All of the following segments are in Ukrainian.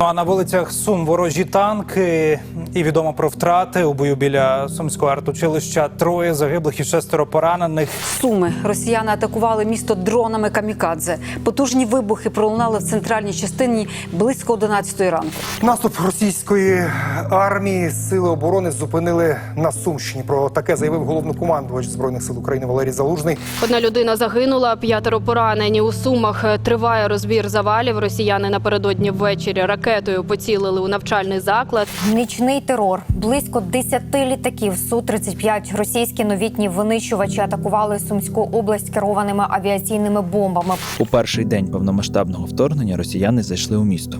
А на вулицях Сум ворожі танки і відомо про втрати. У бою біля Сумського артучилища 3 загиблих і 6 поранених. Суми. Росіяни атакували місто дронами камікадзе. Потужні вибухи пролунали в центральній частині близько 11-ї ранку. Наступ російської армії сили оборони зупинили на Сумщині. Про таке заявив головнокомандувач Збройних сил України Валерій Залужний. 1 людина загинула, 5 поранені. У Сумах триває розбір завалів. Росіяни напередодні ввечері ракетою поцілили у навчальний заклад. Нічний терор. Близько 10 літаків Су-35 російські новітні винищувачі атакували Сумську область керованими авіаційними бомбами. У перший день повномасштабного вторгнення росіяни зайшли у місто.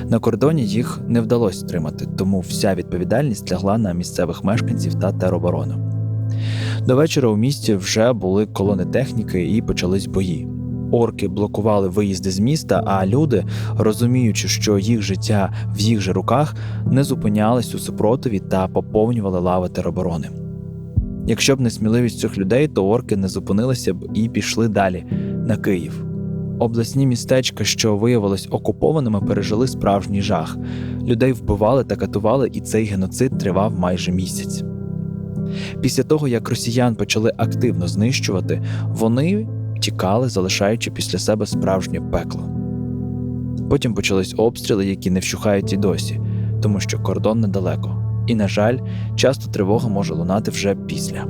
На кордоні їх не вдалося стримати, тому вся відповідальність лягла на місцевих мешканців та тероборону. До вечора у місті вже були колони техніки і почались бої. Орки блокували виїзди з міста, а люди, розуміючи, що їх життя в їх же руках, не зупинялись у супротиві та поповнювали лави тероборони. Якщо б не сміливість цих людей, то орки не зупинилися б і пішли далі, на Київ. Обласні містечка, що виявились окупованими, пережили справжній жах. Людей вбивали та катували, і цей геноцид тривав майже місяць. Після того, як росіян почали активно знищувати, вони тікали, залишаючи після себе справжнє пекло. Потім почались обстріли, які не вщухають і досі, тому що кордон недалеко. І, на жаль, часто тривога може лунати вже після.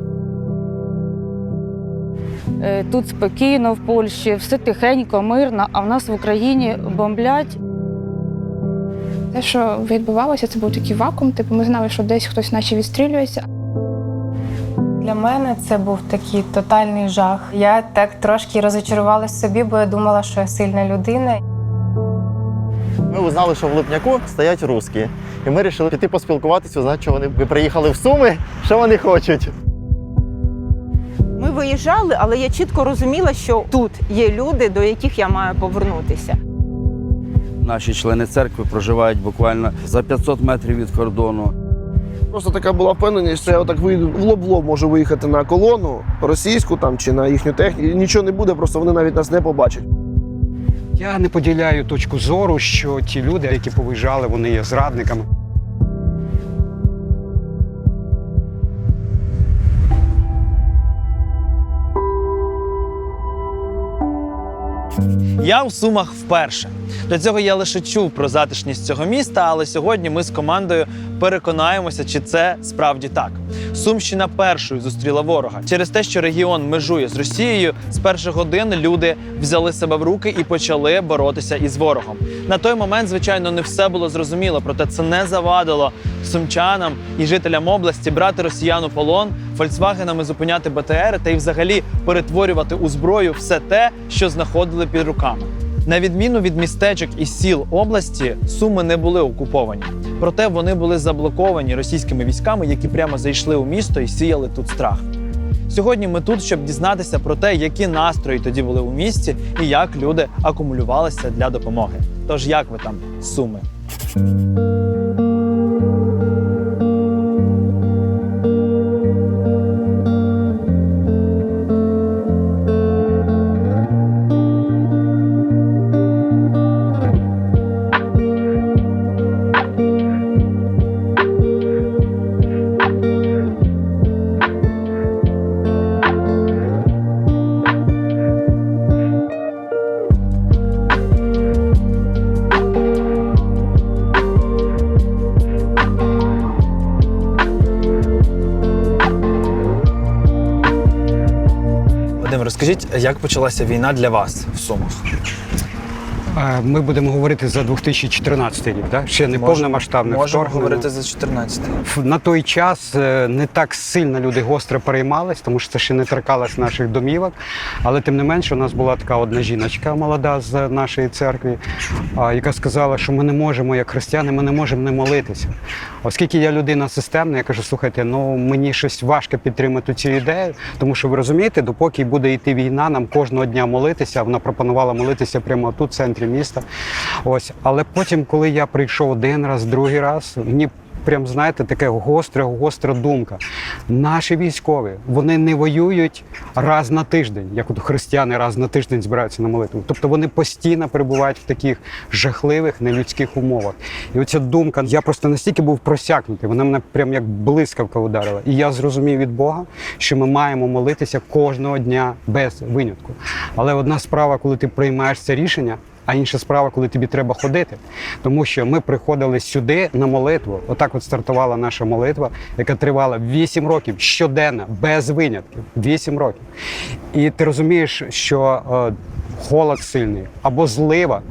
Тут спокійно, в Польщі, все тихенько, мирно, а в нас в Україні бомблять. Те, що відбувалося, це був такий вакуум, ми знали, що десь хтось наче відстрілюється. Для мене це був такий тотальний жах. Я так трошки розочарувалася собі, бо я думала, що я сильна людина. Ми узнали, що в Липняку стоять русські. І ми вирішили піти поспілкуватися, узнати, що вони приїхали в Суми, що вони хочуть. Ми виїжджали, але я чітко розуміла, що тут є люди, до яких я маю повернутися. Наші члени церкви проживають буквально за 500 метрів від кордону. Просто така була впевненість, що я отак вийду в лоб можу виїхати на колону російську там, чи на їхню техніку, і нічого не буде, просто вони навіть нас не побачать. Я не поділяю точку зору, що ті люди, які повиїжджали, вони є зрадниками. Я в Сумах вперше. До цього я лише чув про затишність цього міста, але сьогодні ми з командою переконаємося, чи це справді так. Сумщина першою зустріла ворога. Через те, що регіон межує з Росією, з перших годин люди взяли себе в руки і почали боротися із ворогом. На той момент, звичайно, не все було зрозуміло, проте це не завадило сумчанам і жителям області брати росіян у полон, фольксвагенами зупиняти БТРи та й взагалі перетворювати у зброю все те, що знаходили під руками. На відміну від містечок і сіл області, Суми не були окуповані. Проте вони були заблоковані російськими військами, які прямо зайшли у місто і сіяли тут страх. Сьогодні ми тут, щоб дізнатися про те, які настрої тоді були у місті і як люди акумулювалися для допомоги. Тож як ви там, Суми? Розкажіть, як почалася війна для вас в Сумах? Ми будемо говорити за 2014 рік, так? Ще не повномасштабне вторгнення. Можемо говорити за 2014. На той час не так сильно люди гостро переймались, тому що це ще не торкалось наших домівок. Але тим не менше у нас була така одна жіночка молода з нашої церкви, яка сказала, що ми не можемо, як християни, ми не можемо не молитися. Оскільки я людина системна, я кажу, слухайте, мені щось важко підтримати цю ідею, тому що ви розумієте, допоки буде йти війна, нам кожного дня молитися, вона пропонувала молитися прямо тут, в центрі міста. Ось. Але потім, коли я прийшов один раз, другий раз, мені прям, знаєте, така гостра думка. Наші військові, вони не воюють раз на тиждень, як от християни раз на тиждень збираються на молитву. Тобто вони постійно перебувають в таких жахливих, нелюдських умовах. І оця думка, я просто настільки був просякнутий, вона мене прям як блискавка ударила. І я зрозумів від Бога, що ми маємо молитися кожного дня без винятку. Але одна справа, коли ти приймаєш це рішення, а інша справа, коли тобі треба ходити. Тому що ми приходили сюди на молитву. Отак от стартувала наша молитва, яка тривала 8 років щоденно, без винятків. 8 років. І ти розумієш, що холод сильний, або злива,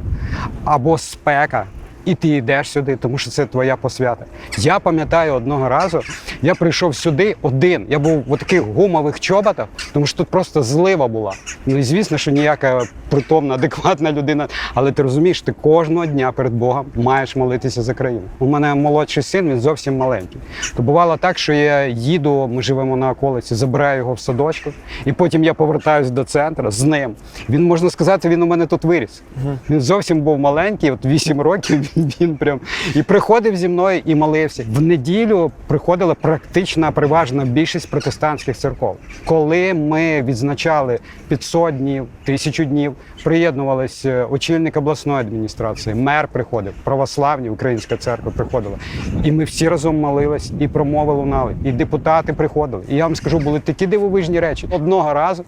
або спека, і ти йдеш сюди, тому що це твоя посвята. Я пам'ятаю одного разу, я прийшов сюди один. Я був в таких гумових чоботах, тому що тут просто злива була. Ну і звісно, що ніяка притомна, адекватна людина. Але ти розумієш, ти кожного дня перед Богом маєш молитися за країну. У мене молодший син, він зовсім маленький. То бувало так, що я їду, ми живемо на околиці, забираю його в садочку, і потім я повертаюсь до центру з ним. Він, можна сказати, він у мене тут виріс. Він зовсім був маленький, от 8 років. Він прям і приходив зі мною і молився. В неділю приходила практично переважна більшість протестантських церков. Коли ми відзначали 500 днів, 1000 днів, приєднувалися очільник обласної адміністрації, мер приходив, православні, українська церква приходила. І ми всі разом молились, і промови лунали, і депутати приходили. І я вам скажу, були такі дивовижні речі. Одного разу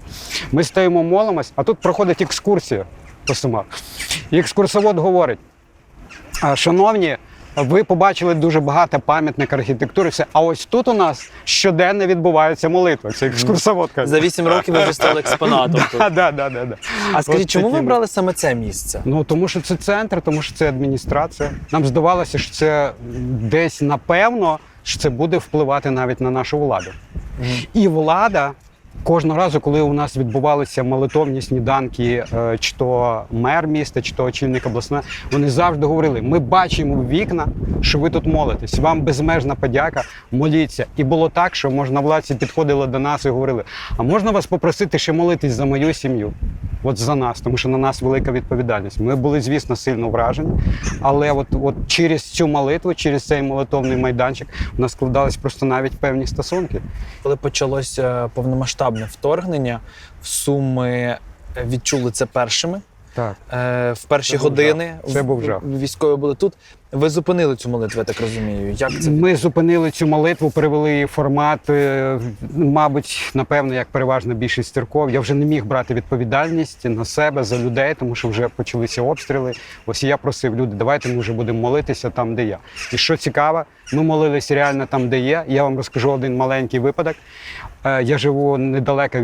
ми стоїмо, молимось, а тут проходить екскурсія по Сумах. І екскурсовод говорить: шановні, ви побачили дуже багато пам'ятник архітектури, все. А ось тут у нас щоденно відбувається молитва. Це екскурсовод каже. За 8 років ви вже стали експонатом тут. Да. А скажіть, чому ви брали саме це місце? Ну, тому що це центр, тому що це адміністрація. Нам здавалося, що це десь, напевно, що це буде впливати навіть на нашу владу. І влада кожного разу, коли у нас відбувалися молитовні сніданки, чи то мер міста, чи то очільник обласної, вони завжди говорили: ми бачимо в вікна, що ви тут молитесь, вам безмежна подяка, моліться. І було так, що можновладці підходили до нас і говорили: а можна вас попросити ще молитись за мою сім'ю? От за нас, тому що на нас велика відповідальність. Ми були, звісно, сильно вражені, але от через цю молитву, через цей молитовний майданчик у нас складались просто навіть певні стосунки. Коли почалося повномасштабне вторгнення, в Суми відчули це першими. Так. В перші години це був жах. Військові були тут. Ви зупинили цю молитву, я так розумію. Як це? Ми зупинили цю молитву, перевели її в формат, мабуть, напевно, як переважна більшість церков. Я вже не міг брати відповідальність на себе, за людей, тому що вже почалися обстріли. Ось я просив: люди, давайте ми вже будемо молитися там, де я. І що цікаво, ми молилися реально там, де є. Я вам розкажу один маленький випадок. Я живу недалеко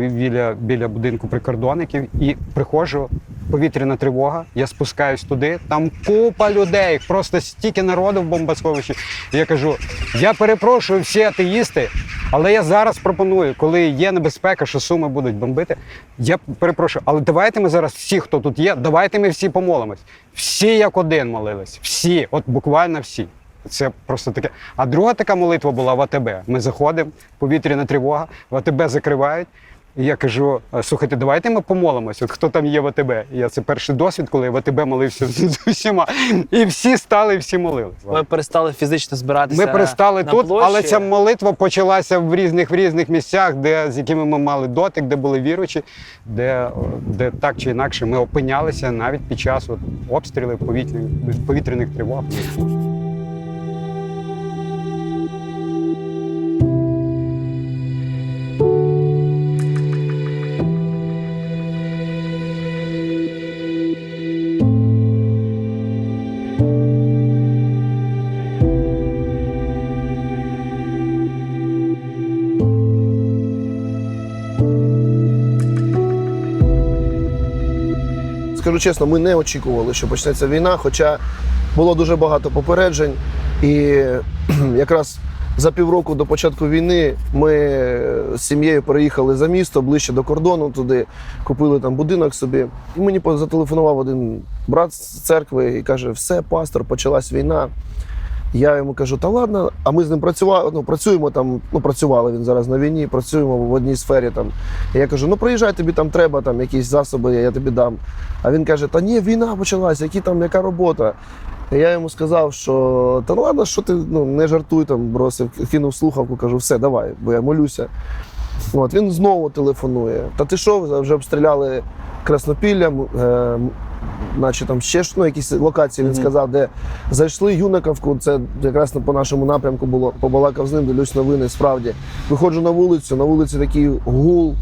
біля будинку прикордонників і приходжу, повітряна тривога, я спускаюсь туди, там купа людей, просто стільки народу в бомбосховищі. І я кажу: я перепрошую всі атеїсти, але я зараз пропоную, коли є небезпека, що Суми будуть бомбити, я перепрошую, але давайте ми зараз всі, хто тут є, давайте ми всі помолимось. Всі як один молились, всі, от буквально всі. Це просто таке. А друга така молитва була в АТБ. Ми заходимо, повітряна тривога, в АТБ закривають. І я кажу: слухайте, давайте ми помолимось, от хто там є в АТБ. І це перший досвід, коли я в АТБ молився з усіма. І всі стали, і всі молились. Ви перестали фізично збиратися. Ми перестали на тут, площі. але ця молитва почалася в різних місцях, з якими ми мали дотик, де були віруючі, де так чи інакше ми опинялися навіть під час обстрілів, повітряних тривог. Скажу чесно, ми не очікували, що почнеться війна, хоча було дуже багато попереджень. І якраз за півроку до початку війни ми з сім'єю переїхали за місто, ближче до кордону туди, купили там будинок собі. І мені зателефонував один брат з церкви і каже: все, пастор, почалась війна. Я йому кажу: та ладно, а ми з ним працюємо там, працювали, він зараз на війні, працюємо в одній сфері там. І я кажу: приїжджай, тобі там треба, там якісь засоби, я тобі дам. А він каже: та ні, війна почалась, яка робота? І я йому сказав, що та ладно, що ти не жартуй, там, бросив, кинув слухавку, кажу, все, давай, бо я молюся. От, він знову телефонує. Та ти що, вже обстріляли Краснопілля, наче там ще якісь локації, він сказав, де зайшли Юнаковку, це якраз по нашому напрямку було, побалакав з ним, дивлюсь новини, справді. Виходжу на вулиці такий гул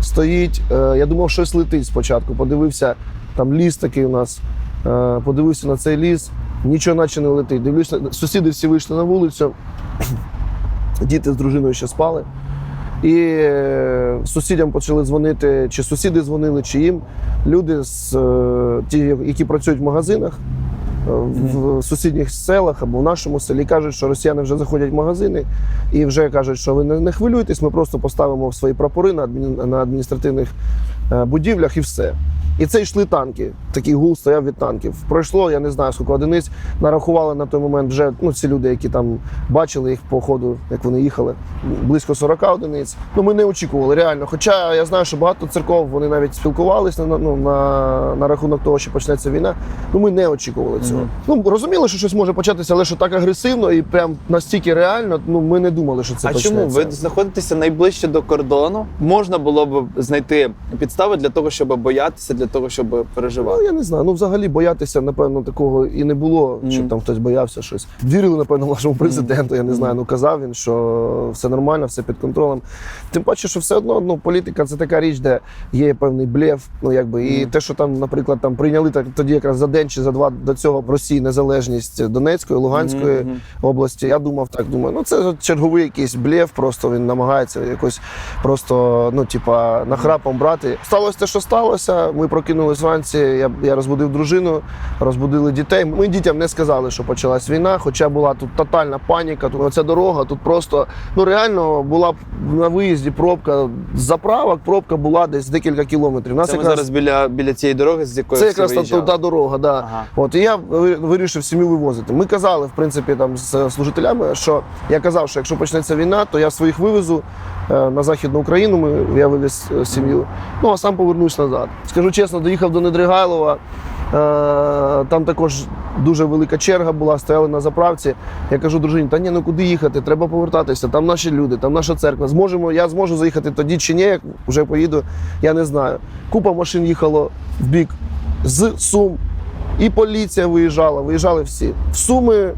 стоїть, я думав, щось летить спочатку, подивився, там ліс такий у нас, подивився на цей ліс, нічого наче не летить. Дивлюсь, сусіди всі вийшли на вулицю, діти з дружиною ще спали. І сусідям почали дзвонити, чи сусіди дзвонили, чи їм. Люди, ті, які працюють в магазинах, в сусідніх селах або в нашому селі, кажуть, що росіяни вже заходять в магазини і вже кажуть, що ви не хвилюйтесь, ми просто поставимо свої прапори на адміністративних будівлях і все. І це йшли танки, такий гул стояв від танків. Пройшло, я не знаю, скільки одиниць, нарахували на той момент вже ці люди, які там бачили їх по ходу, як вони їхали, близько 40 одиниць. Ми не очікували, реально. Хоча я знаю, що багато церков, вони навіть спілкувалися на рахунок того, що почнеться війна. Ми не очікували цього. Розуміли, що щось може початися, але що так агресивно і прям настільки реально, ми не думали, що це почнеться. А чому? Ви знаходитеся найближче до кордону? Можна було б знайти підстави для того, щоб боятися, для того, щоб переживати? Я не знаю. Взагалі боятися, напевно, такого і не було, щоб там хтось боявся щось. Вірили, напевно, нашому президенту, я не знаю. Казав він, що все нормально, все під контролем. Тим паче, що все одно, політика – це така річ, де є певний блеф, і те, що там, наприклад, там прийняли тоді якраз за день чи за два до цього в Росії незалежність Донецької, Луганської області. Я думав, це черговий якийсь блеф, просто він намагається якось просто, нахрапом брати. Сталося те, що сталося. Ми прокинулись вранці, я розбудив дружину, розбудили дітей. Ми дітям не сказали, що почалась війна, хоча була тут тотальна паніка. Оця дорога, тут просто, реально була на виїзді пробка з заправок, пробка була десь декілька кілометрів. Це ми зараз біля цієї дороги, з якої це всі якраз виїжджали? та дорога, да. Ага. І я вирішив сім'ю вивозити. Ми казали, в принципі, там з служителями, що я казав, що якщо почнеться війна, то я своїх вивезу на Західну Україну, я вивіз сім'ю, а сам повернусь назад. Скажу чесно, доїхав до Недригайлова, там також дуже велика черга була, стояли на заправці. Я кажу дружині, куди їхати, треба повертатися, там наші люди, там наша церква. Я зможу заїхати тоді чи ні, як вже поїду, я не знаю. Купа машин їхало в бік з Сум, і поліція виїжджали всі. В Суми,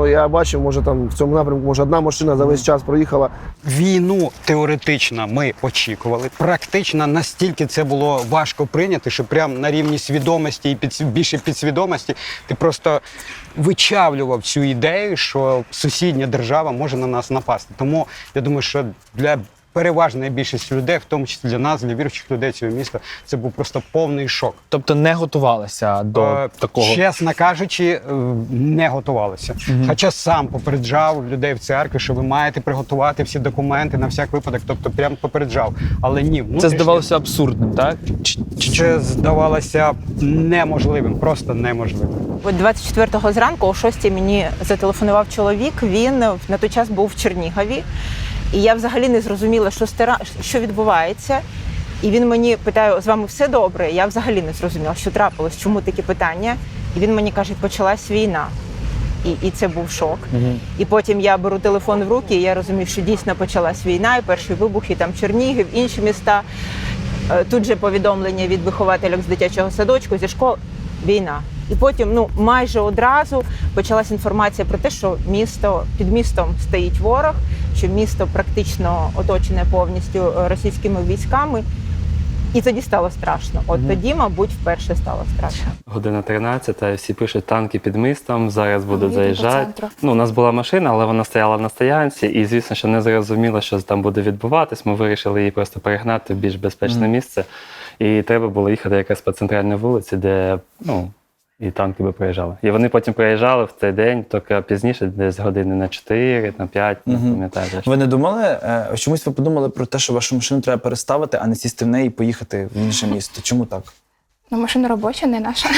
я бачив, може там в цьому напрямку, може одна машина за весь час проїхала. Війну теоретично ми очікували. Практично настільки це було важко прийняти, що прямо на рівні свідомості і більше підсвідомості ти просто вичавлював цю ідею, що сусідня держава може на нас напасти. Тому я думаю, що для переважної більшості людей, в тому числі для нас, для віруючих людей цього міста, це був просто повний шок. Тобто не готувалися до такого? Чесно кажучи, не готувалися. Хоча сам попереджав людей в церкві, що ви маєте приготувати всі документи на всяк випадок, тобто прям попереджав. Але ні. Це здавалося абсурдним, так? Це здавалося неможливим, просто неможливим. 24-го зранку о 6-й мені зателефонував чоловік, він на той час був в Чернігові. І я взагалі не зрозуміла, що відбувається. І він мені питає, з вами все добре? Я взагалі не зрозуміла, що трапилось, чому такі питання. І він мені каже, почалась війна. І це був шок. І потім я беру телефон в руки, і я розумію, що дійсно почалась війна, і перші вибухи, там Чернігів, інші міста. Тут же повідомлення від вихователів з дитячого садочку, зі школи. Війна. І потім, майже одразу почалась інформація про те, що під містом стоїть ворог, що місто практично оточене повністю російськими військами. І тоді стало страшно. Тоді, мабуть, вперше стало страшно. Година 13, всі пишуть танки під містом, зараз будуть заїжджати. У нас була машина, але вона стояла на стоянці, і, звісно, що не зрозуміло, що там буде відбуватись. Ми вирішили її просто перегнати в більш безпечне місце. І треба було їхати якраз по центральній вулиці, де, і танки би проїжджали. І вони потім проїжджали в цей день, тільки пізніше, десь години на 4, на 5, не пам'ятаю. Ви не думали, чомусь ви подумали про те, що вашу машину треба переставити, а не сісти в неї і поїхати в інше місто? Чому так? Машина робоча, не наша.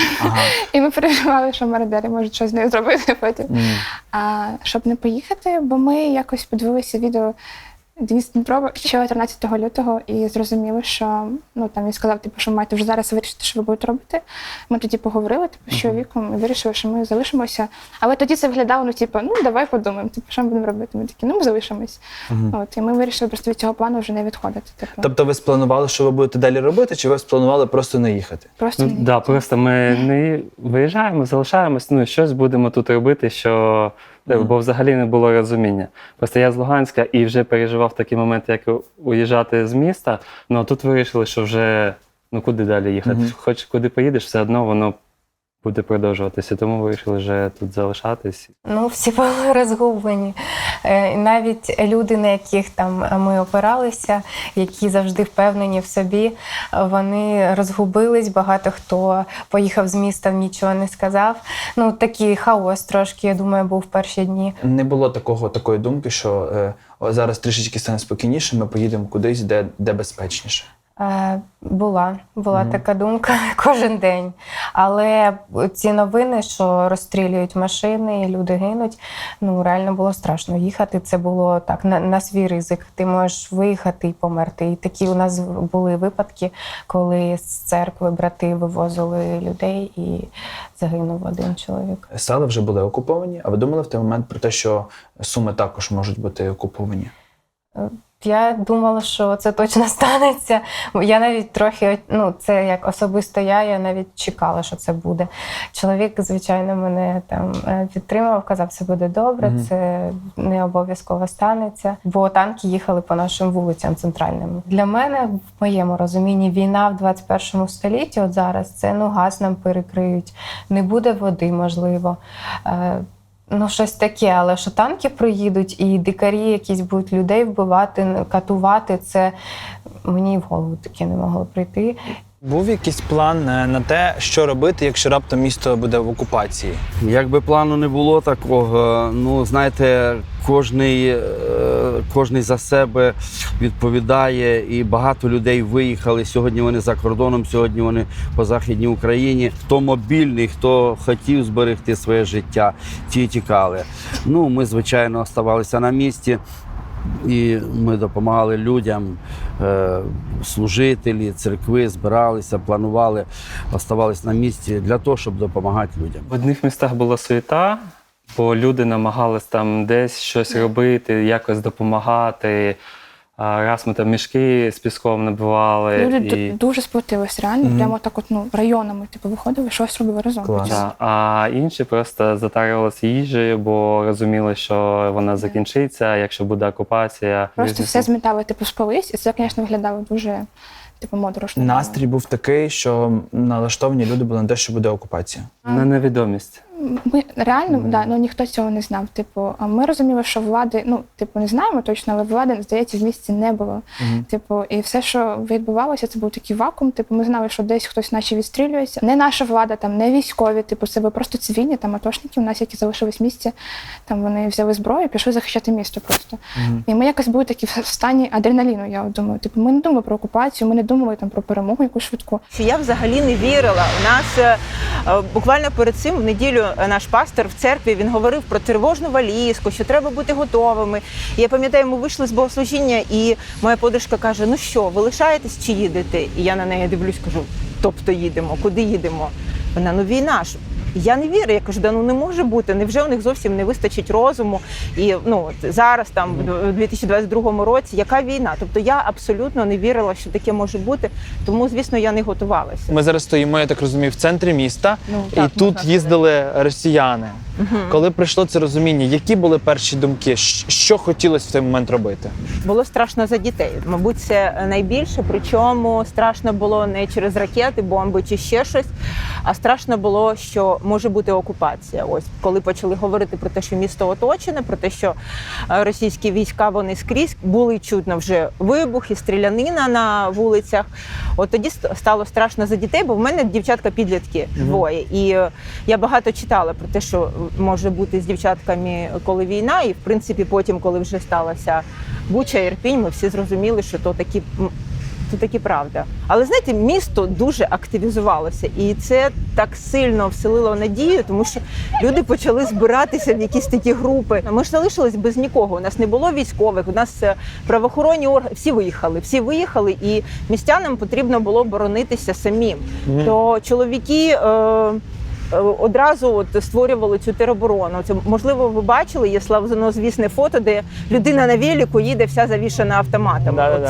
І ми переживали, що мародери можуть щось з нею зробити потім. Щоб не поїхати, бо ми якось подивилися відео Денис Дніпро ще 13 лютого і зрозуміли, що він сказав, що маєте вже зараз вирішити, що ви будете робити. Ми тоді поговорили з чоловіком і вирішили, що ми залишимося. Але тоді це виглядало, давай подумаємо, що ми будемо робити. Ми такі, ми залишимось. І ми вирішили просто від цього плану вже не відходити. Тобто ви спланували, що ви будете далі робити, чи ви спланували просто не їхати? Просто просто ми не виїжджаємо, залишаємось, щось будемо тут робити, що... Бо взагалі не було розуміння. Просто я з Луганська і вже переживав такі моменти, як уїжджати з міста. А тут вирішили, що вже куди далі їхати. Хоч куди поїдеш, все одно воно буде продовжуватися. Тому вирішили вже тут залишатись. Всі були розгублені. Навіть люди, на яких ми опиралися, які завжди впевнені в собі, вони розгубились. Багато хто поїхав з міста, нічого не сказав. Такий хаос трошки, я думаю, був в перші дні. Не було такої думки, що зараз трішечки стане спокійніше, ми поїдемо кудись, де безпечніше? Була така думка кожен день. Але ці новини, що розстрілюють машини, люди гинуть, реально було страшно їхати. Це було так, на свій ризик. Ти можеш виїхати і померти. І такі у нас були випадки, коли з церкви брати вивозили людей і загинув один чоловік. Села вже були окуповані, а ви думали в той момент про те, що Суми також можуть бути окуповані? Я думала, що це точно станеться. Я навіть трохи, це як особисто я навіть чекала, що це буде. Чоловік, звичайно, мене підтримав, казав, все буде добре, це не обов'язково станеться. Бо танки їхали по нашим вулицям центральним. Для мене, в моєму розумінні, війна в 21 столітті, от зараз, це газ нам перекриють, не буде води, можливо. Щось таке, але що танки приїдуть і дикарі якісь будуть людей вбивати, катувати, це мені в голову таке не могло прийти. Був якийсь план на те, що робити, якщо раптом місто буде в окупації? Якби плану не було такого, знаєте, кожний за себе відповідає, і багато людей виїхали. Сьогодні вони за кордоном, сьогодні вони по Західній Україні. Хто мобільний, хто хотів зберегти своє життя, ті тікали. Ми, звичайно, оставалися на місці. І ми допомагали людям, служителі, церкви збиралися, планували, оставалися на місці для того, щоб допомагати людям. В одних містах була суєта, бо люди намагались там десь щось робити, якось допомагати. Раз ми там мішки з піском набивали. Люди дуже сплотились, реально, прямо так районами виходили, щось робили разом. А інші просто затарювалися їжею, бо розуміли, що вона закінчиться, якщо буде окупація. Просто все змітали, спались, і це, звісно, виглядало дуже моторошно. Настрій був такий, що налаштовані люди були на те, що буде окупація. На невідомість. Ми реально, ніхто цього не знав. Ми розуміли, що влади, не знаємо точно, але влади, здається, в місті не було. І все, що відбувалося, це був такий вакуум. Ми знали, що десь хтось наче відстрілюється. Не наша влада, не військові, це були просто цивільні, атошники у нас, які залишились в місті. Вони взяли зброю і пішли захищати місто просто. І ми якось були такі в стані адреналіну, я думаю. Ми не думали про окупацію, ми не думали про перемогу якусь швидку. Я взагалі не вірила. У нас буквально перед цим в неділю наш пастор в церкві, він говорив про тривожну валізку, що треба бути готовими. І я пам'ятаю, ми вийшли з богослужіння, і моя подружка каже, ви лишаєтесь чи їдете? І я на неї дивлюсь, кажу, тобто їдемо, куди їдемо? Вона, війна ж. Я не вірю, я кажу, не може бути, невже у них зовсім не вистачить розуму. І зараз, в 2022 році, яка війна? Тобто я абсолютно не вірила, що таке може бути, тому, звісно, я не готувалася. Ми зараз стоїмо, я так розумію, в центрі міста, і тут їздили росіяни. Коли прийшло це розуміння, які були перші думки, що хотілося в той момент робити? Було страшно за дітей. Мабуть, це найбільше, причому страшно було не через ракети, бомби чи ще щось, а страшно було, що може бути окупація. Ось, коли почали говорити про те, що місто оточене, про те, що російські війська, вони скрізь, були чутно вже вибухи, стрілянина на вулицях. От тоді стало страшно за дітей, бо в мене дівчатка-підлітки двоє. І я багато читала про те, що може бути з дівчатками, коли війна, і, в принципі, потім, коли вже сталася Буча, Ірпінь, ми всі зрозуміли, що то такі Це таки правда. Але знаєте, місто дуже активізувалося, і це так сильно вселило надію, тому що люди почали збиратися в якісь такі групи. Ми ж залишились без нікого. У нас не було військових, у нас правоохоронні органи, всі виїхали, і містянам потрібно було боронитися самим. То чоловіки одразу створювали цю тероборону. Це, можливо, ви бачили, є славнозвісне фото, де людина на велику їде вся завішана автоматами.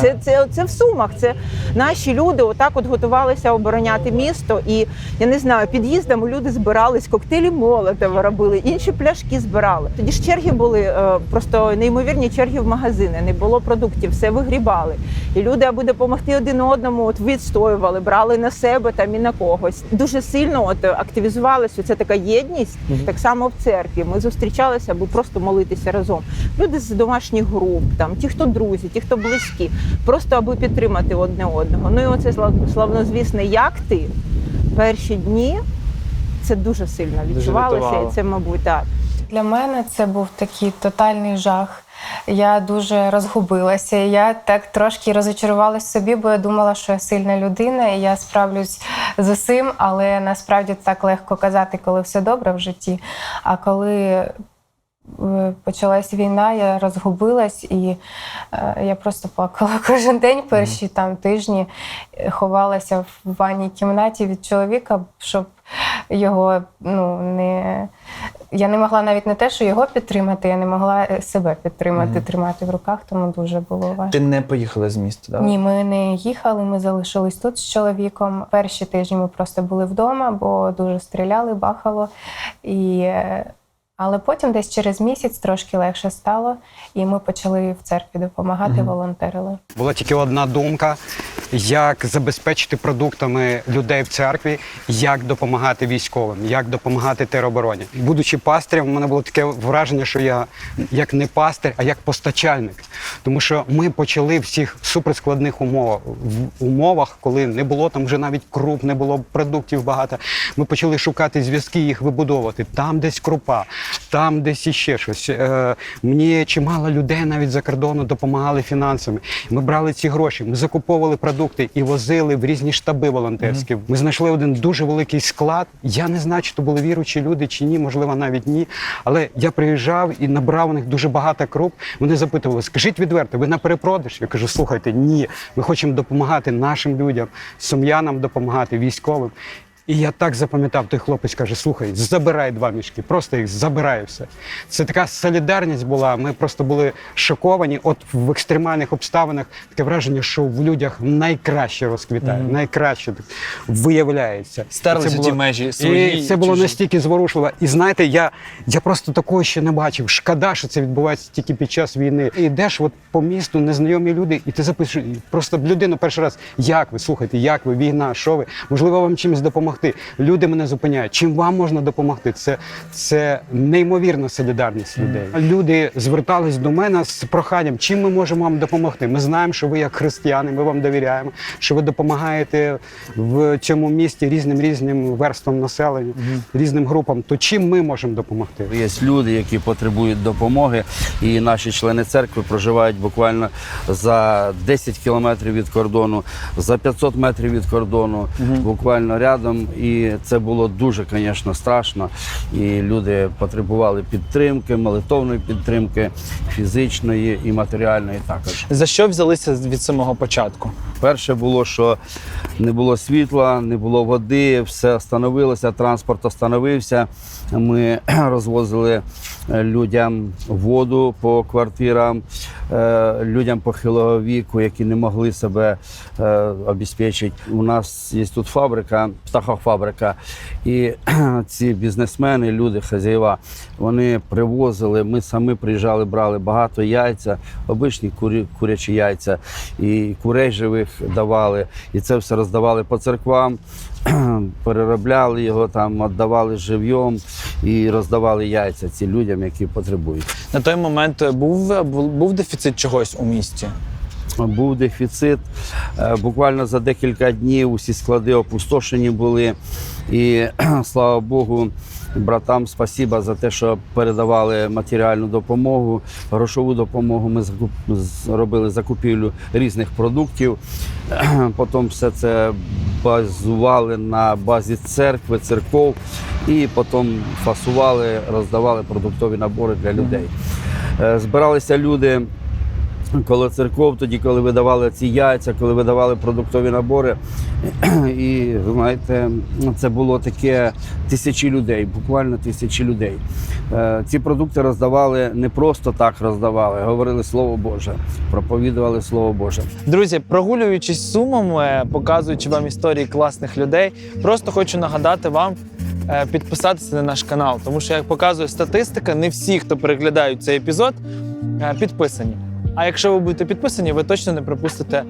Це в Сумах. Це наші люди отак от готувалися обороняти місто. І, я не знаю, під'їздами люди збирались, коктейлі Молотова робили, інші пляшки збирали. Тоді ж черги були, просто неймовірні черги в магазини, не було продуктів, все вигрібали. І люди, аби допомогти один одному, відстоювали, брали на себе там і на когось. Дуже сильно активізувалася ця така єдність, так само в церкві. Ми зустрічалися, аби просто молитися разом. Люди з домашніх груп, там, ті, хто друзі, ті, хто близькі, просто аби підтримати одне одного. Ну і оце славнозвісне «Як ти?» перші дні, це дуже сильно відчувалося, і це, мабуть, так. Для мене це був такий тотальний жах. Я дуже розгубилася, я так трошки розочарувалася в собі, бо я думала, що я сильна людина і я справлюсь з усім, але насправді так легко казати, коли все добре в житті. А коли почалась війна, я розгубилась і я просто плакала кожен день, перші там тижні ховалася в ванній кімнаті від чоловіка, щоб його не... Я не могла навіть не те, що його підтримати, я не могла себе підтримати, тримати в руках, тому дуже було важко. Ти не поїхала з міста, так? Ні, ми не їхали, ми залишились тут з чоловіком. Перші тижні ми просто були вдома, бо дуже стріляли, бахало. Але потім десь через місяць трошки легше стало, і ми почали в церкві допомагати, волонтерили. Була тільки одна думка, як забезпечити продуктами людей в церкві, як допомагати військовим, як допомагати теробороні. Будучи пастирем, у мене було таке враження, що я як не пастир, а як постачальник. Тому що ми почали в цих суперскладних умовах, коли не було там вже навіть круп, не було продуктів багато. Ми почали шукати зв'язки, їх вибудовувати. Там десь крупа, там десь іще щось. Мені чимало людей навіть за кордону допомагали фінансами. Ми брали ці гроші, ми закуповували продукти і возили в різні штаби волонтерські. Ми знайшли один дуже великий склад. Я не знаю, чи то були віруючі люди, чи ні, можливо, навіть ні. Але я приїжджав і набрав у них дуже багато круп. Вони запитували, скажіть відверто, ви на перепродаж? Я кажу, слухайте, ні, ми хочемо допомагати нашим людям, сум'янам допомагати, військовим. І я так запам'ятав, той хлопець каже, слухай, забирай 2 мішки, просто їх забирай все. Це така солідарність була, ми просто були шоковані. От в екстремальних обставинах таке враження, що в людях найкраще розквітає, найкраще виявляється. Стерлися ті межі свої. І це було настільки зворушливо. І знаєте, я просто такого ще не бачив. Шкода, що це відбувається тільки під час війни. І йдеш от по місту, незнайомі люди, і ти запишеш просто людину перший раз, як ви, слухайте, як ви, війна, що ви, можливо, вам чимось допомогти. Люди мене зупиняють. Чим вам можна допомогти? Це неймовірна солідарність людей. Люди звертались до мене з проханням, чим ми можемо вам допомогти. Ми знаємо, що ви як християни, ми вам довіряємо, що ви допомагаєте в цьому місті різним верствам населення, різним групам. То чим ми можемо допомогти? Є люди, які потребують допомоги, і наші члени церкви проживають буквально за 10 кілометрів від кордону, за 500 метрів від кордону, буквально рядом. І це було дуже, звісно, страшно. І люди потребували підтримки, молитовної підтримки, фізичної і матеріальної також. За що взялися від самого початку? Перше було, що не було світла, не було води, все остановилося, транспорт остановився. Ми розвозили людям воду по квартирам, людям похилого віку, які не могли себе обезпечити. У нас є тут фабрика, птахофабрика, і ці бізнесмени, люди, хазяїва, вони привозили, ми самі приїжджали, брали багато яйця, обичні курячі яйця, і курей живих давали, і це все роздавали по церквам, переробляли його, там, віддавали живьом і роздавали яйця цим людям, які потребують. На той момент був дефіцит чогось у місті? був дефіцит. Буквально за декілька днів усі склади опустошені були. І слава Богу, братам спасіба за те, що передавали матеріальну допомогу, грошову допомогу. Ми робили закупівлю різних продуктів. Потім все це базували на базі церкви, церков, і потім фасували, роздавали продуктові набори для людей. Збиралися люди коло церков, тоді, коли видавали ці яйця, коли видавали продуктові набори. І, знаєте, це було таке тисячі людей, буквально тисячі людей. Ці продукти роздавали, не просто так роздавали, говорили Слово Боже, проповідували Слово Боже. Друзі, прогулюючись Сумами, показуючи вам історії класних людей, просто хочу нагадати вам підписатися на наш канал, тому що, як показує статистика, не всі, хто переглядають цей епізод, підписані. А якщо ви будете підписані, ви точно не пропустите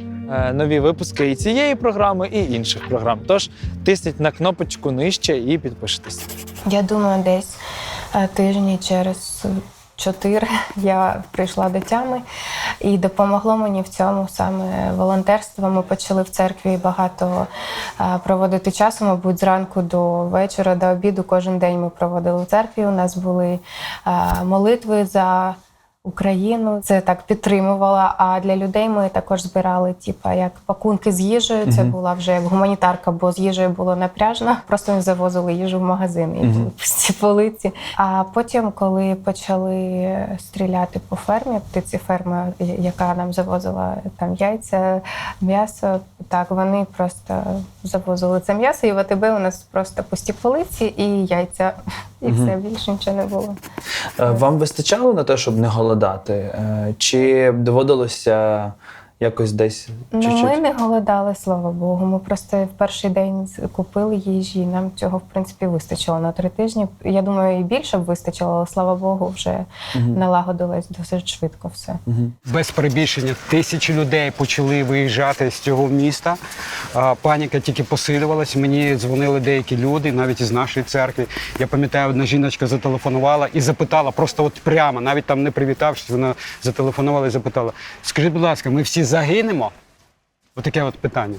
нові випуски і цієї програми, і інших програм. Тож тисніть на кнопочку нижче і підпишитесь. Я думаю, десь тижні через 4 я прийшла до тями, і допомогло мені в цьому саме волонтерство. Ми почали в церкві багато проводити часу, мабуть, зранку до вечора, до обіду. Кожен день ми проводили в церкві. У нас були молитви за Україну, це так підтримувало. А для людей ми також збирали, як пакунки з їжею. Це була вже як гуманітарка, бо з їжею було напряжно. Просто ми завозили їжу в магазин і були пусті полиці. А потім, коли почали стріляти по фермі, птицеферма, яка нам завозила там яйця, м'ясо, так вони просто завозили це м'ясо, і в АТБ у нас просто пусті полиці і яйця. І все, більше нічого не було. Вам вистачало на те, щоб не голодати? Чи доводилося якось десь чуть-чуть? Ми не голодали, слава Богу. Ми просто в перший день купили їжі, і нам цього, в принципі, вистачило на 3 тижні. Я думаю, і більше б вистачило, але, слава Богу, вже налагодилось досить швидко все. Без перебільшення тисячі людей почали виїжджати з цього міста. Паніка тільки посилювалась. Мені дзвонили деякі люди, навіть із нашої церкви. Я пам'ятаю, одна жіночка зателефонувала і запитала, просто от прямо, навіть там не привітавшись, вона зателефонувала і запитала: скажіть, будь ласка, ми всі загинемо? Отаке от питання,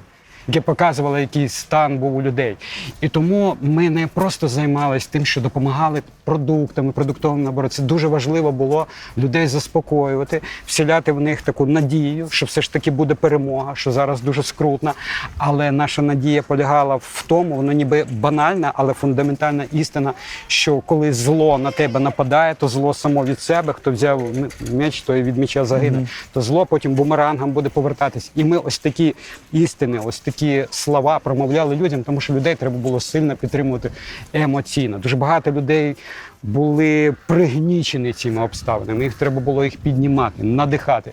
яке показувало, який стан був у людей. І тому ми не просто займалися тим, що допомагали продуктами, продуктовим набором. Це дуже важливо було людей заспокоювати, вселяти в них таку надію, що все ж таки буде перемога, що зараз дуже скрутно. Але наша надія полягала в тому, вона ніби банальна, але фундаментальна істина, що коли зло на тебе нападає, то зло само від себе, хто взяв меч, той від меча загине. То зло потім бумерангом буде повертатись. І ми ось такі істини, ось такі слова промовляли людям, тому що людей треба було сильно підтримувати емоційно. Дуже багато людей були пригнічені цими обставинами, їх треба було їх піднімати, надихати.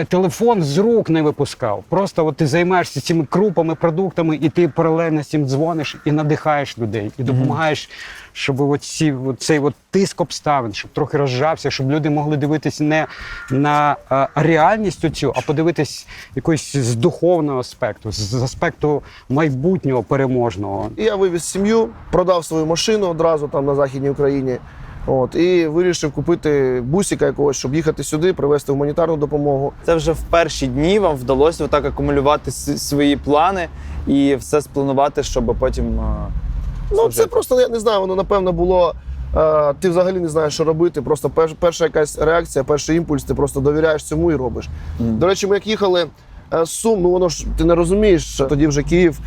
Телефон з рук не випускав. Просто от ти займаєшся цими крупами, продуктами, і ти паралельно з цим дзвониш і надихаєш людей, і допомагаєш, щоб цей тиск обставин, щоб трохи розжався, щоб люди могли дивитися не на реальність оцю, а подивитись якось з духовного аспекту, з аспекту майбутнього переможного. І я вивіз сім'ю, продав свою машину одразу там на Західній Україні. І вирішив купити бусика якогось, щоб їхати сюди, привезти гуманітарну допомогу. Це вже в перші дні вам вдалося отак акумулювати свої плани і все спланувати, щоб потім це просто, я не знаю, воно напевно було, ти взагалі не знаєш, що робити, просто перша якась реакція, перший імпульс, ти просто довіряєш цьому і робиш. До речі, ми як їхали з Сум, воно ж ти не розумієш, тоді вже Київ,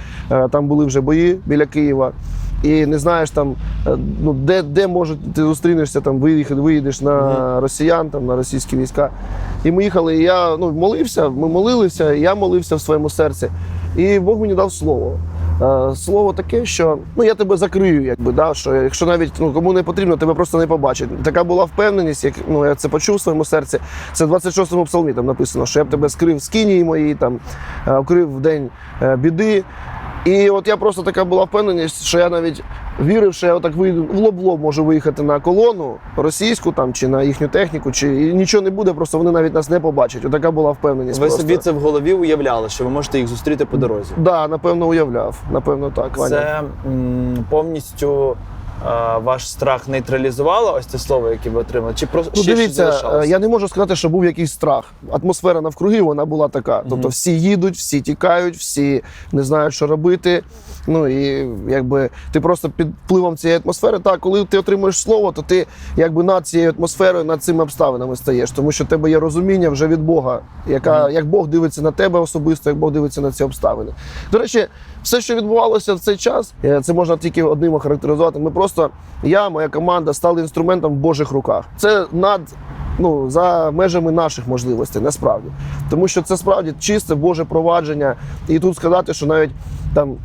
там були вже бої біля Києва. І не знаєш там, де може ти зустрінешся, там виїдеш на росіян, там на російські війська. І ми їхали, і я молився, ми молилися, і я молився в своєму серці. І Бог мені дав слово. Слово таке, що я тебе закрию, що якщо навіть кому не потрібно, тебе просто не побачать. Така була впевненість, я це почув в своєму серці. Це в 26-му псалмі там написано, що я б тебе скрив в скинії моїй, там, укрив в день біди. І от я просто така була впевненість, що я навіть вірив, що я отак вийду, в лоб можу виїхати на колону російську там, чи на їхню техніку, і нічого не буде, просто вони навіть нас не побачать. Отака була впевненість. Ви собі це в голові уявляли, що ви можете їх зустріти по дорозі? Так, напевно, уявляв. Напевно, так. Це повністю ваш страх нейтралізувало, ось це слово, яке ви отримали? Чи просто Ну, ще щось дивіться, залишалося? я не можу сказати, що був якийсь страх. Атмосфера навкруги, вона була така. Тобто всі їдуть, всі тікають, всі не знають, що робити. Ну і якби ти просто під впливом цієї атмосфери. Так, коли ти отримуєш слово, то ти якби над цією атмосферою, над цими обставинами стаєш. Тому що в тебе є розуміння вже від Бога, як Бог дивиться на тебе особисто, як Бог дивиться на ці обставини. До речі, все, що відбувалося в цей час, це можна тільки одним охарактеризувати. Ми просто, моя команда стали інструментом в Божих руках. Це за межами наших можливостей, насправді. Тому що це справді чисте Боже провадження. І тут сказати, що навіть там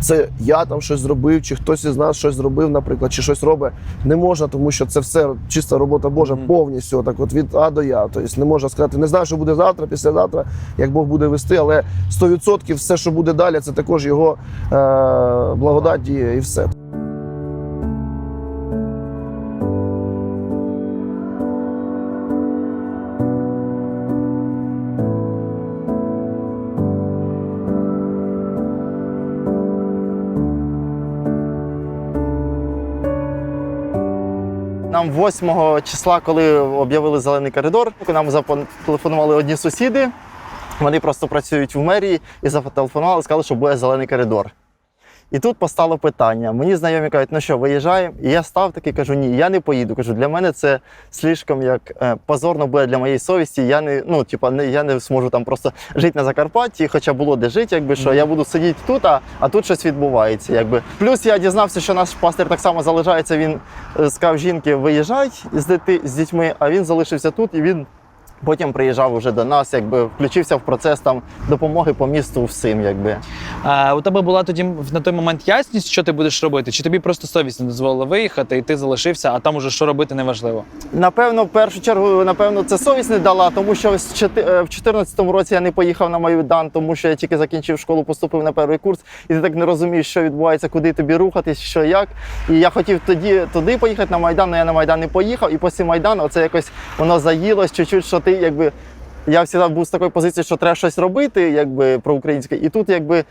це я там щось зробив, чи хтось із нас щось зробив, наприклад, чи щось робить, не можна, тому що це все чиста робота Божа повністю, так от від А до Я. Тобто не можна сказати, не знаю, що буде завтра, післязавтра, як Бог буде вести, але 100% все, що буде далі, це також його благодать діє і все. Нам 8 числа, коли об'явили зелений коридор, нам зателефонували одні сусіди, вони просто працюють в мерії і зателефонували, сказали, що буде зелений коридор. І тут постало питання. Мені знайомі кажуть, ну що, виїжджаємо? І я став такий, кажу, ні, я не поїду. Кажу, для мене це слишком як позорно буде для моєї совісті. Я не зможу там просто жити на Закарпатті, хоча було де жити, якби що я буду сидіти тут, а тут щось відбувається. Якби. Плюс я дізнався, що наш пастир так само залишається, він сказав жінки, виїжджать з дітьми, а він залишився тут і він потім приїжджав уже до нас, якби включився в процес там допомоги по місту всім, якби. У тебе була тоді на той момент ясність, що ти будеш робити? Чи тобі просто совість не дозволила виїхати, і ти залишився, а там уже що робити неважливо? Напевно, в першу чергу, це совість не дала, тому що в 2014 році я не поїхав на Майдан, тому що я тільки закінчив школу, поступив на перший курс, і ти так не розумієш, що відбувається, куди тобі рухатись, що як. І я хотів туди поїхати на Майдан, але я на Майдан не поїхав, і після Майдану це якось воно заїлось чуть-чуть, що ти якби, я завжди був з такої позиції, що треба щось робити, якби, проукраїнське, і тут, якби,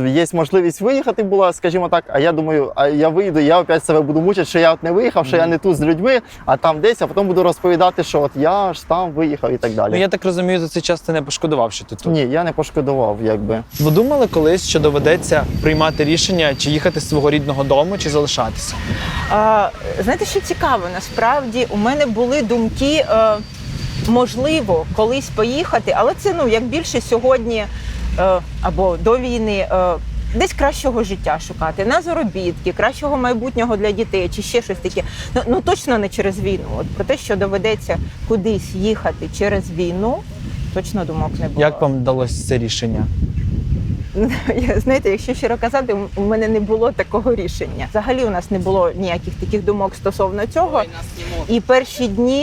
є можливість виїхати була, скажімо так, а я думаю, а я вийду, я опять себе буду мучити, що я от не виїхав, що я не тут з людьми, а там десь, а потім буду розповідати, що от я ж там виїхав і так далі. Ну, я так розумію, за цей час ти не пошкодував, що ти тут? Ні, я не пошкодував, якби. Ви думали колись, що доведеться приймати рішення, чи їхати з свого рідного дому, чи залишатися? Знаєте, що цікаво, насправді, у мене були думки, можливо, колись поїхати, але це, як більше сьогодні, або до війни, десь кращого життя шукати, на заробітки, кращого майбутнього для дітей, чи ще щось таке. Ну точно не через війну. От про те, що доведеться кудись їхати через війну, точно думок не було. Як вам вдалося це рішення? Знаєте, якщо щиро казати, у мене не було такого рішення. Взагалі у нас не було ніяких таких думок стосовно цього. І перші дні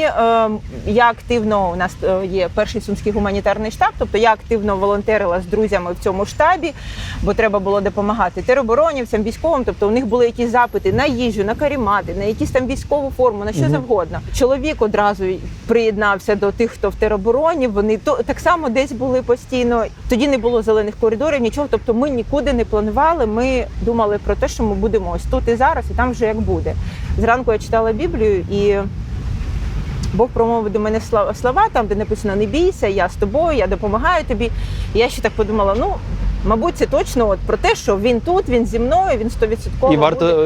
я активно, у нас є перший сумський гуманітарний штаб, тобто я активно волонтерила з друзями в цьому штабі, бо треба було допомагати тероборонівцям, військовим, тобто у них були якісь запити на їжу, на карімати, на якісь там військову форму, на що завгодно. Чоловік одразу приєднався до тих, хто в теробороні, вони так само десь були постійно. Тоді не було зелених коридорів, нічого. Тобто ми нікуди не планували, ми думали про те, що ми будемо ось тут і зараз, і там вже як буде. Зранку я читала Біблію, і Бог промовив до мене слова, там, де написано «Не бійся, я з тобою, я допомагаю тобі». І я ще так подумала, мабуть, це точно от про те, що він тут, він зі мною, він 100% І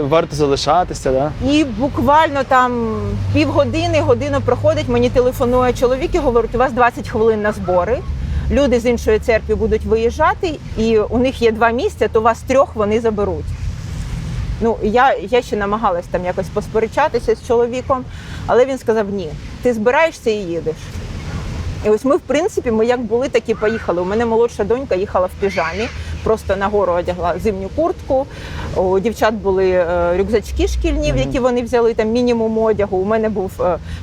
варто залишатися, да? І буквально там півгодини, година проходить, мені телефонує чоловік і говорить, у вас 20 хвилин на збори. Люди з іншої церкви будуть виїжджати, і у них є 2 місця, то вас 3 вони заберуть. Я ще намагалась там якось посперечатися з чоловіком, але він сказав, ні, ти збираєшся і їдеш. І ось ми, в принципі, як були, так і поїхали. У мене молодша донька їхала в піжамі, просто нагору одягла зимню куртку. У дівчат були рюкзачки шкільні, які вони взяли, там мінімум одягу. У мене був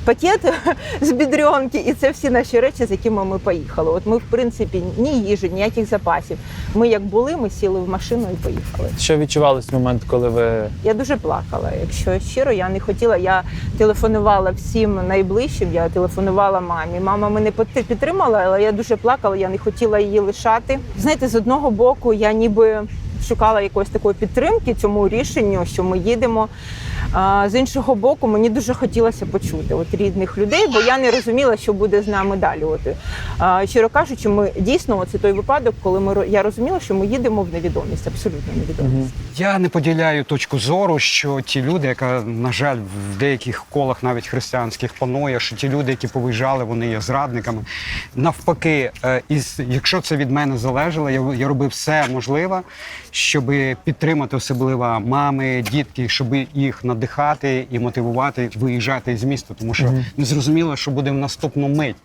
пакет з бідрьонки, і це всі наші речі, з якими ми поїхали. От ми, в принципі, ні їжі, ніяких запасів. Ми як були, ми сіли в машину і поїхали. Що відчували в момент, коли ви... Я дуже плакала, якщо щиро, я не хотіла. Я телефонувала всім найближчим, я телефонувала мамі. Мама мене підтримала, але я дуже плакала, я не хотіла її лишати. Знаєте, з одного боку, я ніби шукала якоїсь такої підтримки цьому рішенню, що ми їдемо. З іншого боку, мені дуже хотілося почути рідних людей, бо я не розуміла, що буде з нами далі. Щиро кажучи, ми дійсно, це той випадок, коли я розуміла, що ми їдемо в невідомість, абсолютно невідомість. Я не поділяю точку зору, що ті люди, яка, на жаль, в деяких колах, навіть християнських, панує, що ті люди, які повиїжджали, вони є зрадниками. Навпаки, якщо це від мене залежало, я робив все можливе, щоб підтримати особливо мами, дітки, щоб їх надихати і мотивувати виїжджати з міста, тому що не зрозуміло, що буде в наступну мить.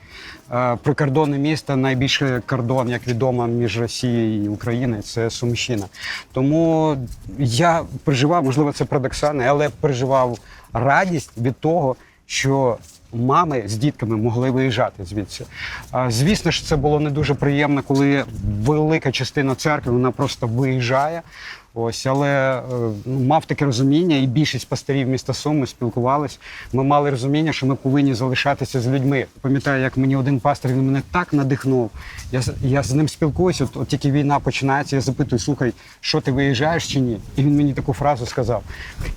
Прикордонне місто, найбільший кордон, як відомо, між Росією і Україною, це Сумщина. Тому я переживав, можливо, це парадоксально, але переживав радість від того, що мами з дітками могли виїжджати звідси. Звісно ж, це було не дуже приємно, коли велика частина церкви, вона просто виїжджає. Але мав таке розуміння, і більшість пастирів міста Сум, ми спілкувалися, ми мали розуміння, що ми повинні залишатися з людьми. Пам'ятаю, як мені один пастир, він мене так надихнув. Я з ним спілкуюся, от тільки війна починається, я запитую, слухай, що ти виїжджаєш чи ні? І він мені таку фразу сказав: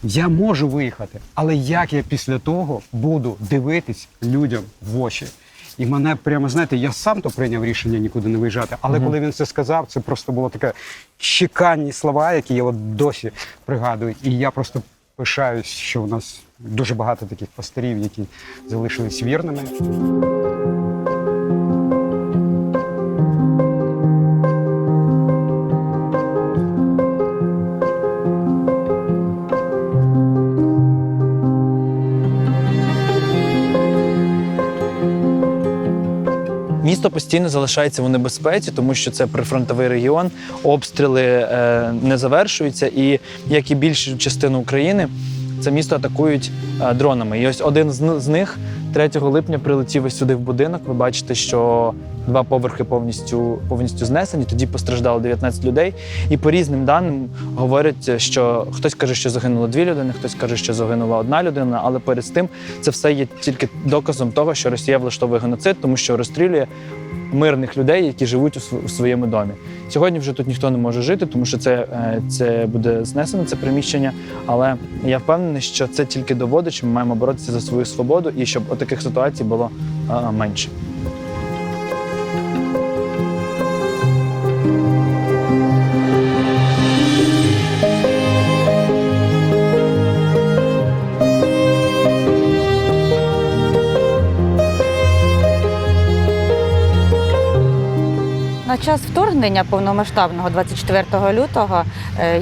я можу виїхати, але як я після того буду дивитись людям в очі? І мене прямо, знаєте, я сам то прийняв рішення нікуди не виїжджати, але коли він це сказав, це просто було таке чеканні слова, які я досі пригадую. І я просто пишаюсь, що в нас дуже багато таких пастирів, які залишились вірними. Місто постійно залишається у небезпеці, тому що це прифронтовий регіон, обстріли не завершуються, і, як і більшу частину України, це місто атакують дронами. І ось один з них 3 липня прилетів ось сюди в будинок. Ви бачите, що 2 поверхи повністю знесені, тоді постраждало 19 людей. І по різним даним говорять, що хтось каже, що загинуло 2 людини, хтось каже, що загинула 1 людина, але перед тим це все є тільки доказом того, що Росія влаштовує геноцид, тому що розстрілює мирних людей, які живуть у своєму домі. Сьогодні вже тут ніхто не може жити, тому що це буде знесено, це приміщення, але я впевнений, що це тільки доводить, що ми маємо боротися за свою свободу і щоб таких ситуацій було менше. На час вторгнення повномасштабного 24 лютого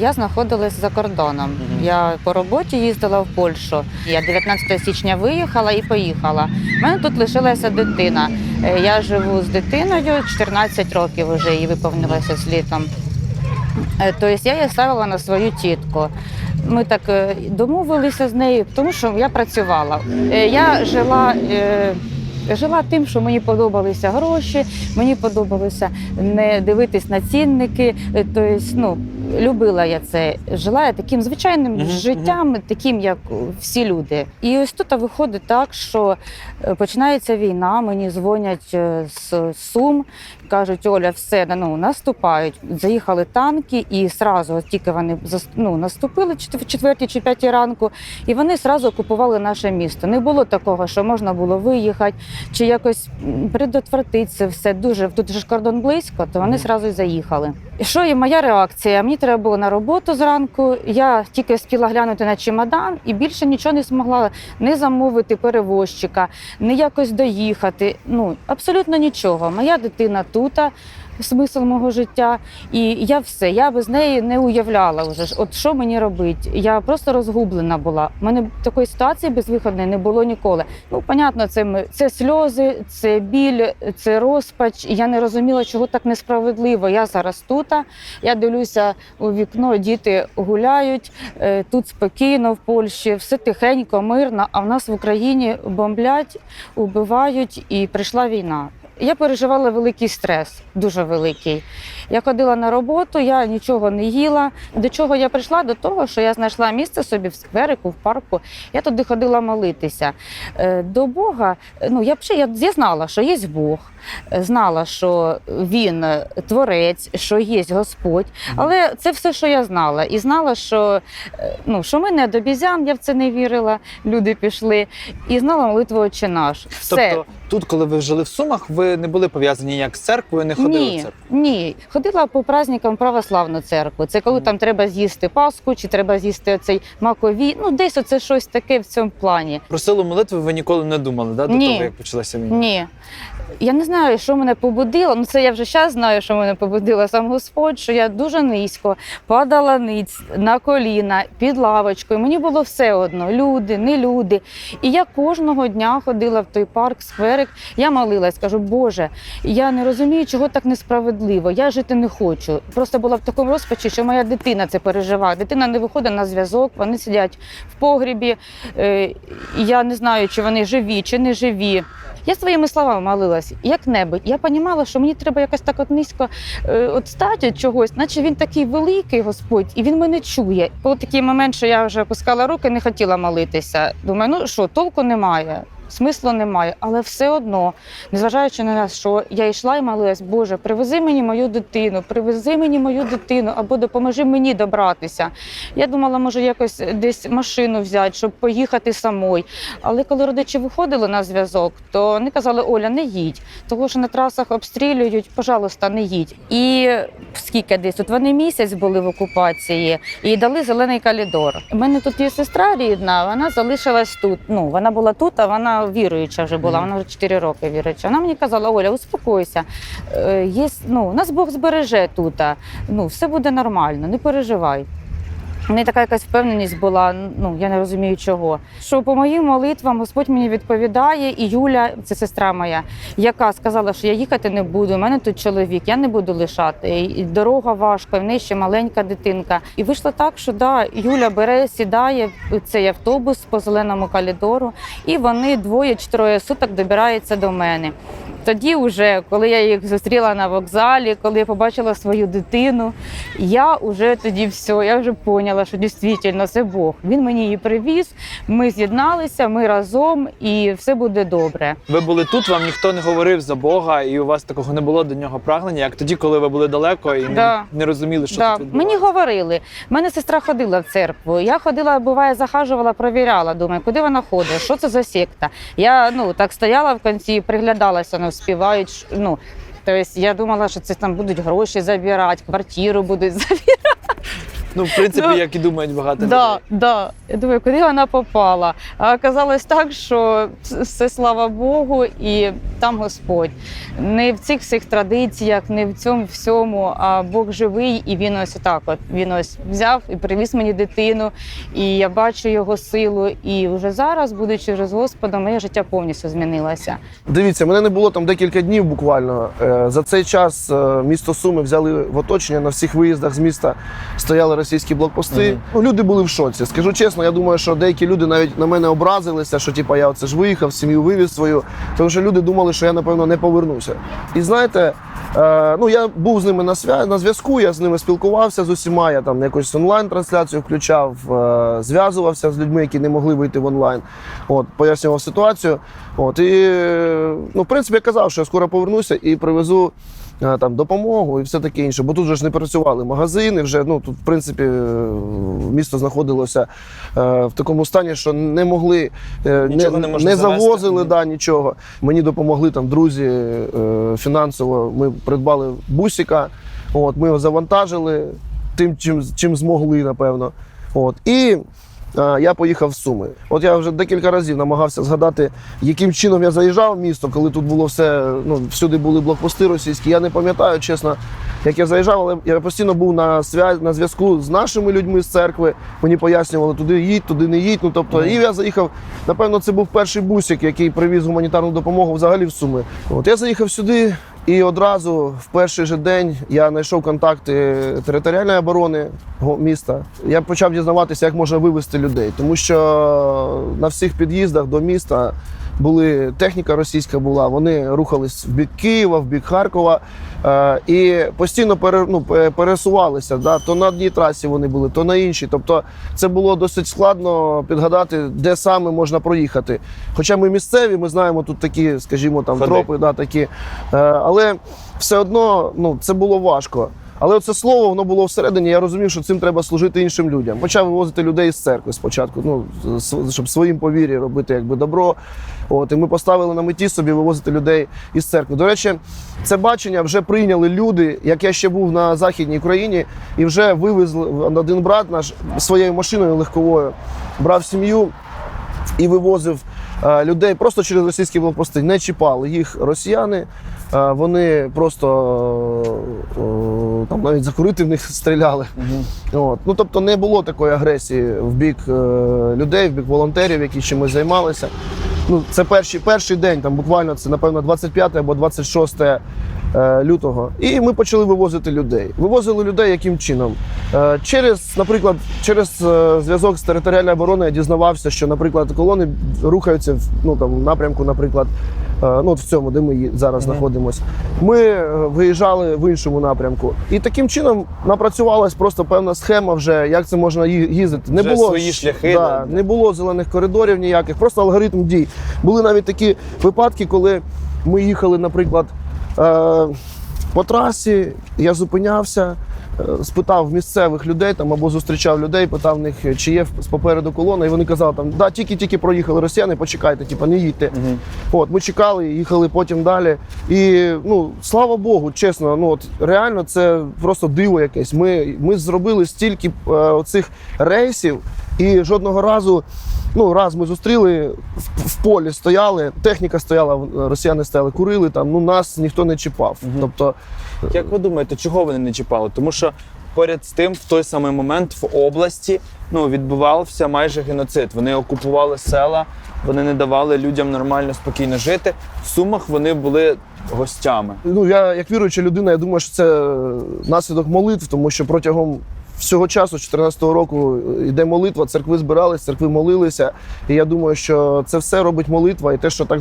я знаходилась за кордоном. Я по роботі їздила в Польщу. Я 19 січня виїхала і поїхала. У мене тут лишилася дитина. Я живу з дитиною, 14 років вже їй виповнилося з літом. Тобто я її ставила на свою тітку. Ми так домовилися з нею, тому що я працювала. Я жила тим, що мені подобалися гроші, мені подобалося не дивитись на цінники. Тобто, любила я це. Жила я таким звичайним життям, таким, як всі люди. І ось тут виходить так, що починається війна, мені дзвонять з Сум, кажуть: Оля, все, наступають. Заїхали танки, і одразу, тільки вони наступили в 4 чи 5 ранку, і вони одразу окупували наше місто. Не було такого, що можна було виїхати, чи якось предотвратити це все. Тут же ж кордон близько, то вони одразу й заїхали. І що і моя реакція? Мені треба було на роботу зранку, я тільки встигла глянути на чемодан і більше нічого не змогла не замовити перевозчика, не якось доїхати. Абсолютно нічого. Моя дитина тут, смисл мого життя, і я без неї не уявляла вже, от що мені робити. Я просто розгублена була. У мене такої ситуації безвиходної не було ніколи. Понятно, це сльози, це біль, це розпач. Я не розуміла, чого так несправедливо. Я зараз тут, я дивлюся у вікно, діти гуляють, тут спокійно в Польщі, все тихенько, мирно, а в нас в Україні бомблять, убивають, і прийшла війна. Я переживала великий стрес, дуже великий. Я ходила на роботу, я нічого не їла. До чого я прийшла? До того, що я знайшла місце собі в скверику, в парку. Я туди ходила молитися. До Бога, я знала, що є Бог. знала, що він творець, що є Господь. Але це все, що я знала. І знала, що, що ми не до обізян, я в це не вірила, люди пішли. І знала молитву «Отче наш». Все. Тобто тут, коли ви жили в Сумах, ви не були пов'язані ніяк з церквою, не ходили в церкву? Ні. Ходила по праздникам в православну церкву. Це коли там треба з'їсти Пасху, чи треба з'їсти оцей маковій. Десь оце щось таке в цьому плані. Про силу молитви ви ніколи не думали, да, до того, як почалася війна? Ні. Я не знаю, що мене побудило. Це я вже зараз знаю, що мене побудило сам Господь, що я дуже низько падала ниць на коліна, під лавочкою. Мені було все одно, люди, не люди. І я кожного дня ходила в той парк, скверик, я молилась, кажу, Боже, я не розумію, чого так несправедливо, я жити не хочу. Просто була в такому розпачі, що моя дитина це переживає. Дитина не виходить на зв'язок, вони сидять в погрібі, я не знаю, чи вони живі, чи не живі. Я своїми словами молилась, як-небудь. Я розуміла, що мені треба якось так от низько стати від чогось, наче він такий великий Господь, і він мене чує. Був такий момент, що я вже опускала руки, не хотіла молитися. Думаю, толку немає. Смислу немає, але все одно, незважаючи на нас, що я йшла і молилась, Боже, привези мені мою дитину, або допоможи мені добратися. Я думала, може якось десь машину взяти, щоб поїхати самой. Але коли родичі виходили на зв'язок, то вони казали, Оля, не їдь, тому що на трасах обстрілюють, пожалуйста, не їдь. І скільки десь, тут вони місяць були в окупації і дали зелений коридор. У мене тут є сестра рідна, вона залишилась тут, вона була тут, а вона віруюча вже була, вона вже 4 роки віруюча. Вона мені казала, Оля, успокойся, нас Бог збереже тут, все буде нормально, не переживай. У неї така якась впевненість була, я не розумію чого. Що по моїм молитвам Господь мені відповідає, і Юля, це сестра моя, яка сказала, що я їхати не буду, у мене тут чоловік, я не буду лишати, і дорога важка, в неї ще маленька дитинка. І вийшло так, що Юля бере, сідає в цей автобус по зеленому коридору, і вони 2-3 суток добираються до мене. Тоді вже, коли я їх зустріла на вокзалі, коли я побачила свою дитину, я вже тоді я вже поняла, що дійсно це Бог. Він мені її привіз, ми з'єдналися, ми разом і все буде добре. Ви були тут, вам ніхто не говорив за Бога і у вас такого не було до нього прагнення, як тоді, коли ви були далеко і не розуміли, що тут відбувається? Мені говорили. У мене сестра ходила в церкву, я ходила, буває, захажувала, провіряла, думаю, куди вона ходить, що це за секта. Я так стояла в кінці, приглядалася, співають, тобто я думала, що це там будуть гроші забирати, квартиру будуть забирати. В принципі, як і думають багато людей. Так. Я думаю, куди вона попала. А оказалось так, що все слава Богу, і там Господь. Не в цих всіх традиціях, не в цьому всьому, а Бог живий, і він ось отак от. Він ось взяв і привіз мені дитину, і я бачу його силу. І вже зараз, будучи вже з Господом, моє життя повністю змінилося. Дивіться, мене не було там декілька днів буквально. За цей час місто Суми взяли в оточення, на всіх виїздах з міста стояли російські блокпости. Люди були в шоці. Скажу чесно, я думаю, що деякі люди навіть на мене образилися, що я оце ж виїхав, сім'ю вивіз свою, тому що люди думали, що я, напевно, не повернуся. І знаєте, я був з ними на зв'язку, я з ними спілкувався з усіма, я там якусь онлайн-трансляцію включав, зв'язувався з людьми, які не могли вийти в онлайн, пояснював ситуацію. І, в принципі, я казав, що я скоро повернуся і привезу допомогу і все таке інше, бо тут вже ж не працювали магазини, вже тут, в принципі, місто знаходилося в такому стані, що не могли, не завозили нічого. Мені допомогли там друзі фінансово, ми придбали бусика, ми його завантажили тим, чим змогли, напевно. І я поїхав в Суми. Я вже декілька разів намагався згадати, яким чином я заїжджав в місто, коли тут було все, всюди були блокпости російські. Я не пам'ятаю, чесно, як я заїжджав, але я постійно був на зв'язку з нашими людьми з церкви. Мені пояснювали, туди їдь, туди не їдь. І я заїхав, напевно, це був перший бусик, який привіз гуманітарну допомогу взагалі в Суми. Я заїхав сюди. І одразу в перший же день я знайшов контакти територіальної оборони міста. Я почав дізнаватися, як можна вивезти людей, тому що на всіх під'їздах до міста техніка російська була, вони рухались в бік Києва, в бік Харкова і постійно пересувалися. Да? То на одній трасі вони були, то на іншій. Тобто це було досить складно підгадати, де саме можна проїхати. Хоча ми місцеві, ми знаємо тут такі, скажімо, там тропи, да, такі. Але все одно це було важко. Але це слово, воно було всередині, я розумів, що цим треба служити іншим людям. Почав вивозити людей з церкви спочатку, щоб своїм повір'ї робити якби добро. І ми поставили на меті собі вивозити людей із церкви. До речі, це бачення вже прийняли люди, як я ще був на Західній Україні, і вже вивезли, один брат наш своєю машиною легковою брав сім'ю і вивозив людей просто через російські блокпости. Не чіпали їх росіяни, вони просто там навіть закурити в них стріляли. Тобто не було такої агресії в бік людей, в бік волонтерів, які чимось займалися. Це перший день, там буквально це, напевно, 25 або 26 лютого. І ми почали вивозити людей. Вивозили людей яким чином? Наприклад, через зв'язок з територіальною обороною я дізнавався, що, наприклад, колони рухаються в напрямку, наприклад, в цьому, де ми зараз знаходимося. Ми виїжджали в іншому напрямку. І таким чином напрацювалась просто певна схема вже, як це можна їздити. Не було свої шляхи. Не було зелених коридорів ніяких, просто алгоритм дій. Були навіть такі випадки, коли ми їхали, наприклад, по трасі, я зупинявся, спитав місцевих людей або зустрічав людей, питав в них, чи є попереду колона, і вони казали, тільки проїхали росіяни, почекайте, не їдьте. Ми чекали, їхали потім далі. І, слава Богу, чесно, реально це просто диво якесь. Ми зробили стільки оцих рейсів, і жодного разу, раз ми зустріли, в полі стояли, техніка стояла, росіяни стояли, курили, нас ніхто не чіпав. Тобто, як ви думаєте, чого вони не чіпали? Тому що поряд з тим, в той самий момент в області відбувався майже геноцид. Вони окупували села, вони не давали людям нормально, спокійно жити. В Сумах вони були гостями. Я, як віруюча людина, я думаю, що це наслідок молитв, тому що протягом всього часу, з 2014 року, йде молитва, церкви збирались, церкви молилися. І я думаю, що це все робить молитва. І те, що так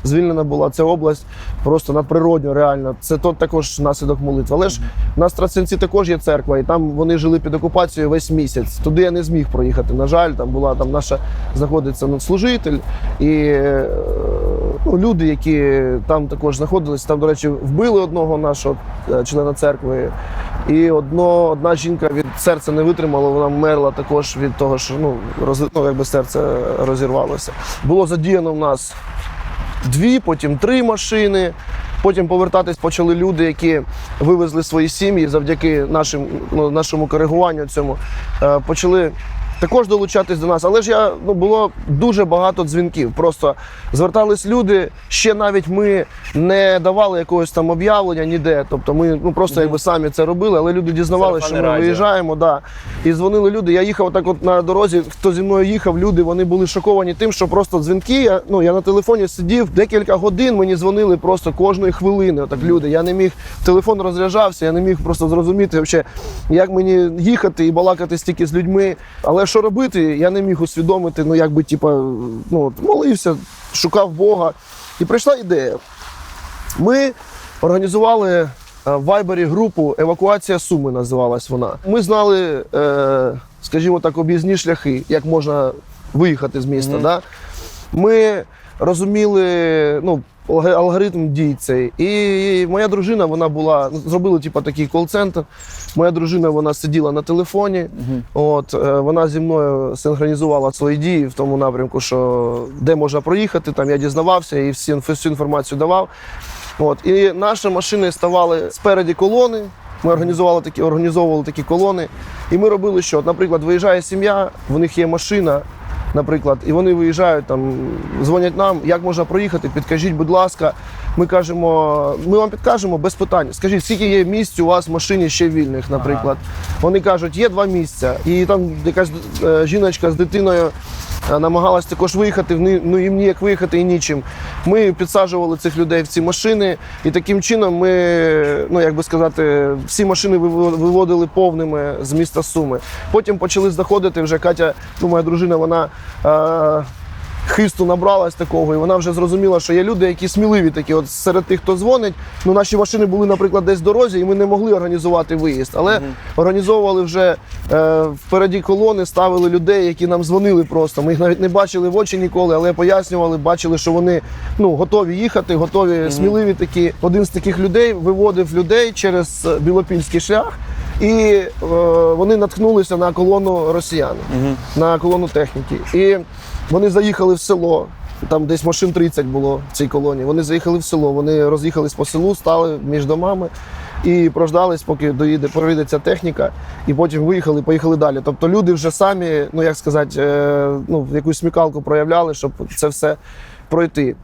звільнена була ця область, просто надприродньо, реально, це також наслідок молитви. Але ж у нас в Тростянці також є церква, і там вони жили під окупацією весь місяць. Туди я не зміг проїхати, на жаль, там наша знаходиться служитель. І люди, які там також знаходились, там, до речі, вбили одного нашого члена церкви. І одна жінка від серця не витримала, вона вмерла також від того, що якби серце розірвалося. Було задіяно в нас 2, потім 3 машини. Потім повертатись почали люди, які вивезли свої сім'ї завдяки нашому коригуванню цьому. Почали також долучатись до нас. Але ж було дуже багато дзвінків. Просто звертались люди, ще навіть ми не давали якогось там об'явлення ніде. Тобто ми просто якби самі це робили, але люди дізнавалися, що ми виїжджаємо. Да. І дзвонили люди. Я їхав так на дорозі, хто зі мною їхав, люди, вони були шоковані тим, що просто дзвінки, я на телефоні сидів, декілька годин мені дзвонили просто кожної хвилини. Отак люди. Я не міг, телефон розряджався, я не міг просто зрозуміти, взагалі, як мені їхати і балакати стільки з людьми. Але що робити, я не міг усвідомити, молився, шукав Бога. І прийшла ідея. Ми організували в Вайбері групу «Евакуація Суми» називалась вона. Ми знали, скажімо так, об'їзні шляхи, як можна виїхати з міста. Да? Ми розуміли, алгоритм дій цей. І моя дружина, вона зробили такий кол-центр. Моя дружина, вона сиділа на телефоні. Вона зі мною синхронізувала свої дії в тому напрямку, що де можна проїхати, там я дізнавався і всю інформацію давав. І наші машини ставали спереді колони. Ми організовували такі колони. І ми робили що? Наприклад, виїжджає сім'я, в них є машина, наприклад, і вони виїжджають, дзвонять нам, як можна проїхати, підкажіть, будь ласка. Ми вам підкажемо без питань. Скажіть, скільки є місць у вас в машині ще вільних, наприклад. Вони кажуть, є 2 місця. І там якась жіночка з дитиною намагалась також виїхати, їм ніяк виїхати і нічим. Ми підсаджували цих людей в ці машини, і таким чином ми, всі машини виводили повними з міста Суми. Потім почали знаходити вже Катя, моя дружина, вона хисту набралась такого, і вона вже зрозуміла, що є люди, які сміливі такі. От серед тих, хто дзвонить, ну наші машини були, наприклад, десь в дорозі, і ми не могли організувати виїзд. Але організовували вже впереді колони, ставили людей, які нам дзвонили просто. Ми їх навіть не бачили в очі ніколи, але пояснювали, бачили, що вони готові їхати, готові, сміливі такі. Один з таких людей виводив людей через Білопільський шлях, і вони наткнулися на колону росіян, на колону техніки. І вони заїхали в село, там десь машин 30 було в цій колоні. Вони заїхали в село, вони роз'їхались по селу, стали між домами і прождались, поки проїде ця техніка, і потім виїхали, поїхали далі. Тобто люди вже самі, як сказати, якусь смікалку проявляли, щоб це все пройти.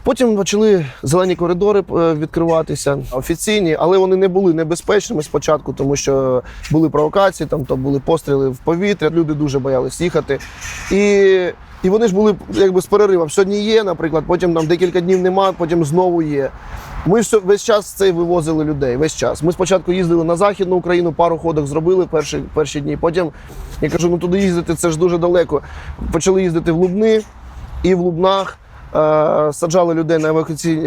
Потім почали зелені коридори відкриватися, офіційні, але вони не були небезпечними спочатку, тому що були провокації, то були постріли в повітря, люди дуже боялись їхати. І вони ж були якби з переривом. Сьогодні є, наприклад, потім там декілька днів немає, потім знову є. Ми весь час цей вивозили людей, весь час. Ми спочатку їздили на Західну Україну, пару ходок зробили перші дні. Потім, я кажу, туди їздити, це ж дуже далеко. Почали їздити в Лубни, і в Лубнах саджали людей на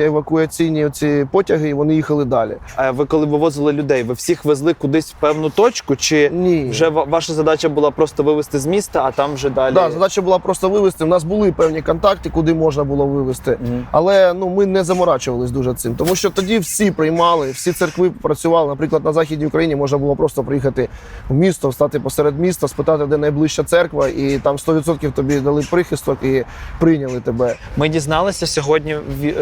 евакуаційні оці потяги, і вони їхали далі. А ви коли вивозили людей, ви всіх везли кудись в певну точку? Чи вже ваша задача була просто вивезти з міста, а там вже далі? Так, задача була просто вивезти. У нас були певні контакти, куди можна було вивезти. Але ми не заморачувались дуже цим. Тому що тоді всі приймали, всі церкви працювали. Наприклад, на Західній Україні можна було просто приїхати в місто, встати посеред міста, спитати, де найближча церква, і там 100% тобі дали прихисток і прийняли тебе. Ми дізналися сьогодні,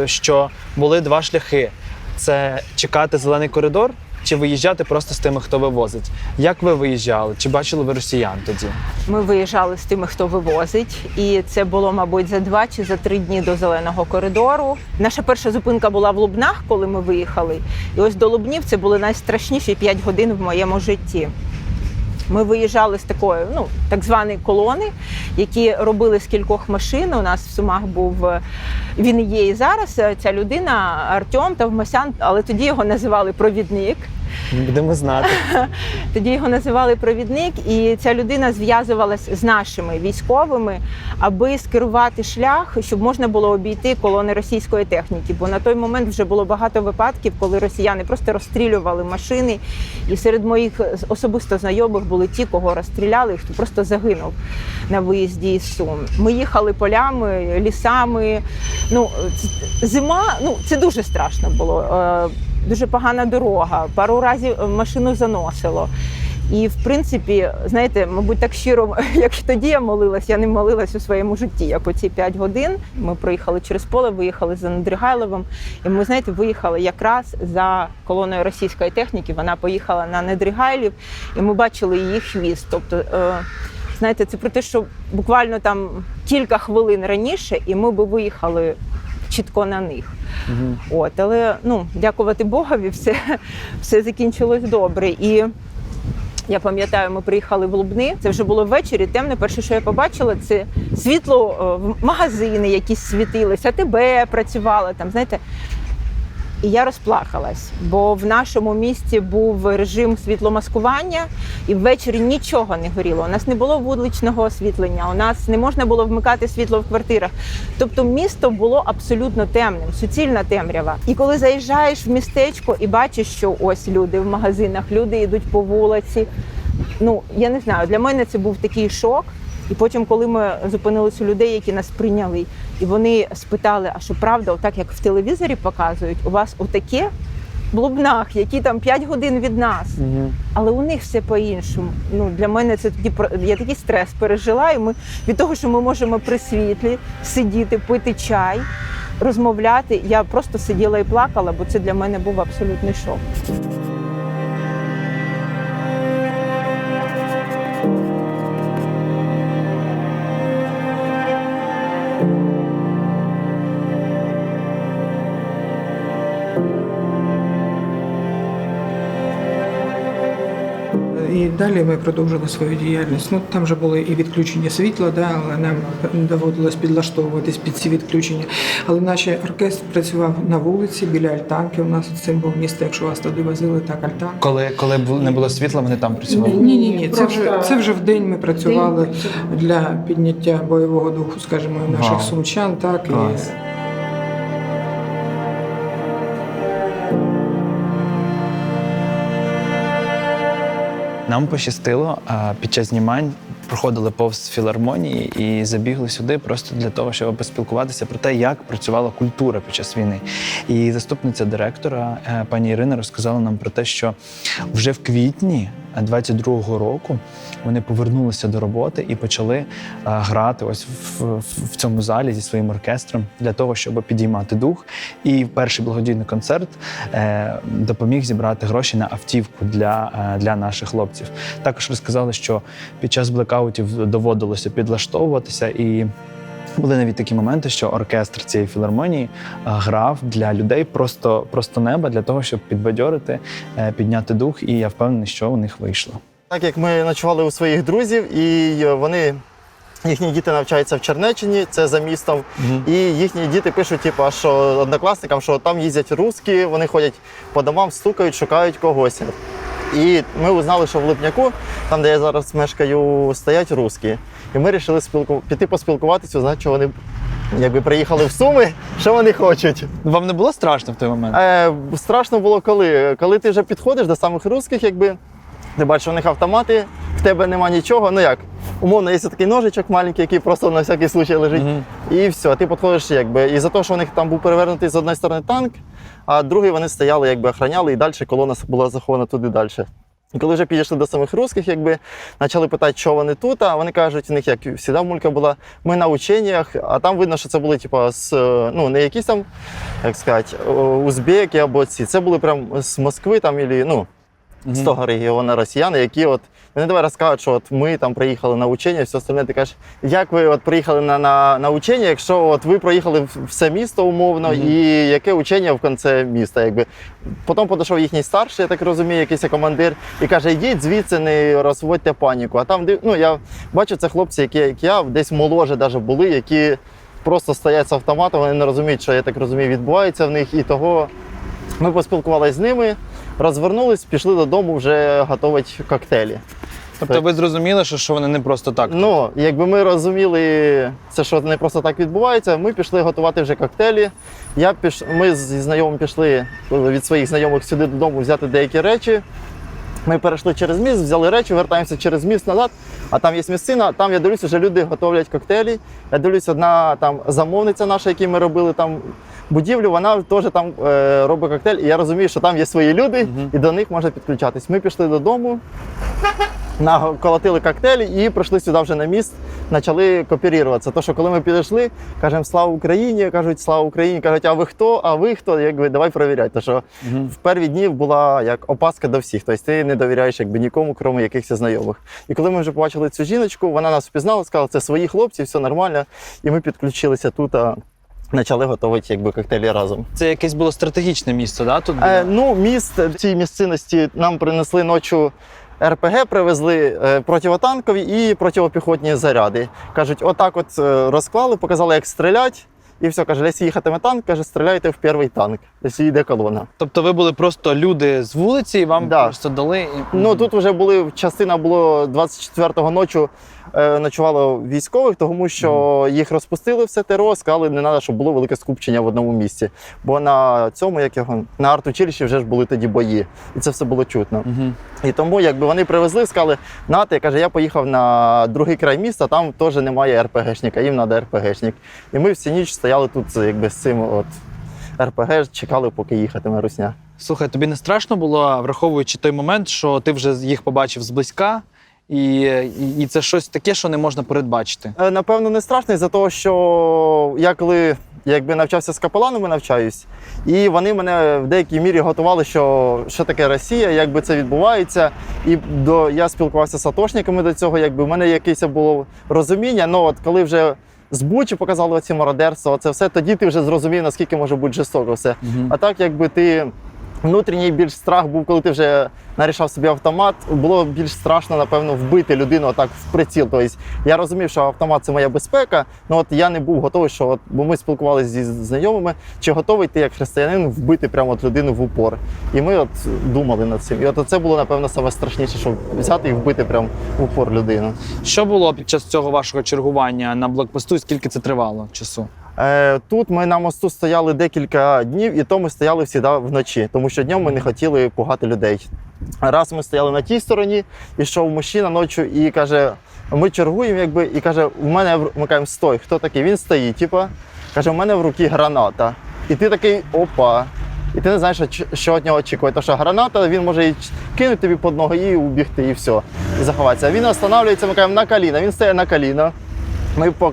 що були два шляхи. Це чекати зелений коридор, чи виїжджати просто з тими, хто вивозить. Як ви виїжджали? Чи бачили ви росіян тоді? Ми виїжджали з тими, хто вивозить. І це було, мабуть, за 2 чи за 3 дні до зеленого коридору. Наша перша зупинка була в Лубнах, коли ми виїхали. І ось до Лубнів це були найстрашніші 5 годин в моєму житті. Ми виїжджали з такої, так званої колони, які робили з кількох машин. У нас в Сумах був, він є і зараз, ця людина, Артем Тавмасян, але тоді його називали провідник. Будемо знати. Тоді його називали провідник, і ця людина зв'язувалась з нашими військовими, аби скерувати шлях, щоб можна було обійти колони російської техніки. Бо на той момент вже було багато випадків, коли росіяни просто розстрілювали машини. І серед моїх особисто знайомих були ті, кого розстріляли, хто просто загинув на виїзді із Сум. Ми їхали полями, лісами. Зима, це дуже страшно було. Дуже погана дорога, пару разів машину заносило. І, в принципі, знаєте, мабуть, так щиро, як тоді я молилась, я не молилась у своєму житті, як оці 5 годин. Ми проїхали через поле, виїхали за Недригайловим, і ми, знаєте, виїхали якраз за колоною російської техніки. Вона поїхала на Недригайлів, і ми бачили її хвіст. Тобто, знаєте, це про те, що буквально там кілька хвилин раніше, і ми би виїхали чітко на них. Але, дякувати Богові, все закінчилось добре. І я пам'ятаю, ми приїхали в Лубни, це вже було ввечері, темно. Перше, що я побачила, це світло, магазини якісь світились, АТБ працювала там, знаєте. І я розплакалась, бо в нашому місті був режим світломаскування, і ввечері нічого не горіло. У нас не було вуличного освітлення, у нас не можна було вмикати світло в квартирах. Тобто місто було абсолютно темним, суцільна темрява. І коли заїжджаєш в містечко і бачиш, що ось люди в магазинах, люди йдуть по вулиці, я не знаю, для мене це був такий шок. І потім, коли ми зупинилися у людей, які нас прийняли, і вони спитали, а що правда, отак як в телевізорі показують, у вас отаке в Лубнах, які там 5 годин від нас, але у них все по-іншому. Для мене це тоді, я такий стрес пережила, і ми від того, що ми можемо при світлі сидіти, пити чай, розмовляти, я просто сиділа і плакала, бо це для мене був абсолютний шок. і далі ми продовжили свою діяльність. Ну, там вже були і відключення світла, да, але нам доводилось підлаштовуватись під ці відключення. Але наш оркестр працював на вулиці, біля альтанки. У нас цим був місто, якщо вас туди возили, так, альтанка. Коли не було світла, вони там працювали? Ні. Це вже в день ми працювали для підняття бойового духу, скажімо, наших сумчан. Так, Клас. Нам пощастило, під час знімань проходили повз філармонії і забігли сюди просто для того, щоб поспілкуватися про те, як працювала культура під час війни. І заступниця директора, пані Ірина, розказала нам про те, що вже в квітні 22-го року вони повернулися до роботи і почали грати ось в цьому залі зі своїм оркестром для того, щоб підіймати дух. І перший благодійний концерт допоміг зібрати гроші на автівку для наших хлопців. Також розказали, що під час блекаутів доводилося підлаштовуватися, і були навіть такі моменти, що оркестр цієї філармонії грав для людей просто неба, для того, щоб підбадьорити, підняти дух, і я впевнений, що у них вийшло. Так як ми ночували у своїх друзів, і їхні діти навчаються в Чернеччині, це за містом, і їхні діти пишуть, що однокласникам, що там їздять русські, вони ходять по домам, стукають, шукають когось. І ми узнали, що в Липняку, там, де я зараз мешкаю, стоять русські. І ми вирішили піти поспілкуватися, узнати, що вони приїхали в Суми, що вони хочуть. Вам не було страшно в той момент? Страшно було коли? Коли ти вже підходиш до самих русських, ти бачиш, у них автомати, в тебе нема нічого. Ну як, умовно, є такий ножичок маленький, який просто на всякий случай лежить. І все, ти підходиш, і за те, що у них там був перевернутий з однієї сторони танк, а другий вони стояли, охороняли, і далі колона була захована туди далі. І коли вже підійшли до самих русських, почали питати, що вони тут, а вони кажуть, у них, як завжди мулька була, ми на ученнях, а там видно, що це були, не якісь там, як сказати, узбеки або ці, це були прям з Москви, з того регіону росіяни, які вони давай розкажуть, що ми там приїхали на учення, все остальне. Ти кажеш, як ви приїхали на учення, якщо ви проїхали в все місто умовно, і яке учення в кінці міста. Потім підійшов їхній старший, я так розумію, якийсь командир, і каже, йдіть звідси, не розводьте паніку. А там, я бачу, це хлопці, які, як я, десь моложе навіть були, які просто стоять з автоматом, вони не розуміють, що, я так розумію, відбувається в них, і того ми поспілкувалися з ними, розвернулись, пішли додому вже готувати коктейлі. Тобто ви зрозуміли, що вони не просто так? Ну, якби ми розуміли, що не просто так відбувається, ми пішли готувати вже коктейлі. Ми зі знайомими пішли від своїх знайомих сюди додому взяти деякі речі. Ми перейшли через міст, взяли речі, вертаємося через міст назад, а там є місцина, там я дивлюся, вже люди готовлять коктейлі. Я дивлюся, одна там замовниця наша, яку ми робили там будівлю, вона теж там робить коктейль, і я розумію, що там є свої люди, і до них можна підключатись. Ми пішли додому, наколотили коктейлі і прийшли сюди вже на міст, почали кооперуватися. То, що коли ми підійшли, кажемо «Слава Україні», кажуть «Слава Україні», кажуть «А ви хто? А ви хто?» Давай перевіряй. Тому що в перші дні була як опаска до всіх, тобто ти не довіряєш нікому, крім якихось знайомих. І коли ми вже побачили цю жіночку, вона нас впізнала, сказала, це свої хлопці, все нормально, і ми підключилися тут, почали готувати коктейлі разом. Це якесь було стратегічне місце, да? Тут міст в цій місцинності нам принесли ночі РПГ, привезли противотанкові і протипіхотні заряди. Кажуть, отак розклали, показали, як стріляти. І все, каже, якщо їхатиме танк, каже, стріляйте в перший танк, якщо йде колона. Тобто ви були просто люди з вулиці і вам просто дали? Ну, тут вже частина було 24-го ночі, ночувало військових, тому що їх розпустили все ТРО, сказали, не треба, щоб було велике скупчення в одному місці. Бо на цьому, на артучилищі вже ж були тоді бої, і це все було чутно. І тому, вони привезли, сказали, нате, каже, я поїхав на другий край міста, там теж немає РПГшника, їм треба РПГшник. І ми всю ніч стояли тут з цим РПГ, чекали, поки їхатиме русня. Слухай, тобі не страшно було, враховуючи той момент, що ти вже їх побачив зблизька, і це щось таке, що не можна передбачити? Напевно, не страшно, із-за того, що я коли навчався з капеланами, навчаюсь, і вони мене в деякій мірі готували, що таке Росія, як це відбувається. І я спілкувався з атошниками до цього, в мене якесь було розуміння, але коли вже з Бучі показали оці мародерство, це все, тоді ти вже зрозумів, наскільки може бути жорстоко все. А так, ти внутрішній більш страх був, коли ти вже нарішав собі автомат. Було більш страшно, напевно, вбити людину так в приціл. Тобто я розумів, що автомат – це моя безпека, але от я не був готовий, що от, бо ми спілкувалися зі знайомими, чи готовий ти як християнин вбити прямо от людину в упор. І ми от думали над цим. І от це було, напевно, найстрашніше, щоб взяти і вбити прямо в упор людину. Що було під час цього вашого чергування на блокпосту і скільки це тривало часу? Тут ми на мосту стояли декілька днів, і то ми стояли завжди вночі, тому що днем ми не хотіли пугати людей. Раз ми стояли на тій стороні, ішов мужчина ночі і каже, ми чергуємо, якби, і каже, ми кажемо, стой, хто такий? Він стоїть, каже, у мене в руці граната. І ти такий, опа. І ти не знаєш, що від нього очікувати. Тому що граната, він може і кинути тобі під ноги і убігти, і все, і заховатися. Він останавливається, ми кажемо, на коліна, він стає на коліна.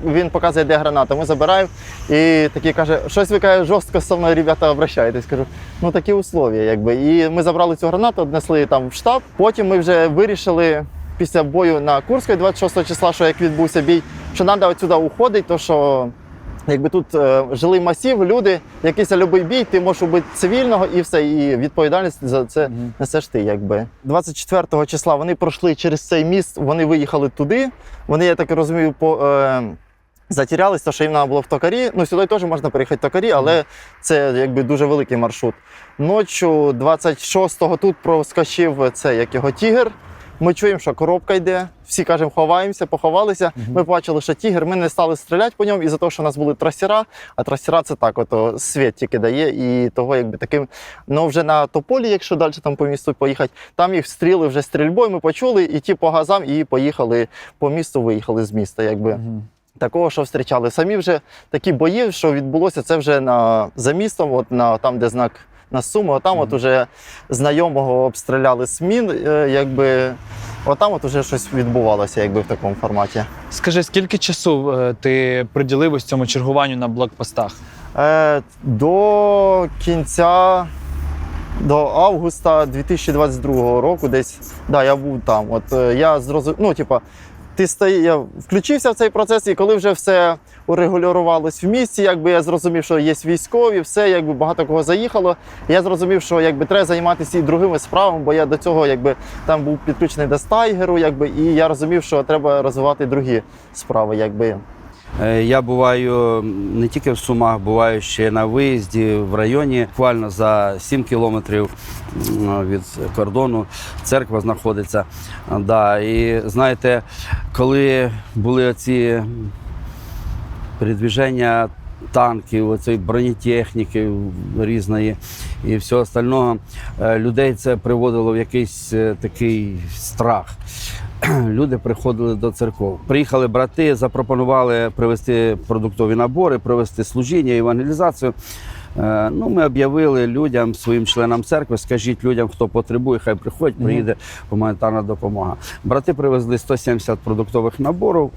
Він показує, де граната, ми забираємо і такий каже, щось ви каже, жорстко зі мною, ребята, обращаєтесь. Кажу, ну такі условия, якби. І ми забрали цю гранату, віднесли там в штаб. Потім ми вже вирішили після бою на Курській 26 числа, що як відбувся бій, що треба відсюди уходити, тому що якби тут жилий масів, люди, якийсь любий бій, ти можеш убити цивільного і все, і відповідальність за це несеш ти, якби. 24 числа вони пройшли через цей міст, вони виїхали туди, вони, я так розумію, затірялись, тому що їм треба було в Токарі, ну сюди теж можна переїхати в Токарі, але це якби дуже великий маршрут. Ночі 26-го тут проскочив це, як його тігр. Ми чуємо, що коробка йде, всі кажемо, ховаємося, поховалися. Ми бачили, що тігр, ми не стали стріляти по ньому із-за того, що у нас були трасера, а трасера це так, ото світ тільки дає, і того якби таким. Ну вже на Тополі, якщо далі там по місту поїхати, там їх стріли вже стрільбою, ми почули, і ті по газам, і поїхали по місту, виїхали з міста, якби. Такого, що встрічали. Самі вже такі бої, що відбулося, це вже за містом, от там, де знак на Суми, там от уже знайомого обстріляли з мін, якби, отам от уже щось відбувалося, якби в такому форматі. Скажи, скільки часу ти приділив ось цьому чергуванню на блокпостах? До кінця, до августа 2022 року десь, да, я був там. От я зрозумів, ну, типа, я включився в цей процес, і коли вже все урегулювалось в місті, якби я зрозумів, що є військові, все, якби багато кого заїхало. Я зрозумів, що якби треба займатися і другими справами, бо я до цього якби там був підключений до Стайгеру, якби, і я розумів, що треба розвивати другі справи, якби. Я буваю не тільки в Сумах, буваю ще на виїзді в районі, буквально за 7 кілометрів від кордону церква знаходиться. Да, і знаєте, коли були ці передвіження танків, оцієї бронетехніки різної і всього остального, людей це приводило в якийсь такий страх. Люди приходили до церков. Приїхали брати, запропонували привезти продуктові набори, провести служіння, евангелізацію. Ну, ми об'явили людям, своїм членам церкви, скажіть людям, хто потребує, хай приходять, приїде гуманітарна допомога. Брати привезли 170 продуктових наборів,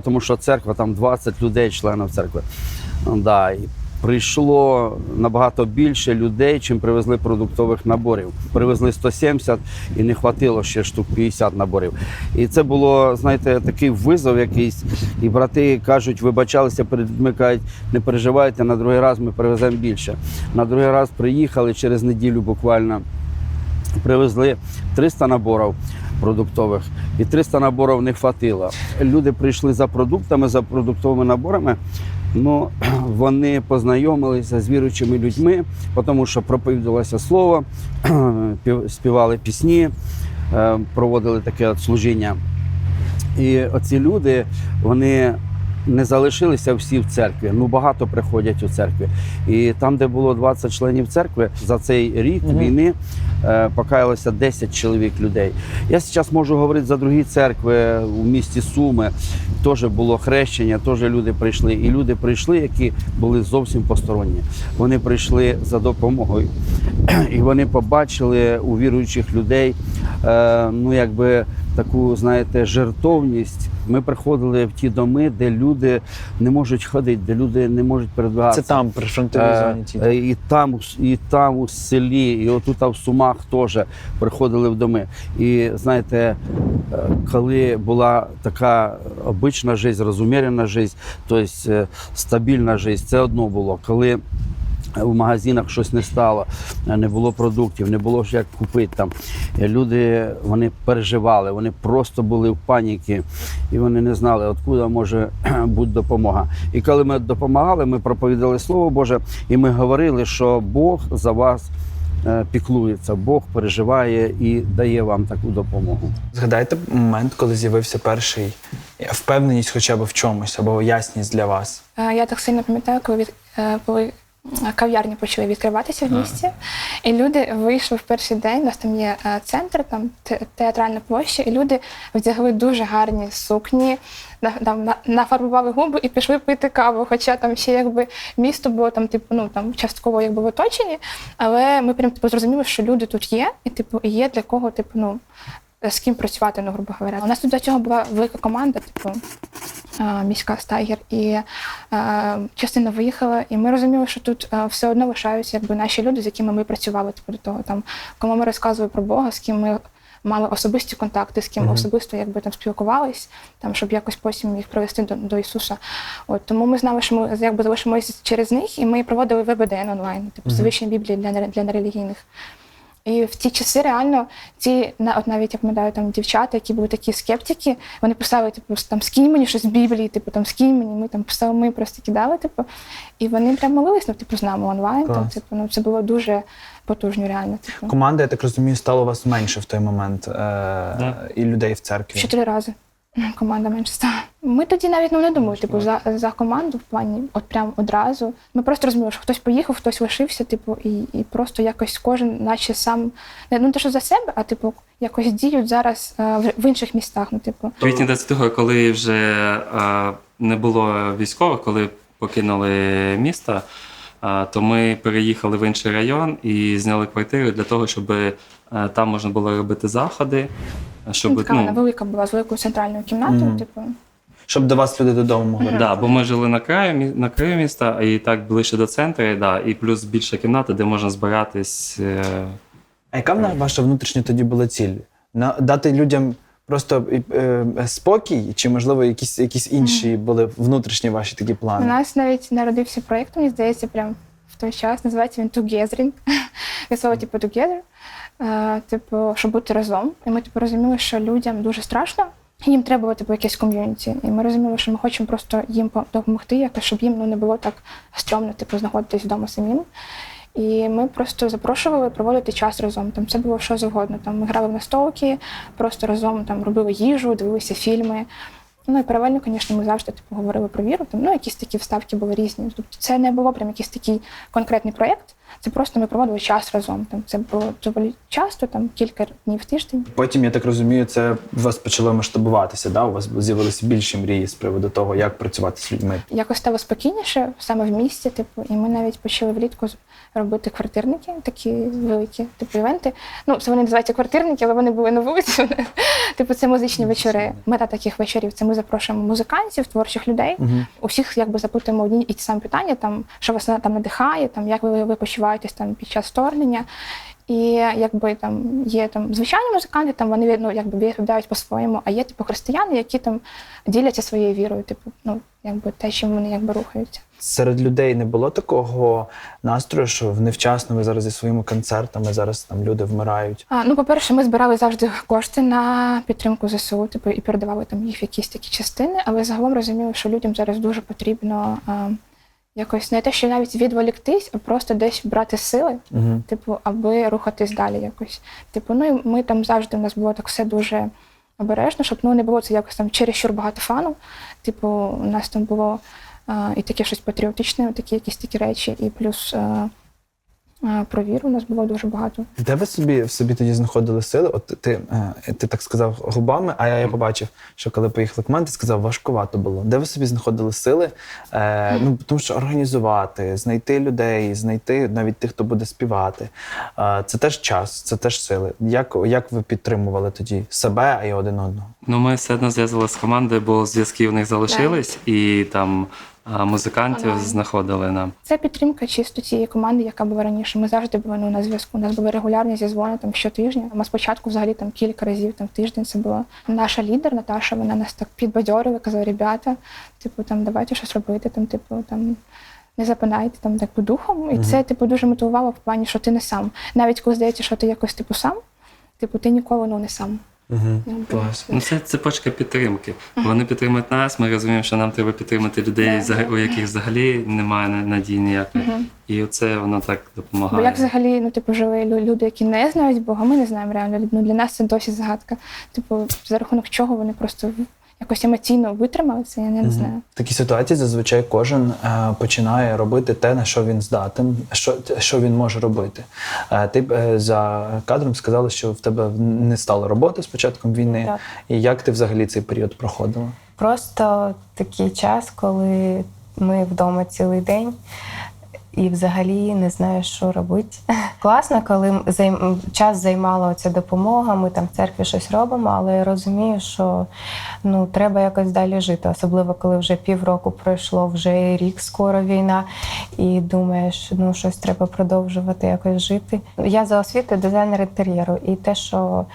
тому що церква, там 20 людей, членів церкви. Да, і прийшло набагато більше людей, чим привезли продуктових наборів. Привезли 170 і не хватило ще штук 50 наборів. І це було, знаєте, такий визов якийсь. І брати кажуть, вибачалися перед людьми, кажуть, не переживайте, на другий раз ми привеземо більше. На другий раз приїхали через неділю буквально, привезли 300 наборів продуктових, і 300 наборів не хватило. Люди прийшли за продуктами, за продуктовими наборами, ну, вони познайомилися з віруючими людьми, тому що проповідувалося слово, співали пісні, проводили таке от служіння. І оці люди, вони не залишилися всі в церкві, ну багато приходять у церкві. І там, де було 20 членів церкви, за цей рік війни покаялося 10 чоловік людей. Я зараз можу говорити за другі церкви у місті Суми, теж було хрещення, теж люди прийшли. І люди прийшли, які були зовсім посторонні. Вони прийшли за допомогою. І вони побачили у віруючих людей, ну якби таку, знаєте, жертовність. Ми приходили в ті доми, де люди не можуть ходити, де люди не можуть передвигатися. Це там, при фронтовій зоні. І там у селі, і отут в Сумах теж приходили в доми. І знаєте, коли була така обична життя, розумірена життя, тобто стабільна життя, це одно було. Коли в магазинах щось не стало, не було продуктів, не було ж як купити там. Люди, вони переживали, вони просто були в паніці і вони не знали, откуда може бути допомога. І коли ми допомагали, ми проповідали Слово Боже, і ми говорили, що Бог за вас піклується, Бог переживає і дає вам таку допомогу. Згадайте момент, коли з'явився перший впевненість хоча б в чомусь, або ясність для вас. Я так сильно пам'ятаю, коли кав'ярні почали відкриватися в місті, і люди вийшли в перший день, у нас там є центр, там театральна площа, і люди вдягли дуже гарні сукні, нафарбували губи і пішли пити каву. Хоча там ще якби місто було там, типу, ну там частково якби в оточенні, але ми прям типу зрозуміли, що люди тут є, і типу і є для кого, типу, ну з ким працювати, ну, грубо говоря. У нас тут до цього була велика команда, типу міська Стайгер, і частина виїхала, і ми розуміли, що тут все одно лишаються якби наші люди, з якими ми працювали, типу, до того, там, кому ми розказували про Бога, з ким ми мали особисті контакти, з ким особисто якби там спілкувались, там, щоб якось потім їх привести до Ісуса. От, тому ми знали, що ми якби залишимося через них, і ми проводили ВБДН онлайн, типу, завищення Біблії для нерелігійних. І в ті часи реально от навіть я пам'ятаю, там дівчата, які були такі скептики, вони писали, типу, там скинь мені щось з Біблії, типу, там скинь мені, ми там писали, ми просто кидали, типу, і вони прям молились, ну, типу, з нами онлайн, там, типу, ну, це було дуже потужно реально. Типу. Команда, я так розумію, стало у вас менше в той момент, і людей в церкві. 4 рази. Команда менше стала. Ми тоді навіть не думали, типу, за команду в плані от прям одразу. Ми просто розуміли, що хтось поїхав, хтось лишився, типу, і просто якось кожен, наче сам, не те, що за себе, а типу якось діють зараз в інших містах. Ну, типу. У квітні 22-го, коли вже не було військових, коли покинули місто, то ми переїхали в інший район і зняли квартиру для того, щоб там можна було робити заходи. Щоб, така вона велика була, з великою центральною кімнатою, типу. Щоб до вас люди додому могли. Да, бо ми жили на краю міста, і так ближче до центру, да, і плюс більша кімната, де можна збиратись. А яка ваша внутрішня тоді була ціль? Дати людям просто спокій, чи, можливо, якісь інші були внутрішні ваші такі плани? У нас навіть народився проєкт, мені здається, прямо в той час, називається він «Together». Від слова, типу, «together», типу, щоб бути разом. І ми, типу, розуміли, що людям дуже страшно, їм треба було, типу, якесь ком'юніті. І ми розуміли, що ми хочемо просто їм допомогти, якось, щоб їм, ну, не було так стрьомно, типу, знаходитись вдома самим. І ми просто запрошували проводити час разом. Там це було що завгодно. Там ми грали в настолки, просто разом там робили їжу, дивилися фільми. Ну і паралельно, звісно, ми завжди типу говорили про віру. Там, ну, якісь такі вставки були різні. Тобто це не було прям якийсь такий конкретний проєкт. Це просто ми проводили час разом. Там це було доволі часто, там кілька днів в тиждень. Потім, я так розумію, це у вас почало масштабуватися, да? У вас з'явилися більші мрії з приводу того, як працювати з людьми. Якось стало спокійніше саме в місті, типу, і ми навіть почали влітку робити квартирники, такі великі, типу, івенти. Ну, це вони називаються квартирники, але вони були на вулиці. Типу, це музичні вечори. Мета таких вечорів – це ми запрошуємо музикантів, творчих людей. Усіх якби запитуємо одні і ті самі питання, там, що вас там надихає, там, як ви почуваєтесь там під час вторгнення. І якби там є там звичайні музиканти, там вони, ну, якби відповідають по-своєму, а є типу християни, які там діляться своєю вірою, типу, ну, якби те, чим вони якби рухаються. Серед людей не було такого настрою, що невчасно ви зараз зі своїми концертами, зараз там люди вмирають? Ну, по-перше, ми збирали завжди кошти на підтримку ЗСУ, типу, і передавали там їх в якісь такі частини, але загалом розуміли, що людям зараз дуже потрібно якось не те, що навіть відволіктись, а просто десь брати сили, типу, аби рухатись далі якось. Типу, ну і ми там завжди, у нас було так все дуже обережно, щоб, ну, не було це якось там чересчур багато фану. Типу, у нас там було і таке щось патріотичне, такі якісь такі речі, і плюс про віру у нас було дуже багато. Де ви в собі тоді знаходили сили? От ти так сказав губами, а я побачив, що коли поїхали команди, ти сказав, важкувато було. Де ви собі знаходили сили? Ну, тому що організувати, знайти людей, знайти навіть тих, хто буде співати. Це теж час, це теж сили. Як ви підтримували тоді себе, а й один одного? Ну, ми все одно зв'язали з командою, бо зв'язки в них залишились, і там музикантів знаходили нам. Це підтримка чисто цієї команди, яка була раніше. Ми завжди були, ну, на зв'язку. У нас були регулярні зізвони там щотижня. Ми спочатку взагалі там кілька разів там в тиждень це було. Наша лідер Наташа, вона нас так підбадьорила, казала, ребята, типу, там давайте щось робити, там, типу, там не запинайте там так духом. І це типу дуже мотивувало в плані, що ти не сам. Навіть коли здається, що ти якось типу сам, типу ти ніколи не сам. Клас. Ну, це цепочка підтримки. Вони підтримують нас, ми розуміємо, що нам треба підтримати людей, у яких взагалі немає надії ніякої. І це воно так допомагає. Бо як взагалі, ну, типу, жили люди, які не знають Бога, ми не знаємо реально. Ну, для нас це досі загадка. Типу, за рахунок чого вони просто якось емоційно витримали це, я не знаю. В такій ситуації зазвичай кожен починає робити те, на що він здатен, що він може робити. Ти за кадром сказала, що в тебе не стало роботи з початком війни. Так. І як ти взагалі цей період проходила? Просто такий час, коли ми вдома цілий день і взагалі не знаєш, що робити. Класно, коли час займала оця допомога, ми там в церкві щось робимо, але я розумію, що треба якось далі жити. Особливо, коли вже півроку пройшло, вже і рік скоро війна, і думаєш, щось треба продовжувати якось жити. Я за освітою дизайнер інтер'єру, і те, що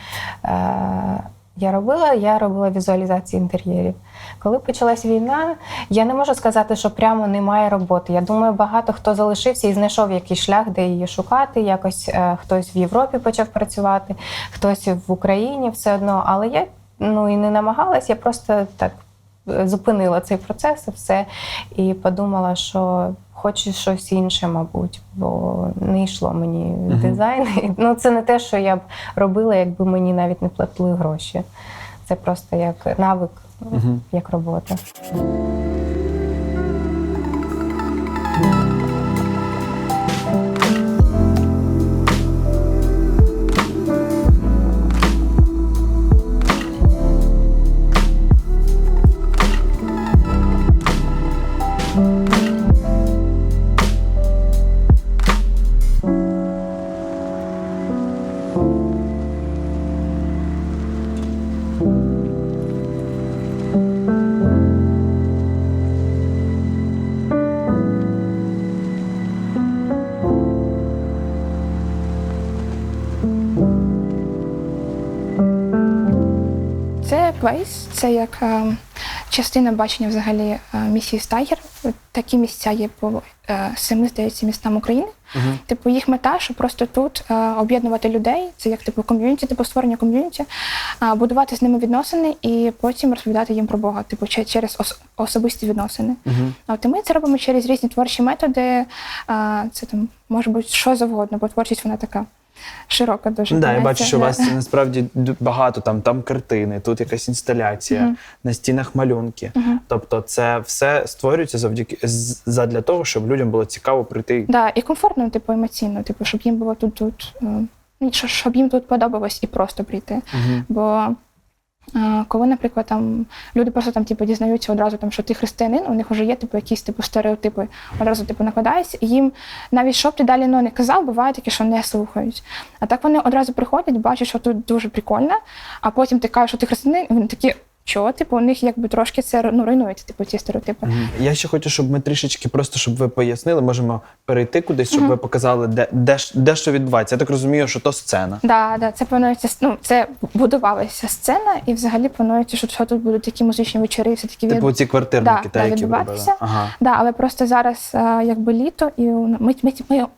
я робила візуалізацію інтер'єрів. Коли почалась війна, я не можу сказати, що прямо немає роботи. Я думаю, багато хто залишився і знайшов якийсь шлях, де її шукати. Якось хтось в Європі почав працювати, хтось в Україні все одно. Але я і не намагалась, я просто так зупинила цей процес і все. І подумала, що хочу щось інше, мабуть, бо не йшло мені дизайн. Це не те, що я б робила, якби мені навіть не платили гроші. Це просто як навик, як робота. Це Place, це як частина бачення взагалі місії Стайгер. Такі місця є по 7, здається, містам України. Типу їх мета, що просто тут об'єднувати людей, це як типу ком'юніті, типу створення ком'юніті, будувати з ними відносини і потім розповідати їм про Бога, типу через особисті відносини. От і ми це робимо через різні творчі методи. Це там може бути що завгодно, бо творчість вона така широка дуже. Я бачу, що у вас насправді багато там картини, тут якась інсталяція, на стінах малюнки. Тобто це все створюється задля того, щоб людям було цікаво прийти. І комфортно, типу, емоційно, типу, щоб їм було тут, щоб їм тут подобалось і просто прийти. Бо коли, наприклад, там люди просто там типу дізнаються одразу, там, що ти християнин, у них вже є типу якісь типу стереотипи, одразу типу накладаються, і їм навіть що б ти далі не казав, буває таке, що не слухають. А так вони одразу приходять, бачать, що тут дуже прикольно, а потім ти кажеш, що ти християнин, і вони такі, що, типу, у них якби трошки це руйнується, типу, ці стереотипи. Я ще хочу, щоб ми трішечки просто, щоб ви пояснили, можемо перейти кудись, щоб ви показали, де що відбувається. Я так розумію, що то сцена. Це планується, це будувалася сцена, і взагалі планується, що тут будуть такі музичні вечори, все такі типу ці квартирники, які відбуватися. Але просто зараз якби літо, і ми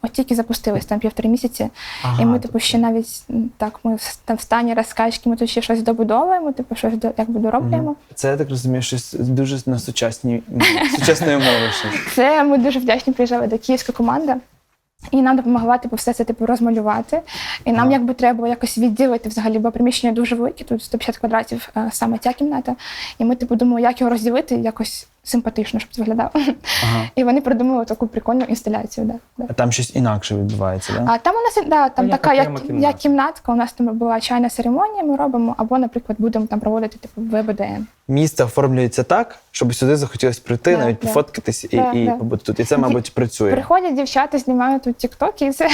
от тільки запустились там 1,5 місяці, і ми типу ще навіть так, ми там в стані розкачки, ми тут ще щось добудовуємо, типу щось якби дороблюємо. Це, я так розумію, щось дуже на сучасної мови. Це ми дуже вдячні, приїжджали до Київська команда. І нам допомогла типу, все це типу, розмалювати. І нам якби треба було якось відділити взагалі, бо приміщення дуже велике, тут 150 квадратів саме ця кімната. І ми типу, думали, як його розділити якось симпатично, щоб це виглядало. І вони придумали таку прикольну інсталяцію. А там щось інакше відбувається, так? А там у нас там така як кімнатка, у нас там була чайна церемонія, ми робимо, або, наприклад, будемо там проводити типу ВБДМ. Місце оформлюється так, щоб сюди захотілося прийти, навіть пофоткатись і побути тут. І це, мабуть, працює. Приходять дівчата, знімають тут тік-токи, і це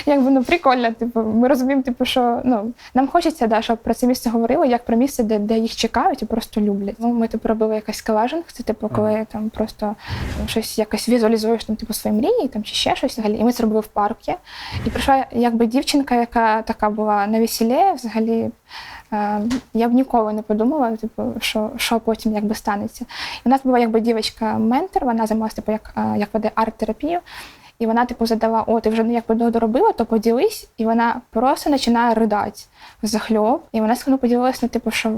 якби, ну, прикольно. Типу, ми розуміємо, типу, що, ну, нам хочеться, да, щоб про це місце говорили, як про місце, де їх чекають і просто люблять. Ну, ми, типу, робили якийсь скележинг, це, типу, коли там просто щось якось візуалізуєш, там, типу, свої мрії, там, чи ще щось взагалі. І ми це робили в парку. І прийшла, якби, дівчинка, яка така була на весіллі, взагалі, я б ніколи не подумала, типу, що потім якби станеться. І у нас була якби дівчинка-ментор, вона займалася типу, як веде арт-терапію. І вона типу задала: о, ти вже якби доробила, то поділись. І вона просто починає ридати захльоп. І вона поділилася, типу, що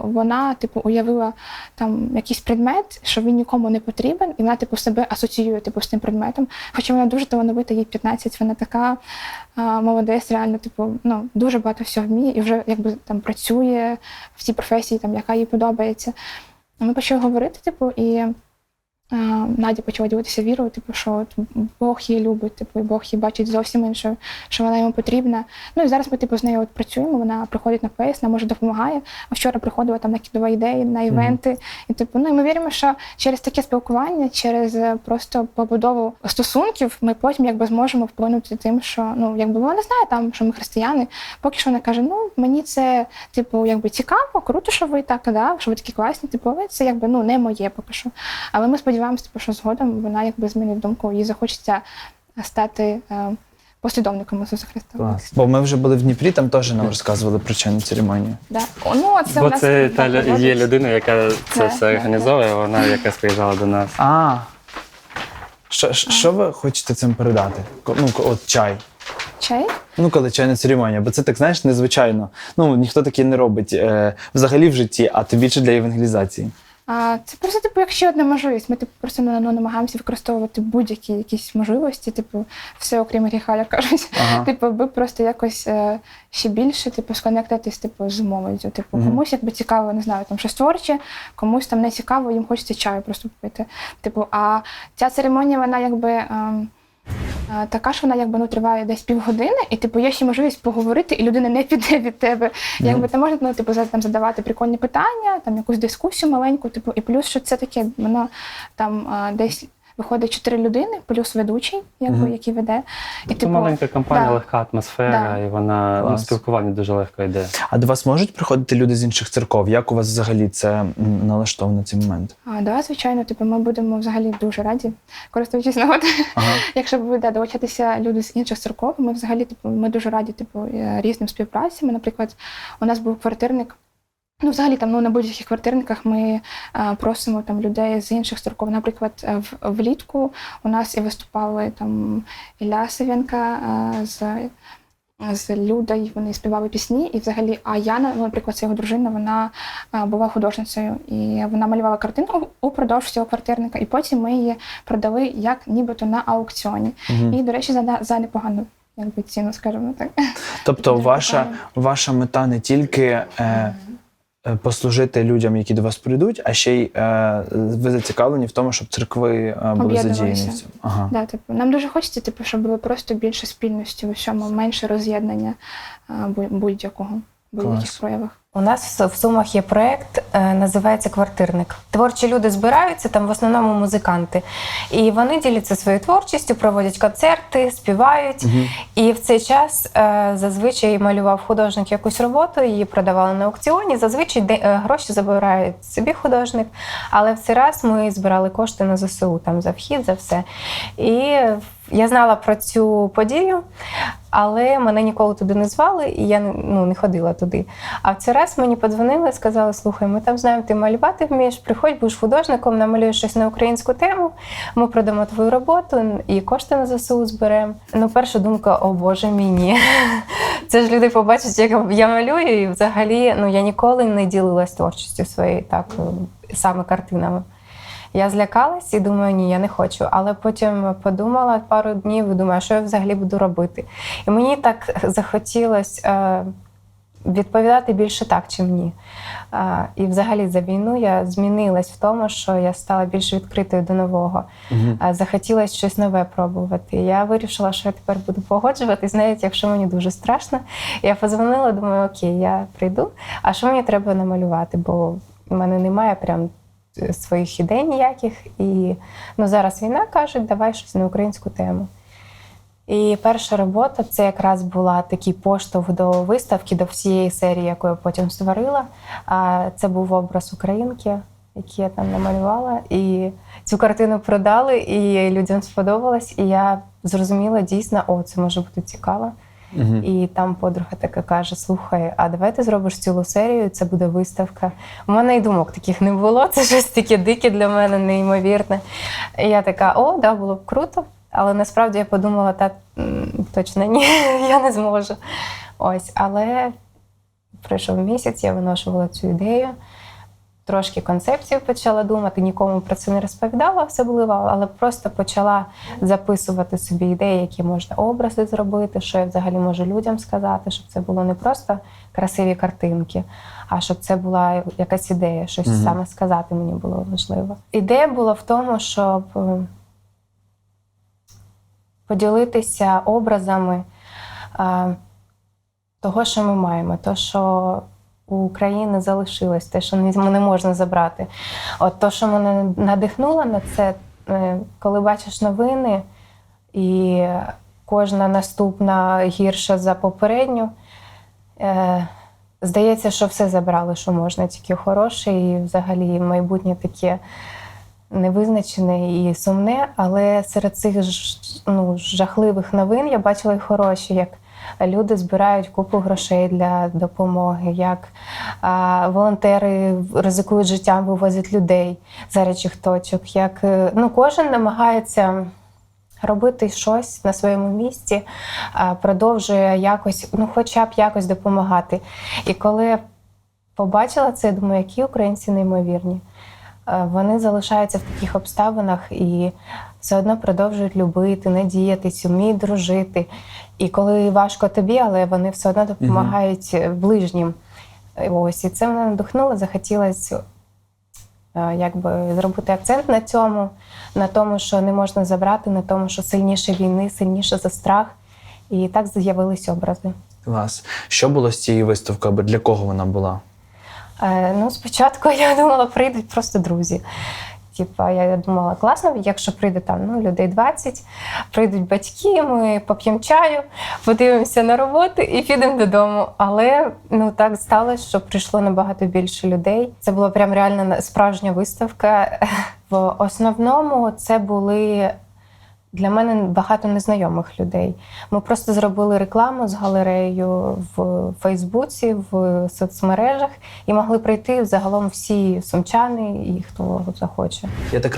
вона типу уявила там якийсь предмет, що він нікому не потрібен, і вона типу себе асоціює типу з цим предметом. Хоча вона дуже талановита, їй 15, вона така молодець, реально, типу, ну, дуже багато всього вміє і вже якби там працює в цій професії, там, яка їй подобається. Ми почали говорити, типу, і Надя почала ділитися вірою, типу, що от Бог її любить, типу, і Бог її бачить зовсім іншою, що вона йому потрібна. Ну і зараз ми типу, з нею от працюємо, вона приходить на фейс, нам може допомагає. А вчора приходила там на кідові ідеї, на івенти. І типу, ну і ми віримо, що через таке спілкування, через просто побудову стосунків, ми потім якби зможемо вплинути тим, що ну якби вона не знає там, що ми християни. Поки що вона каже: ну мені це типу якби цікаво, круто, що ви так, да, що ви такі класні, типу, але це якби ну не моє поки що. Але ми сподіваємося, типу, що згодом вона якби змінить думку, їй захочеться стати послідовником Ісуса Христа. Клас. Бо ми вже були в Дніпрі, там теж нам розказували про чайну церемонію. Да. Ну, це бо у нас це є людина, яка це все організовує, вона якась приїжджала до нас. Що ви хочете цим передати? Ну, от чай. Чай? Ну, коли чайна церемонія, бо це так, знаєш, незвичайно. Ну, ніхто таке не робить взагалі в житті, а тим більше для евангелізації. Це просто, типу, як ще одна можливість. Ми, типу, просто намагаємося використовувати будь-які якісь можливості, типу, все окрім гріха, як кажуть. Типу, аби просто якось ще більше, типу, сконектитись, типу, з молоддю. Типу, комусь, якби цікаво, не знаю, там, щось творче, комусь там не цікаво, їм хочеться чаю просто попити. Типу, а ця церемонія, вона, якби, така, що вона якби, ну, триває десь півгодини, і типу, є ще можливість поговорити, і людина не піде від тебе. Якби ти можна, ну, типу, там, задавати прикольні питання, там, якусь дискусію маленьку, типу, і плюс, що це таке, воно там десь виходить 4 людини, плюс ведучий, якби, який веде. І, Це маленька компанія, легка атмосфера, і вона на спілкуванні дуже легко йде. А до вас можуть приходити люди з інших церков? Як у вас взагалі це налаштовано цей момент? Да, звичайно, типу, ми будемо взагалі дуже раді, користуючись нагодою. Якщо будуть долучатися люди з інших церков, ми взагалі, типу, ми дуже раді, типу, різним співпрацям. Наприклад, у нас був квартирник. Ну, взагалі, там, ну, на будь-яких квартирниках ми просимо там людей з інших церков. Наприклад, влітку у нас і виступали там Ілля Савенка з Люда, і вони співали пісні. І взагалі, а Яна, ну, наприклад, це його дружина, вона була художницею. І вона малювала картину упродовж цього квартирника. І потім ми її продали як нібито на аукціоні. І, до речі, за непогану, якби, ціну, скажімо так. Тобто ваша мета не тільки послужити людям, які до вас прийдуть, а ще й ви зацікавлені в тому, щоб церкви були задіяні в цьому. Да, типу, нам дуже хочеться, типу, щоб було просто більше спільності в усьому, менше роз'єднання будь-якого, будь-яких проявах. У нас в Сумах є проєкт, називається «Квартирник». Творчі люди збираються, там в основному музиканти. І вони діляться своєю творчістю, проводять концерти, співають. І в цей час зазвичай малював художник якусь роботу, її продавали на аукціоні. Зазвичай гроші забирає собі художник. Але в цей раз ми збирали кошти на ЗСУ, там за вхід, за все. І я знала про цю подію, але мене ніколи туди не звали, і я не ходила туди. А в цей раз мені подзвонили і сказали: слухай, ми там знаємо, ти малювати вмієш, приходь, будеш художником, намалюєш щось на українську тему, ми продамо твою роботу і кошти на ЗСУ зберемо. Ну, перша думка: о Боже мій, ні. Це ж люди побачать, як я малюю, і взагалі я ніколи не ділилась творчістю своєю, так, саме картинами. Я злякалась і думаю, ні, я не хочу. Але потім подумала пару днів і думаю, що я взагалі буду робити. І мені так захотілося відповідати більше так, чим ні. І взагалі за війну я змінилась в тому, що я стала більш відкритою до нового. Захотілося щось нове пробувати. Я вирішила, що я тепер буду погоджуватись, навіть якщо мені дуже страшно. Я подзвонила, думаю, окей, я прийду. А що мені треба намалювати? Бо в мене немає прям своїх ідей ніяких. І зараз війна, кажуть, давай щось на українську тему. І перша робота – це якраз була такий поштовх до виставки, до всієї серії, яку я потім створила. Це був образ українки, який я там намалювала. І цю картину продали, і людям сподобалось. І я зрозуміла дійсно, це може бути цікаво. І там подруга така каже: слухай, а давай ти зробиш цілу серію, це буде виставка. У мене і думок таких не було, це щось таке дике для мене, неймовірне. І я така, да, було б круто. Але насправді я подумала, так, точно ні, я не зможу. Але пройшов місяць, я виношувала цю ідею, трошки концепцію почала думати, нікому про це не розповідала особливо, але просто почала записувати собі ідеї, які можна образи зробити, що я взагалі можу людям сказати, щоб це було не просто красиві картинки, а щоб це була якась ідея, щось саме сказати мені було важливо. Ідея була в тому, щоб поділитися образами того, що ми маємо, того, що у України залишилось, те, що не можна забрати. То, що мене надихнуло на це, коли бачиш новини, і кожна наступна гірша за попередню, здається, що все забрали, що можна, тільки хороше, і взагалі майбутнє таке невизначене і сумне, але серед цих жахливих новин я бачила й хороші, як люди збирають купу грошей для допомоги, як волонтери ризикують життям, вивозять людей з гарячих точок, як кожен намагається робити щось на своєму місці, продовжує якось, хоча б якось допомагати. І коли я побачила це, я думаю, які українці неймовірні. Вони залишаються в таких обставинах і все одно продовжують любити, надіятись, вміють дружити. І коли важко тобі, але вони все одно допомагають ближнім. І це мене надихнуло, захотілося зробити акцент на цьому, на тому, що не можна забрати, на тому, що сильніше війни, сильніше за страх. І так з'явились образи. Клас. Що було з цією виставкою, або для кого вона була? Спочатку я думала, прийдуть просто друзі. Я думала, класно, якщо прийде там людей 20, прийдуть батьки, ми поп'ємо чаю, подивимося на роботи і підемо додому. Але так сталося, що прийшло набагато більше людей. Це була прям реально справжня виставка. В основному це були для мене багато незнайомих людей. Ми просто зробили рекламу з галереєю в Фейсбуці, в соцмережах і могли прийти загалом всі сумчани і хто захоче. Я так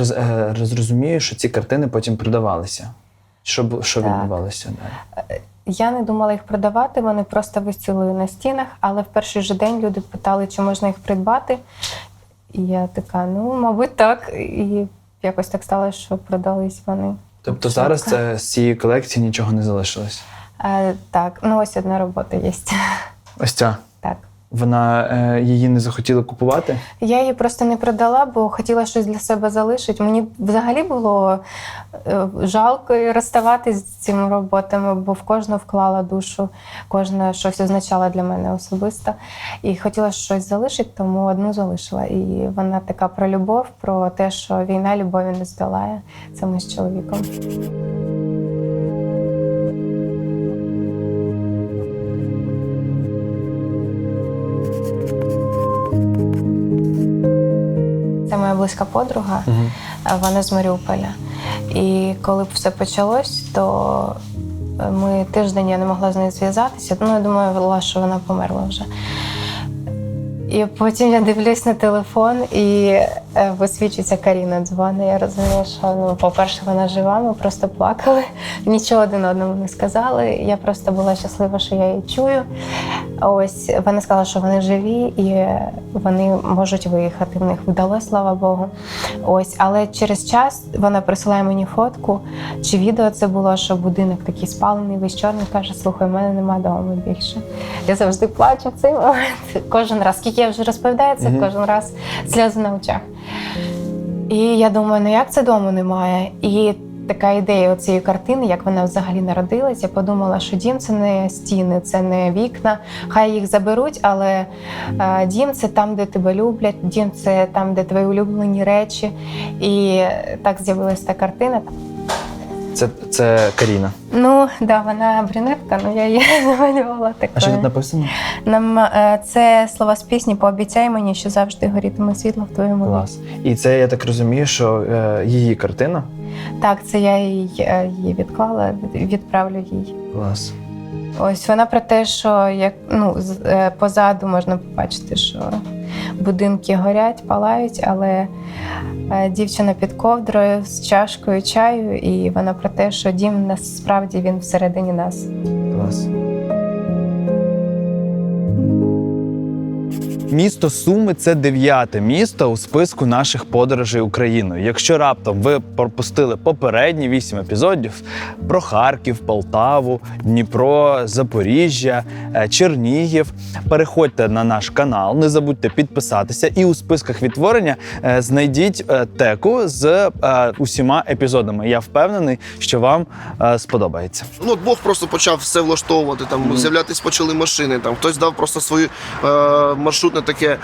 розумію, що ці картини потім продавалися. Що відбувалося далі? Я не думала їх продавати, вони просто висіли на стінах, але в перший же день люди питали, чи можна їх придбати. І я така, мабуть, так. І якось так сталося, що продались вони. Тобто зараз з цієї колекції нічого не залишилось? Так, ось одна робота є. Ось ця? Так. Її не захотіли купувати? Я її просто не продала, бо хотіла щось для себе залишити. Мені взагалі було жалко розставатись з цими роботами, бо в кожну вклала душу, кожна щось означала для мене особисто. І хотіла щось залишити, тому одну залишила. І вона така про любов, про те, що війна любові не здолає. Це ми з чоловіком. Це моя близька подруга, вона з Маріуполя. І коли все почалось, то ми тиждень я не могла з нею зв'язатися. Я думала, що вона померла вже. І потім я дивлюсь на телефон і висвічується Каріна дзвонить. Я розумію, що, по-перше, вона жива, ми просто плакали. Нічого один одному не сказали. Я просто була щаслива, що я її чую. Вона сказала, що вони живі і вони можуть виїхати. В них вдалося, слава Богу. Але через час вона присилає мені фотку, чи відео це було, що будинок такий спалений, весь чорний, каже, слухай, в мене нема дому більше. Я завжди плачу в цей момент. Кожен раз, скільки я вже розповідаю це, кожен раз сльози на очах. І я думаю, як це дому немає? І така ідея цієї картини, як вона взагалі народилась, я подумала, що дім – це не стіни, це не вікна, хай їх заберуть, але дім – це там, де тебе люблять, дім – це там, де твої улюблені речі. І так з'явилася та картина. Це Каріна. Ну, да, вона брюнетка, але я її намалювала такою. А що тут написано? Це слова з пісні «Пообіцяй мені, що завжди горітиме світло в твоєму лобі». Клас. І це, я так розумію, що її картина? Так, це я її відклала, відправлю їй. Клас. Ось вона про те, що позаду можна побачити, що будинки горять, палають, але дівчина під ковдрою з чашкою чаю, і вона про те, що дім насправді він всередині нас. Клас. Місто Суми – це 9-те місто у списку наших подорожей Україною. Якщо раптом ви пропустили попередні 8 епізодів про Харків, Полтаву, Дніпро, Запоріжжя, Чернігів, переходьте на наш канал, не забудьте підписатися і у списках відтворення знайдіть теку з усіма епізодами. Я впевнений, що вам сподобається. Ну, от Бог просто почав все влаштовувати, там з'являтись почали машини, там хтось дав просто свою маршрутне таке,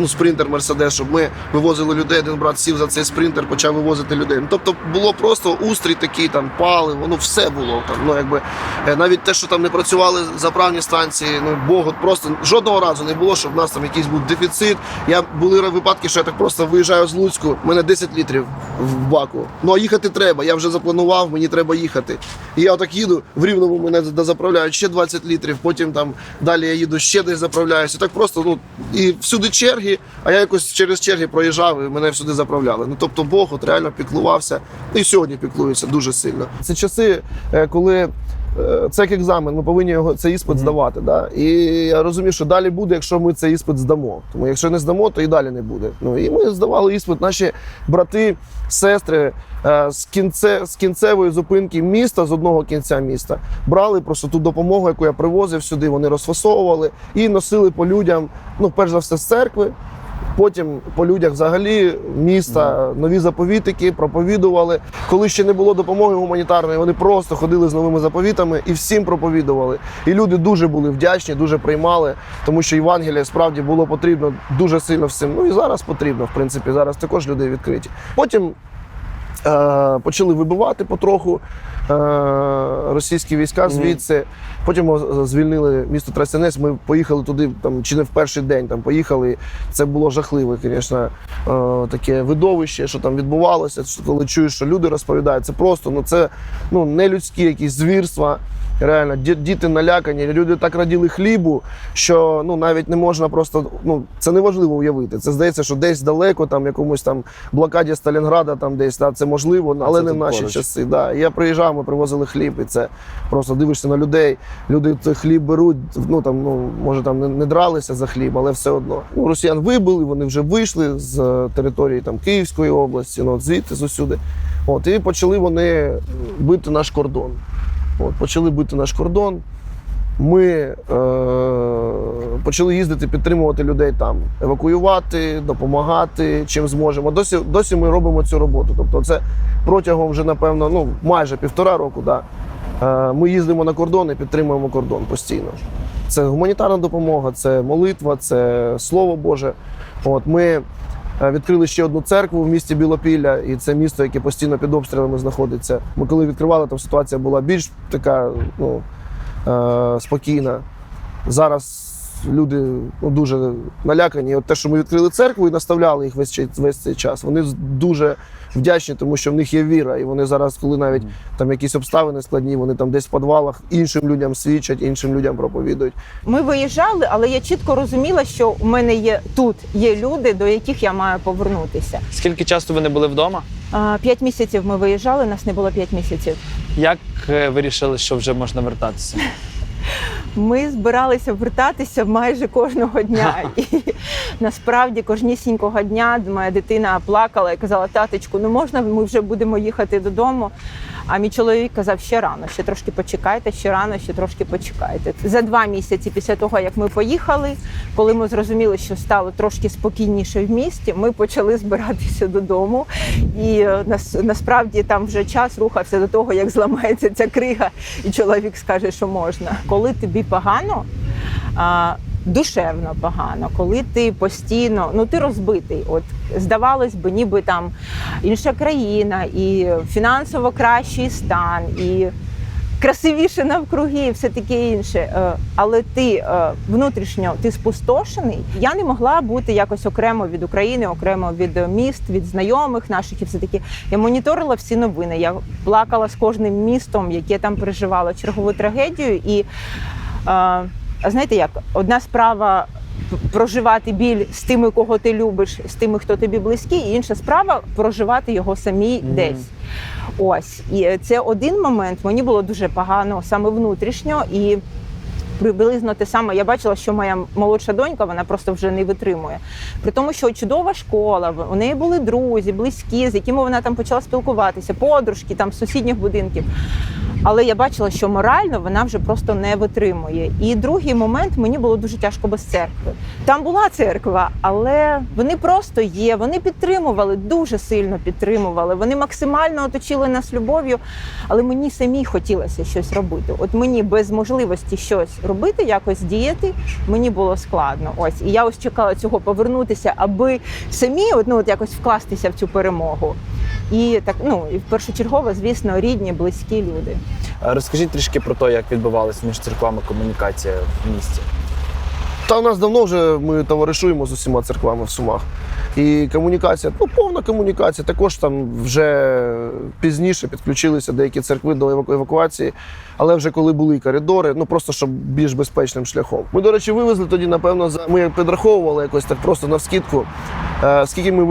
спринтер Мерседес, щоб ми вивозили людей, один брат сів за цей спринтер, почав вивозити людей. Ну, тобто було просто устрій такий, там паливо, все було там. Ну, якби навіть те, що там не працювали заправні станції, Бог от просто жодного разу не було, щоб в нас там якийсь був дефіцит. Були випадки, що я так просто виїжджаю з Луцьку, в мене 10 літрів в баку. Ну, а їхати треба, я вже запланував, мені треба їхати. І я отак їду, в Рівному мене дозаправляють ще 20 літрів, потім там далі я їду ще десь заправляюся. Так просто, і всюди черги, а я якось через черги проїжджав і мене всюди заправляли. Ну, тобто Бог от реально піклувався, і сьогодні піклується дуже сильно. Це часи, коли це як екзамен, ми повинні цей іспит здавати. Да? І я розумію, що далі буде, якщо ми цей іспит здамо. Тому якщо не здамо, то і далі не буде. І ми здавали іспит, наші брати, сестри з кінцевої зупинки міста, з одного кінця міста, брали просто ту допомогу, яку я привозив сюди, вони розфасовували і носили по людям, перш за все з церкви, потім по людях взагалі міста, нові заповітики, проповідували. Коли ще не було допомоги гуманітарної, вони просто ходили з новими заповітами і всім проповідували. І люди дуже були вдячні, дуже приймали, тому що Євангелія справді було потрібно дуже сильно всім. І зараз потрібно, в принципі, зараз також люди відкриті. Потім почали вибивати потроху російські війська звідси. Потім звільнили місто Тростянець, ми поїхали туди, чи не в перший день поїхали. Це було жахливе, звісно, таке видовище, що там відбувалося. Коли чуєш, що люди розповідають, це просто, це нелюдські якісь звірства. Реально, діти налякані, люди так раділи хлібу, що навіть не можна просто, це неважливо уявити. Це здається, що десь далеко, там якомусь там блокаді Сталінграда, там десь, це можливо, але не в наші часи. Да. Я приїжджав, ми привозили хліб, і це просто дивишся на людей, люди цей хліб беруть, може там не дралися за хліб, але все одно. Росіян вибили, вони вже вийшли з території Київської області, звідти, з усюди. І почали вони бити наш кордон. Почали бити наш кордон, ми почали їздити, підтримувати людей там, евакуювати, допомагати, чим зможемо. Досі ми робимо цю роботу. Тобто це протягом вже, напевно, майже 1,5 року. Да, ми їздимо на кордон і підтримуємо кордон постійно. Це гуманітарна допомога, це молитва, це Слово Боже. Ми відкрили ще одну церкву в місті Білопілля, і це місто, яке постійно під обстрілами знаходиться. Ми коли відкривали, там ситуація була більш така, спокійна. Зараз люди дуже налякані. Те, що ми відкрили церкву і наставляли їх весь цей час, вони дуже вдячні, тому що в них є віра. І вони зараз, коли навіть там якісь обставини складні, вони там десь в підвалах іншим людям свідчать, іншим людям проповідують. Ми виїжджали, але я чітко розуміла, що у мене є люди, до яких я маю повернутися. Скільки часу ви не були вдома? 5 місяців ми виїжджали, нас не було 5 місяців. Як вирішили, що вже можна вертатися? Ми збиралися вертатися майже кожного дня. І насправді кожнісінького дня моя дитина плакала і казала: таточку, можна ми вже будемо їхати додому? А мій чоловік казав: ще рано, ще трошки почекайте, ще рано, ще трошки почекайте. За 2 місяці після того, як ми поїхали, коли ми зрозуміли, що стало трошки спокійніше в місті, ми почали збиратися додому. І насправді там вже час рухався до того, як зламається ця крига, і чоловік скаже, що можна. Коли тобі погано, душевно погано, коли ти постійно, ну ти розбитий. От здавалось би, ніби там інша країна, і фінансово кращий стан, і красивіше навкруги, і все таке інше. Але ти внутрішньо ти спустошений. Я не могла бути якось окремо від України, окремо від міст, від знайомих наших і все таке. Я моніторила всі новини. Я плакала з кожним містом, яке там переживало чергову трагедію. І знаєте як, одна справа проживати біль з тими, кого ти любиш, з тими, хто тобі близький, і інша справа проживати його самі десь. Ось. І це один момент, мені було дуже погано саме внутрішньо, і приблизно те саме. Я бачила, що моя молодша донька, вона просто вже не витримує. При тому, що чудова школа, у неї були друзі, близькі, з якими вона там почала спілкуватися, подружки там з сусідніх будинків. Але я бачила, що морально вона вже просто не витримує. І другий момент, мені було дуже тяжко без церкви. Там була церква, але вони просто є, вони підтримували, дуже сильно підтримували. Вони максимально оточили нас любов'ю, але мені самій хотілося щось робити. От мені без можливості щось робити, якось діяти, мені було складно. Ось. І я ось чекала цього повернутися, аби самі от якось вкластися в цю перемогу. І так, і першочергово, звісно, рідні, близькі люди. Розкажіть трішки про те, як відбувалася між церквами комунікація в місті. Та у нас давно вже ми товаришуємо з усіма церквами в Сумах. І комунікація, повна комунікація. Також там вже пізніше підключилися деякі церкви до евакуації. Але вже коли були коридори, просто щоб більш безпечним шляхом. Ми, до речі, вивезли тоді, напевно, ми підраховували якось так просто навскидку, скільки ми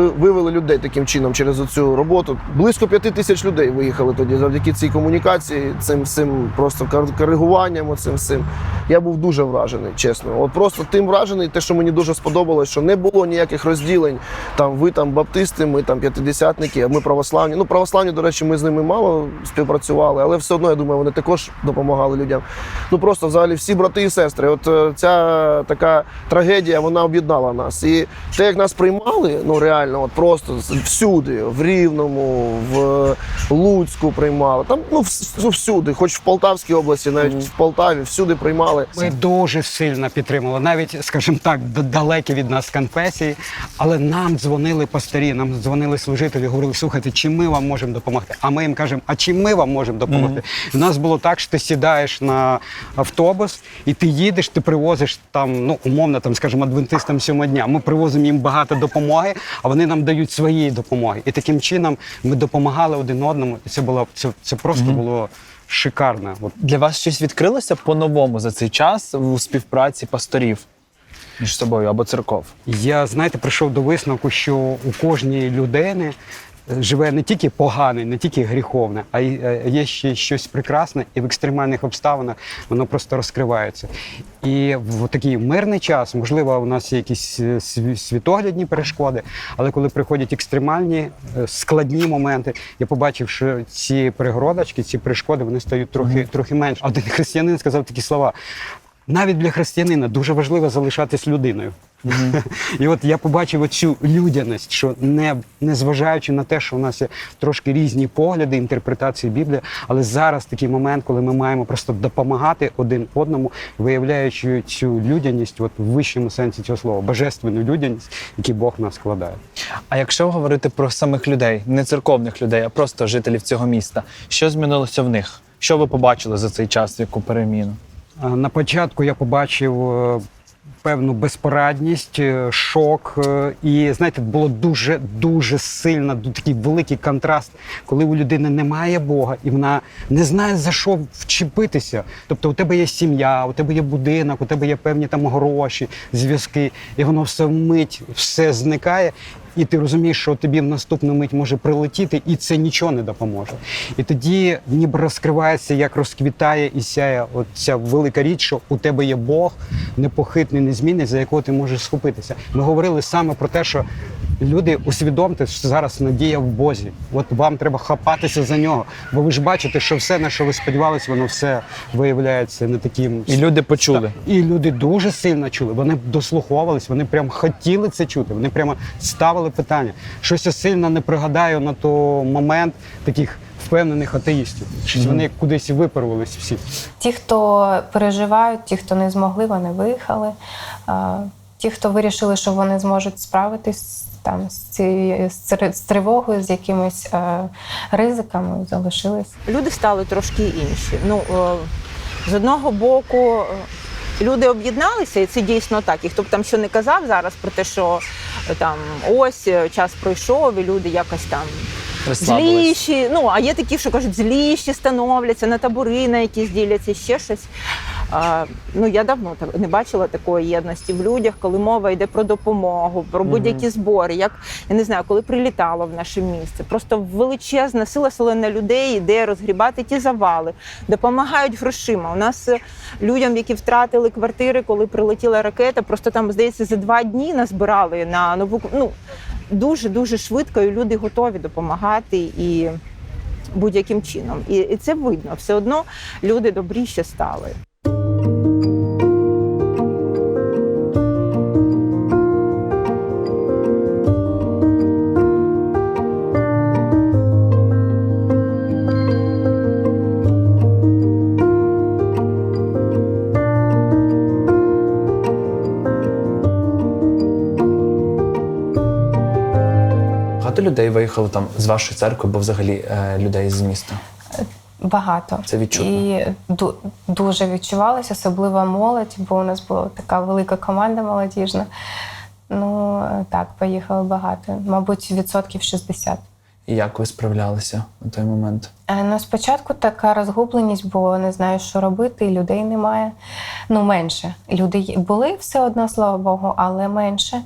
вивели людей таким чином через цю роботу. Близько 5 тисяч людей виїхали тоді завдяки цій комунікації, цим просто коригуванням, цим всім. Я був дуже вражений, чесно. От просто тим вражений, те, що мені дуже сподобалось, що не було ніяких розділень. Ви баптисти, ми п'ятидесятники, а ми православні. Православні, до речі, ми з ними мало співпрацювали, але все одно, я думаю, вони також допомагали людям. Просто взагалі всі брати і сестри. От ця така трагедія, вона об'єднала нас. І те, як нас приймали, реально, от просто всюди, в Рівному, в Луцьку приймали. Там, всюди, хоч в Полтавській області, навіть в Полтаві, всюди приймали. Ми дуже сильно підтримували, навіть, скажімо так, далекі від нас конфесії, але нам дзвонили пастирі, нам дзвонили служителі, говорили, слухайте, чим ми вам можемо допомогти? А ми їм кажемо, а чим ми вам можемо допомогти? У нас було так, що ти сідаєш на автобус, і ти їдеш, ти привозиш там, умовно, скажімо, адвентистам 7-го дня. Ми привозимо їм багато допомоги, а вони нам дають свої допомоги. І таким чином ми допомагали один одному, і це просто було шикарно. Для вас щось відкрилося по-новому за цей час у співпраці пасторів між собою або церков? Я, прийшов до висновку, що у кожній людини живе не тільки погане, не тільки гріховне, а є ще щось прекрасне, і в екстремальних обставинах воно просто розкривається. І в такий мирний час, можливо, у нас є якісь світоглядні перешкоди, але коли приходять екстремальні, складні моменти, я побачив, що ці перегородочки, ці перешкоди, вони стають трохи менше. Один християнин сказав такі слова: навіть для християнина дуже важливо залишатись людиною. І от я побачив оцю людяність, що не зважаючи на те, що у нас є трошки різні погляди, інтерпретації Біблії, але зараз такий момент, коли ми маємо просто допомагати один одному, виявляючи цю людяність в вищому сенсі цього слова, божественну людяність, яку Бог в нас складає. А якщо говорити про самих людей, не церковних людей, а просто жителів цього міста, що змінилося в них? Що ви побачили за цей час, яку переміну? На початку я побачив певну безпорадність, шок. І, було дуже сильно, такий великий контраст, коли у людини немає Бога, і вона не знає, за що вчепитися. Тобто у тебе є сім'я, у тебе є будинок, у тебе є певні гроші, зв'язки, і воно все зникає. І ти розумієш, що тобі в наступну мить може прилетіти, і це нічого не допоможе. І тоді ніби розкривається, як розквітає і сяє ця велика річ, що у тебе є Бог, непохитний, незмінний, за якого ти можеш схопитися. Ми говорили саме про те, що люди, усвідомте, що зараз надія в Бозі. От вам треба хапатися за нього. Бо ви ж бачите, що все, на що ви сподівалися, воно все виявляється не таким. І люди почули. І люди дуже сильно чули. Вони дослуховувались, вони прям хотіли це чути. Вони прямо ставили питання. Щось я сильно не пригадаю на той момент таких впевнених атеїстів. Щось вони кудись випарувались всі. Ті, хто переживають, ті, хто не змогли, вони виїхали. Ті, хто вирішили, що вони зможуть справитись там з тривогою, з якимись ризиками, залишились. Люди стали трошки інші. З одного боку, люди об'єдналися, і це дійсно так. І хто б там що не казав зараз про те, що там ось час пройшов, і люди якось там зліші. А є такі, що кажуть, зліші становляться, на табори на якісь діляться, ще щось. Я давно не бачила такої єдності в людях, коли мова йде про допомогу, про будь-які збори. Як, я не знаю, коли прилітало в наше місце. Просто величезна сила селена людей йде розгрібати ті завали, допомагають грошима. У нас людям, які втратили квартири, коли прилетіла ракета, просто там, здається, за 2 дні назбирали на нову... Дуже-дуже швидко, і люди готові допомагати і будь-яким чином. І це видно. Все одно люди добріші стали. Багато людей виїхало там з вашої церкви, бо взагалі людей з міста? Багато. Це відчутно. І дуже відчувалося, особливо молодь, бо у нас була така велика команда молодіжна. Так, поїхало багато. Мабуть, 60%. І як ви справлялися на той момент? Спочатку така розгубленість, бо не знаю, що робити, і людей немає. Менше. Люди були все одно, слава Богу, але менше.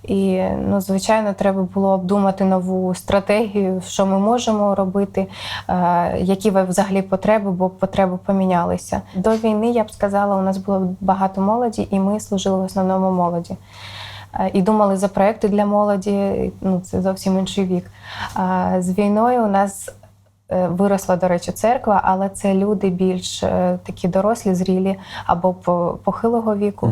І, звичайно, треба було обдумати нову стратегію, що ми можемо робити, які взагалі потреби, бо потреби помінялися. До війни, я б сказала, у нас було багато молоді, і ми служили в основному молоді. І думали за проекти для молоді, це зовсім інший вік. З війною у нас виросла, до речі, церква, але це люди більш такі дорослі, зрілі або похилого віку.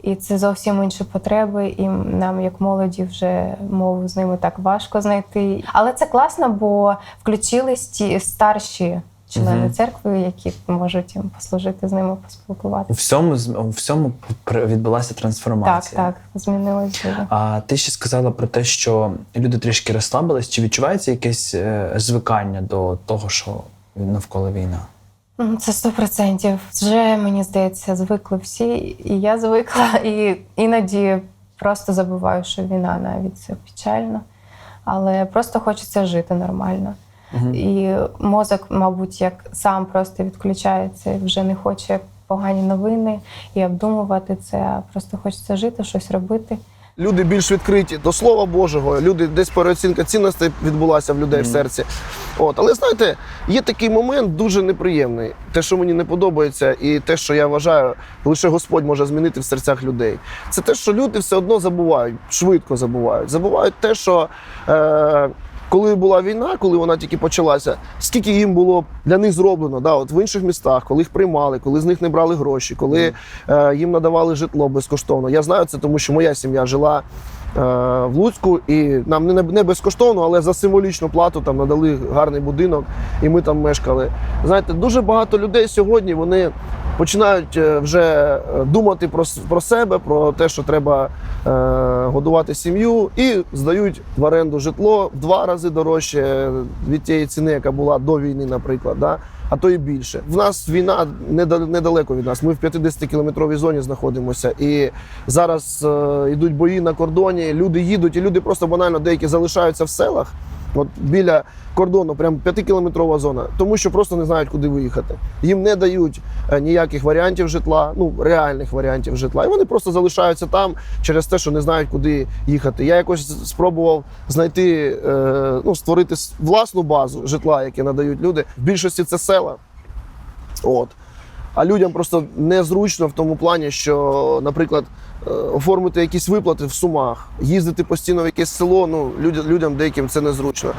І це зовсім інші потреби, і нам, як молоді, вже мову з ними так важко знайти. Але це класно, бо включились ті старші члени церкви, які можуть їм послужити, з ними поспілкуватися. У всьому відбулася трансформація. Так, змінилось дуже. А ти ще сказала про те, що люди трішки розслабились. Чи відчувається якесь звикання до того, що навколо війна? Це 100%. Вже, мені здається, звикли всі, і я звикла, і іноді просто забуваю, що війна навіть це печально, але просто хочеться жити нормально. І мозок, мабуть, як сам просто відключається, вже не хоче погані новини і обдумувати це, а просто хочеться жити, щось робити. Люди більш відкриті до Слова Божого, люди десь переоцінка цінностей відбулася в людей в серці. Але знаєте, є такий момент дуже неприємний. Те, що мені не подобається, і те, що я вважаю, лише Господь може змінити в серцях людей. Це те, що люди все одно забувають, швидко забувають. Забувають те, що коли була війна, коли вона тільки почалася, скільки їм було для них зроблено, в інших містах, коли їх приймали, коли з них не брали гроші, коли їм надавали житло безкоштовно. Я знаю це, тому що моя сім'я жила в Луцьку, і нам не безкоштовно, але за символічну плату там надали гарний будинок, і ми там мешкали. Знаєте, дуже багато людей сьогодні, вони починають вже думати про себе, про те, що треба годувати сім'ю, і здають в оренду житло в 2 рази дорожче від тієї ціни, яка була до війни, наприклад, а то і більше. В нас війна недалеко від нас, ми в 50-кілометровій зоні знаходимося, і зараз йдуть бої на кордоні, люди їдуть, і люди просто банально деякі залишаються в селах, біля кордону, прям 5-кілометрова зона, тому що просто не знають, куди виїхати. Їм не дають ніяких варіантів житла, реальних варіантів житла, і вони просто залишаються там через те, що не знають, куди їхати. Я якось спробував знайти, створити власну базу житла, яке надають люди. В більшості це села. А людям просто незручно в тому плані, що, наприклад, оформити якісь виплати в Сумах, їздити постійно в якесь село, людям деяким це незручно.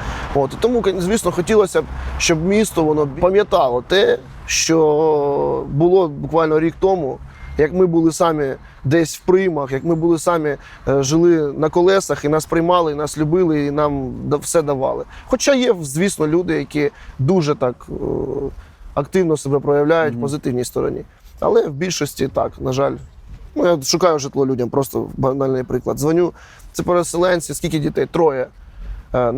Тому, звісно, хотілося б, щоб місто воно пам'ятало те, що було буквально рік тому, як ми були самі десь в приймах, як ми були самі, жили на колесах, і нас приймали, і нас любили, і нам все давали. Хоча є, звісно, люди, які дуже так активно себе проявляють в позитивній стороні. Але в більшості так, на жаль. Ну, я шукаю житло людям, просто банальний приклад. Дзвоню, це переселенці, скільки дітей? 3.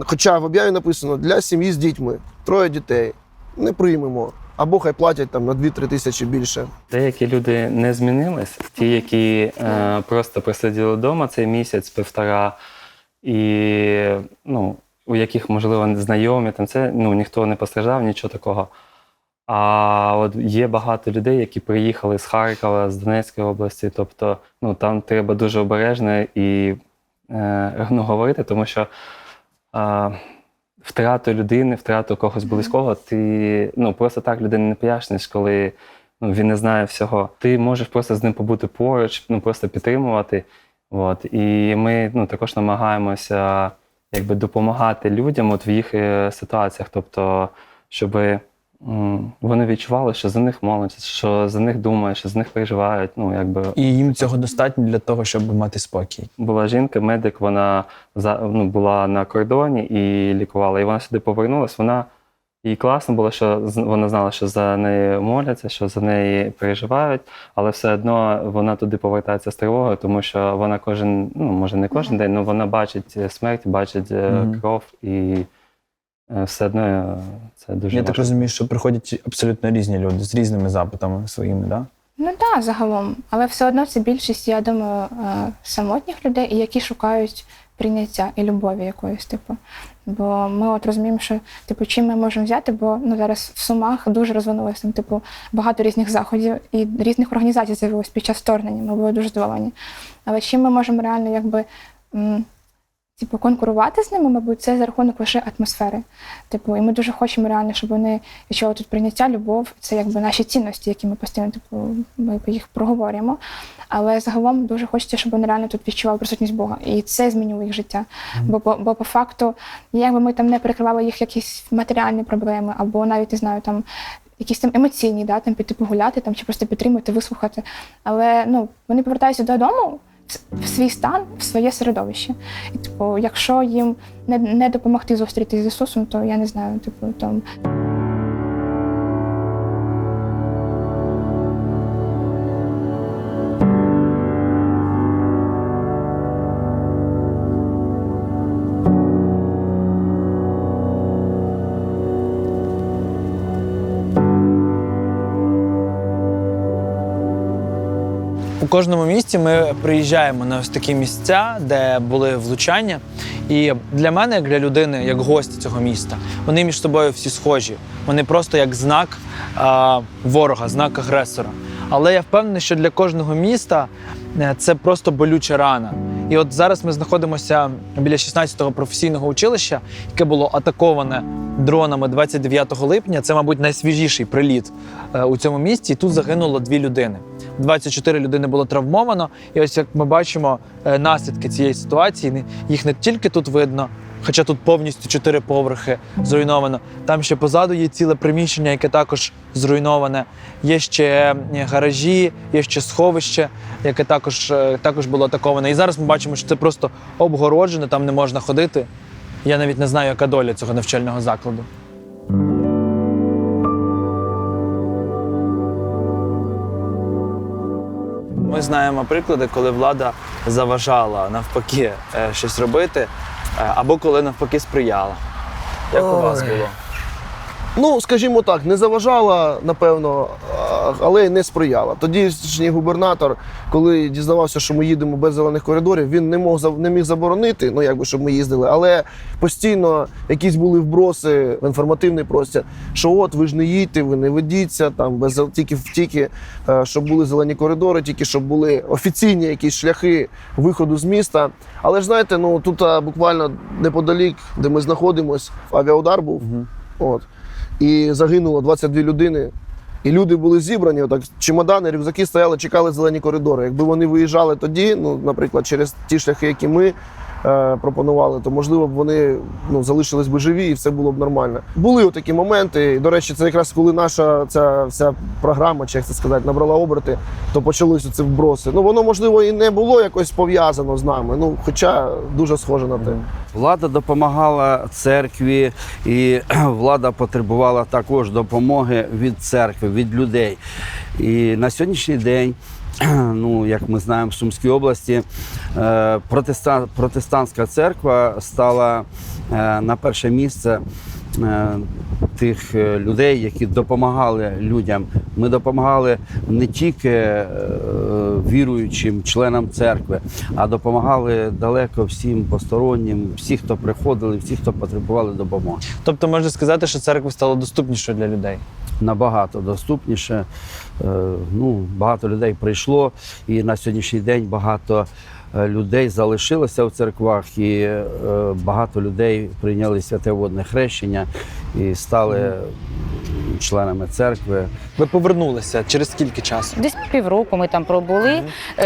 Хоча в об'яві написано, для сім'ї з дітьми, 3 дітей. Не приймемо. Або хай платять там на 2-3 тисячі більше. Деякі люди не змінились. Ті, які просто просиділи вдома цей місяць-півтора, і у яких, можливо, знайомі, там це ніхто не постраждав, нічого такого. А от є багато людей, які приїхали з Харкова, з Донецької області. Тобто там треба дуже обережно і говорити, тому що втрату людини, втрату когось близького, ти просто так людині не поясниш, коли він не знає всього. Ти можеш просто з ним побути поруч, просто підтримувати. От. І ми також намагаємося допомагати людям в їх ситуаціях, тобто, щоб вони відчували, що за них моляться, що за них думають, що за них переживають. І їм цього достатньо для того, щоб мати спокій. Була жінка, медик, вона була на кордоні і лікувала. І вона сюди повернулась. Їй класно було, що вона знала, що за неї моляться, що за неї переживають, але все одно вона туди повертається з тривогою, тому що вона може не кожен день, але вона бачить смерть, бачить кров і все одно це дуже Я важко. так розумію, що приходять абсолютно різні люди з різними запитами своїми, так? Да? Ну так, загалом. Але все одно це більшість, я думаю, самотніх людей, які шукають прийняття і любові якоїсь, Бо ми розуміємо, що чим ми можемо взяти, бо зараз в Сумах дуже розвинулося багато різних заходів і різних організацій з'явилось під час вторгнення. Ми були дуже здивовані. Але чим ми можемо реально конкурувати з ними, мабуть, це за рахунок лише атмосфери. І ми дуже хочемо реально, щоб вони відчули тут прийняття, любов. Це наші цінності, які ми постійно ми їх проговорюємо. Але загалом дуже хочеться, щоб вони реально тут відчували присутність Бога. І це змінило їх життя. Бо по факту, якби ми там не перекривали їх якісь матеріальні проблеми, або навіть, не знаю, якісь емоційні, піти погуляти, чи просто підтримати, вислухати. Але вони повертаються додому, в свій стан, в своє середовище. І, якщо їм не допомогти зустрітися з Ісусом, то я не знаю, У кожному місті ми приїжджаємо на ось такі місця, де були влучання. І для мене, як для людини, як гостя цього міста, вони між собою всі схожі. Вони просто як знак ворога, знак агресора. Але я впевнений, що для кожного міста це просто болюча рана. І от зараз ми знаходимося біля 16-го професійного училища, яке було атаковане дронами 29 липня. Це, мабуть, найсвіжіший приліт у цьому місті. І тут загинуло 2 людини. 24 людини було травмовано. І ось, як ми бачимо, наслідки цієї ситуації, їх не тільки тут видно, хоча тут повністю 4 поверхи зруйновано. Там ще позаду є ціле приміщення, яке також зруйноване. Є ще гаражі, є ще сховище, яке також було атаковане. І зараз ми бачимо, що це просто обгороджено, там не можна ходити. Я навіть не знаю, яка доля цього навчального закладу. Ми знаємо приклади, коли влада заважала навпаки щось робити, або коли навпаки сприяла. Як у вас було? Ну, скажімо так, не заважала, напевно, але й не сприяла. Тодішній губернатор, коли дізнавався, що ми їдемо без зелених коридорів, він не міг заборонити, щоб ми їздили, але постійно якісь були вброси в інформативний простір, що от ви ж не їдьте, ви не ведіться, тільки щоб були зелені коридори, тільки щоб були офіційні якісь шляхи виходу з міста. Але ж знаєте, тут буквально неподалік, де ми знаходимося, авіаудар був. І загинуло 22 людини. І люди були зібрані, чемодани, рюкзаки стояли, чекали зелені коридори. Якби вони виїжджали тоді, наприклад, через ті шляхи, які ми пропонували, то, можливо, б вони залишились би живі і все було б нормально. Були такі моменти. І, до речі, це якраз коли наша ця вся програма, чи як це сказати, набрала оберти, то почалися ці вброси. Воно, можливо, і не було якось пов'язано з нами, хоча дуже схоже на те. Влада допомагала церкві, і влада потребувала також допомоги від церкви, від людей. І на сьогоднішній день, як ми знаємо, в Сумській області протестантська церква стала на перше місце тих людей, які допомагали людям. Ми допомагали не тільки віруючим членам церкви, а допомагали далеко всім постороннім, всі, хто приходили, всі, хто потребували допомоги. Тобто можна сказати, що церква стала доступнішою для людей? Набагато доступніше. Багато людей прийшло, і на сьогоднішній день багато людей залишилося в церквах, і багато людей прийняли святе водне хрещення і стали членами церкви. Ви повернулися через скільки часу? Десь півроку ми там пробули,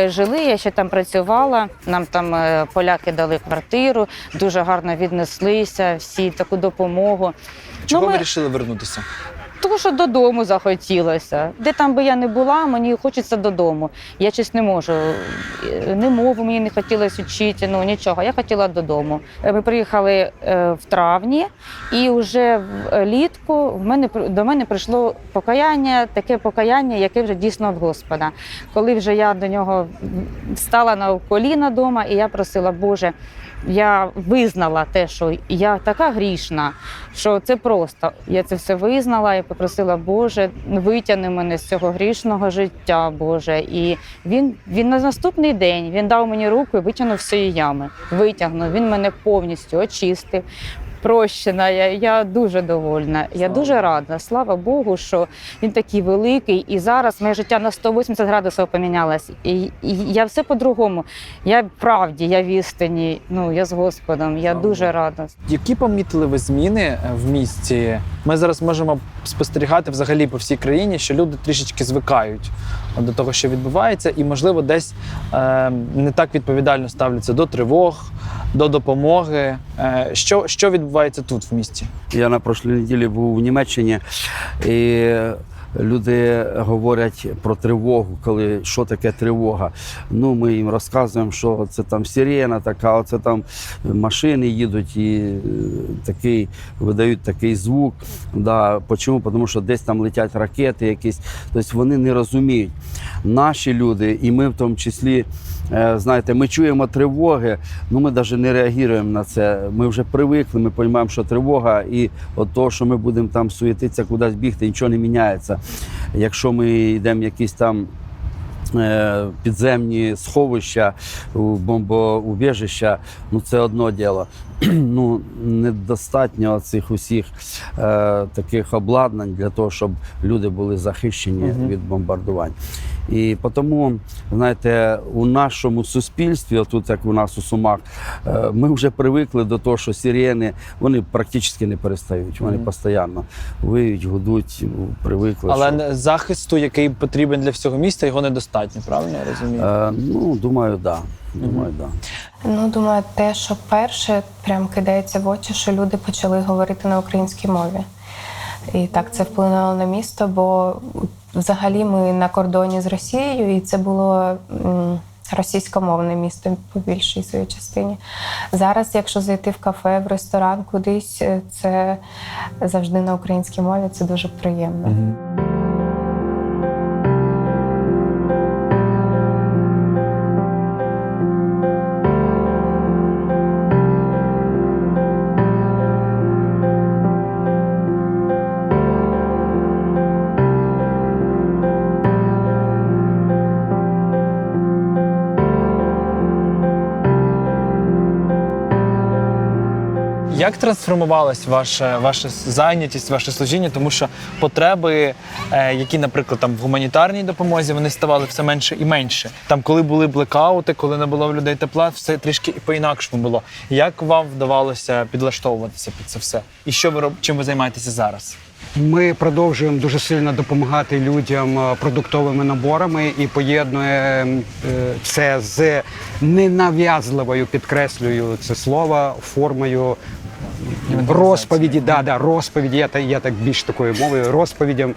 жили, я ще там працювала, нам там поляки дали квартиру, дуже гарно віднеслися, всі таку допомогу. Чого ви вирішили вернутися? Тому що додому захотілося. Де там би я не була, мені хочеться додому. Я щось не можу. Ні мову мені не хотілося вчити, нічого. Я хотіла додому. Ми приїхали в травні, і вже влітку до мене прийшло покаяння, таке покаяння, яке вже дійсно від Господа. Коли вже я до нього стала на коліна вдома, і я просила, Боже, я визнала те, що я така грішна, що це просто. Я це все визнала і попросила, Боже, витягни мене з цього грішного життя, Боже. І він на наступний день він дав мені руку і витягнув з цієї ями. Витягнув, він мене повністю очистив. Прощена, я дуже довольна, я дуже рада. Слава Богу, що він такий великий, і зараз моє життя на 180 градусів помінялось. І я все по-другому. Я в правді, я в істині, я з Господом, я дуже рада. Які помітили ви зміни в місті? Ми зараз можемо спостерігати взагалі по всій країні, що люди трішечки звикають до того, що відбувається, і, можливо, десь не так відповідально ставляться до тривог, до допомоги. Що відбувається тут, в місті? Я на прошлій неділі був у Німеччині, і люди говорять про тривогу, що таке тривога. Ми їм розказуємо, що це там сирена така, оце там машини їдуть і видають такий звук. Чому? Тому що десь там летять ракети якісь. Тобто вони не розуміють. Наші люди, і ми в тому числі, знаєте, ми чуємо тривоги, ми навіть не реагуємо на це. Ми вже привикли, ми розуміємо, що тривога, і от того, що ми будемо там суетитися, кудись бігти, нічого не міняється. Якщо ми йдемо в якісь там підземні сховища, бомбоубіжища, це одно діло. Недостатньо цих усіх таких обладнань для того, щоб люди були захищені від бомбардувань. І тому, знаєте, у нашому суспільстві, тут як у нас у Сумах, ми вже привикли до того, що сирени, вони практично не перестають, вони постійно виють, гудуть, привикли. Але захисту, який потрібен для всього міста, його недостатньо, правильно я розумію? Думаю, так. Думаю, те, що перше прям кидається в очі, що люди почали говорити на українській мові. І так це вплинуло на місто, бо взагалі ми на кордоні з Росією, і це було російськомовне місто по більшій своїй частині. Зараз, якщо зайти в кафе, в ресторан, кудись, це завжди на українській мові, це дуже приємно. Як трансформувалась ваша зайнятість, ваше служіння? Тому що потреби, які, наприклад, там в гуманітарній допомозі, вони ставали все менше і менше. Там, коли були блекаути, коли не було в людей тепла, все трішки і по-інакшому було. Як вам вдавалося підлаштовуватися під це все? І чим ви займаєтеся зараз? Ми продовжуємо дуже сильно допомагати людям продуктовими наборами і поєднуємо це з ненав'язливою, підкреслюю це слово, формою розповіді, розповіді, я так більш такою мовою, розповідям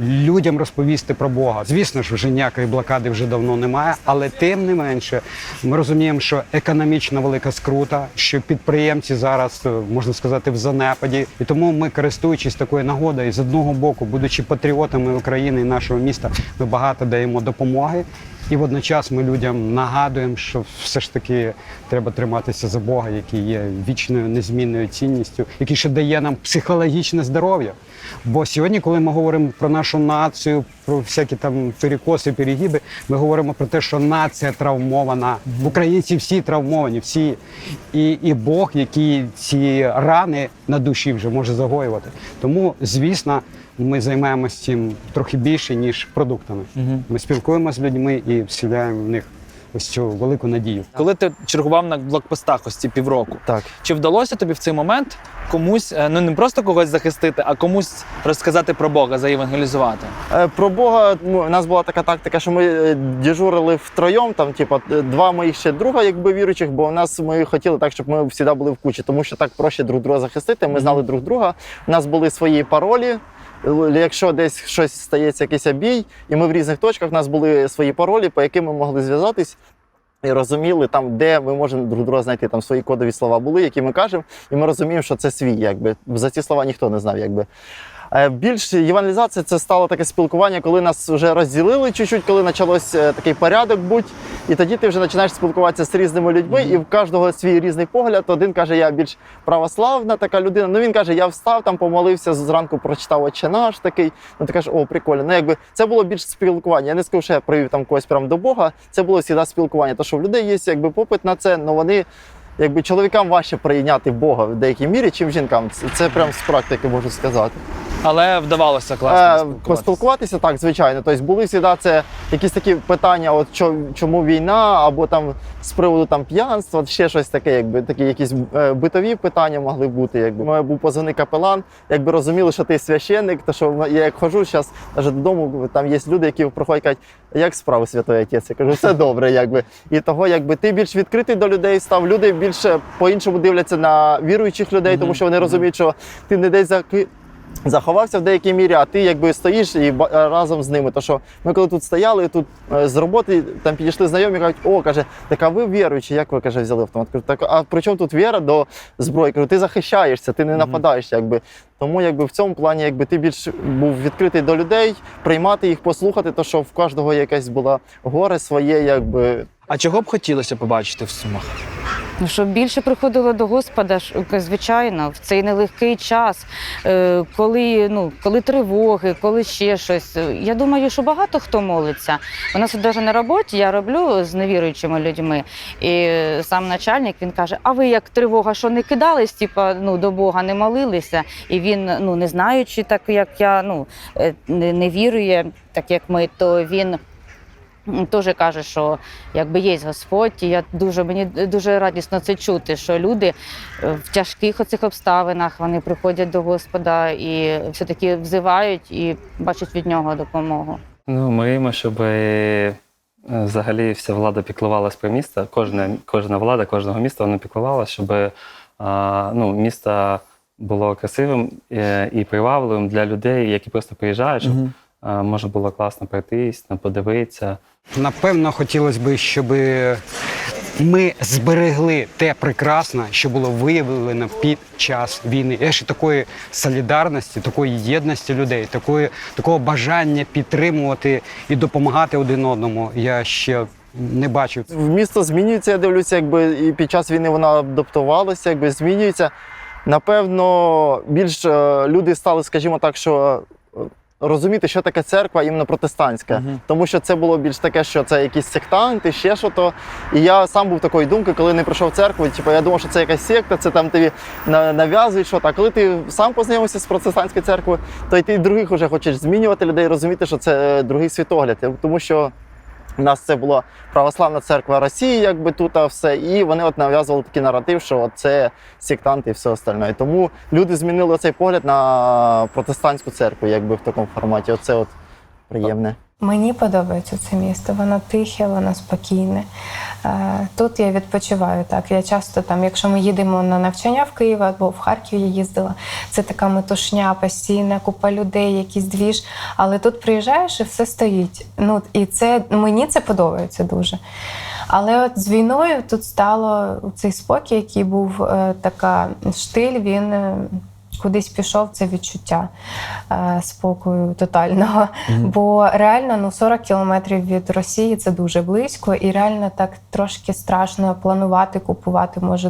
людям розповісти про Бога. Звісно ж, вже ніякої блокади вже давно немає, але тим не менше ми розуміємо, що економічна велика скрута, що підприємці зараз, можна сказати, в занепаді. І тому ми, користуючись такою нагодою, з одного боку, будучи патріотами України і нашого міста, ми багато даємо допомоги. І водночас ми людям нагадуємо, що все ж таки треба триматися за Бога, який є вічною незмінною цінністю, який ще дає нам психологічне здоров'я. Бо сьогодні, коли ми говоримо про нашу націю, про всякі там перекоси, перегиби, ми говоримо про те, що нація травмована. Українці всі травмовані, всі. І Бог, який ці рани на душі вже може загоювати. Тому, звісно, ми займаємося цим трохи більше, ніж продуктами. Ми спілкуємося з людьми і вселяємо в них ось цю велику надію. Коли ти чергував на блокпостах ось ці півроку, чи вдалося тобі в цей момент комусь, ну не просто когось захистити, а комусь розказати про Бога, заєвангелізувати? Про Бога, у нас була така тактика, що ми дежурили втроєм, там, типу, два моїх ще друга, якби віруючих, бо ми хотіли так, щоб ми завжди були в кучі, тому що так проще друг друга захистити, ми знали друг друга, у нас були свої паролі. Якщо десь щось стається, якийсь бій, і ми в різних точках, у нас були свої паролі, по яким ми могли зв'язатись і розуміли, там, де ми можемо друг друга знайти. Там свої кодові слова були, які ми кажемо, і ми розуміємо, що це свій. Якби. За ці слова ніхто не знав. Якби. Більш євангелізація – це стало таке спілкування, коли нас вже розділили чуть-чуть, коли почався такий порядок бути, і тоді ти вже починаєш спілкуватися з різними людьми, і в кожного свій різний погляд. Один каже, я більш православна така людина, ну він каже, я встав, там помолився, зранку прочитав «Отче наш» такий, ну ти кажеш, о, прикольно. Ну якби це було більш спілкування. Я не скажу, що я привів там когось прямо до Бога, це було завжди спілкування, тому що в людей є якби попит на це, але вони якби чоловікам важче прийняти Бога в деякій мірі, чим жінкам. Це прямо з практики можу сказати. Але вдавалося класно поспілкуватися, так, звичайно. Тобто були завжди це якісь такі питання, от чому війна, або там з приводу там п'янства, ще щось таке, якби такі якісь битові питання могли бути. Якби у мене був позивний капелан, якби розуміли, що ти священник, то що я як ходжу зараз навіть додому, там є люди, які проходять, кажуть, як справи, святой отець? Я кажу, все добре, якби. І того, якби ти більш відкритий до людей став, люди більше по-іншому дивляться на віруючих людей, тому що вони розуміють, що ти не десь заховався в деякій мірі, а ти якби стоїш і разом з ними. То що ми коли тут стояли, тут з роботи там підійшли знайомі, кажуть, о, каже, так а ви віруючі, як ви, каже, взяли автомат? Кажу, так, а при чому тут віра до зброї? Кажу, ти захищаєшся, ти не нападаєш, якби. Тому якби в цьому плані якби ти більш був відкритий до людей, приймати їх, послухати, то що в кожного якесь було горе своє, якби. А чого б хотілося побачити в Сумах? Ну, щоб більше приходило до Господа, звичайно, в цей нелегкий час, коли тривоги, коли ще щось. Я думаю, що багато хто молиться. У нас навіть на роботі я роблю з невіруючими людьми, і сам начальник, він каже, а ви як тривога, що не кидались, до Бога не молилися? І він, не знаючи, так як я, не вірує, так як ми, то він теж каже, що якби є Господь, і мені дуже радісно це чути, що люди в тяжких оцих обставинах, вони приходять до Господа і все-таки взивають і бачать від нього допомогу. Мріємо, щоб взагалі вся влада піклувалась про місто, кожна влада, кожного міста, вона піклувалася, щоб місто було красивим і привабливим для людей, які просто приїжджають, щоб можна було класно пройтись, подивитися. Напевно, хотілося б, щоб ми зберегли те прекрасне, що було виявлено під час війни. І ще такої солідарності, такої єдності людей, такого бажання підтримувати і допомагати один одному я ще не бачу. Місто змінюється, я дивлюся, якби і під час війни воно адаптувалося, якби змінюється. Напевно, більш люди стали, скажімо так, що розуміти, що таке церква іменно протестантська. Тому що це було більш таке, що це якісь сектанти, ще що-то. І я сам був такої думки, коли не прийшов в церкву, я думав, що це якась секта, це там тобі нав'язують що-то. А коли ти сам познайомився з протестантською церквою, то й ти других вже хочеш змінювати людей, розуміти, що це другий світогляд. Тому що У нас це була Православна церква Росії, якби тут все, і вони от нав'язували такий наратив, що це сектанти і все остальне. Тому люди змінили цей погляд на протестантську церкву, якби в такому форматі. Оце от приємне. Мені подобається це місто, воно тихе, воно спокійне. Тут я відпочиваю так. Я часто там, якщо ми їдемо на навчання в Київ або в Харків я їздила, це така метушня постійна, купа людей, якийсь двіж. Але тут приїжджаєш і все стоїть. Ну, і мені це подобається дуже. Але от з війною тут стало цей спокій, який був така штиль, він кудись пішов, це відчуття спокою тотального. Бо реально 40 кілометрів від Росії – це дуже близько. І реально так трошки страшно планувати, купувати, може,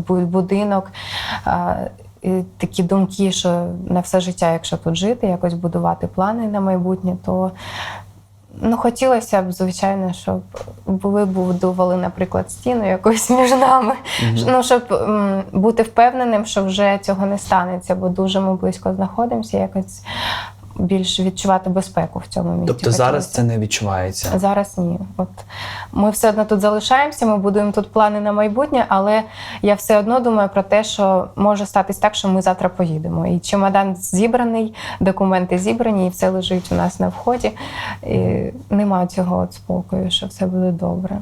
будинок. І такі думки, що на все життя, якщо тут жити, якось будувати плани на майбутнє, то хотілося б, звичайно, щоб вибудували, наприклад, стіну якусь між нами, щоб бути впевненим, що вже цього не станеться, бо дуже ми близько знаходимося, якось більш відчувати безпеку в цьому місті. Тобто зараз це не відчувається? Зараз ні. От ми все одно тут залишаємося, ми будуємо тут плани на майбутнє, але я все одно думаю про те, що може статись так, що ми завтра поїдемо. І чемодан зібраний, документи зібрані, і все лежить у нас на вході. І немає цього от спокою, що все буде добре.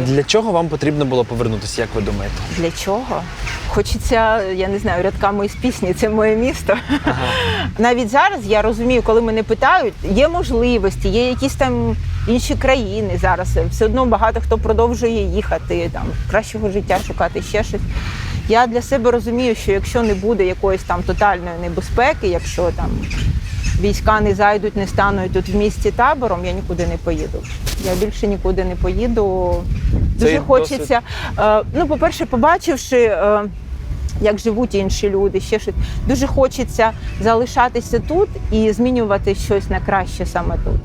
Для чого вам потрібно було повернутися, як ви думаєте? Для чого? Хочеться, я не знаю, рядками із пісні «Це моє місто». Ага. Навіть зараз я розумію, коли мене питають, є можливості, є якісь там інші країни зараз. Все одно багато хто продовжує їхати, там, кращого життя шукати, ще щось. Я для себе розумію, що якщо не буде якоїсь там тотальної небезпеки, якщо там війська не зайдуть, не стануть тут в місті табором, я нікуди не поїду. Я більше нікуди не поїду. Дуже хочеться, по-перше, побачивши, як живуть інші люди, ще щось, дуже хочеться залишатися тут і змінювати щось на краще саме тут.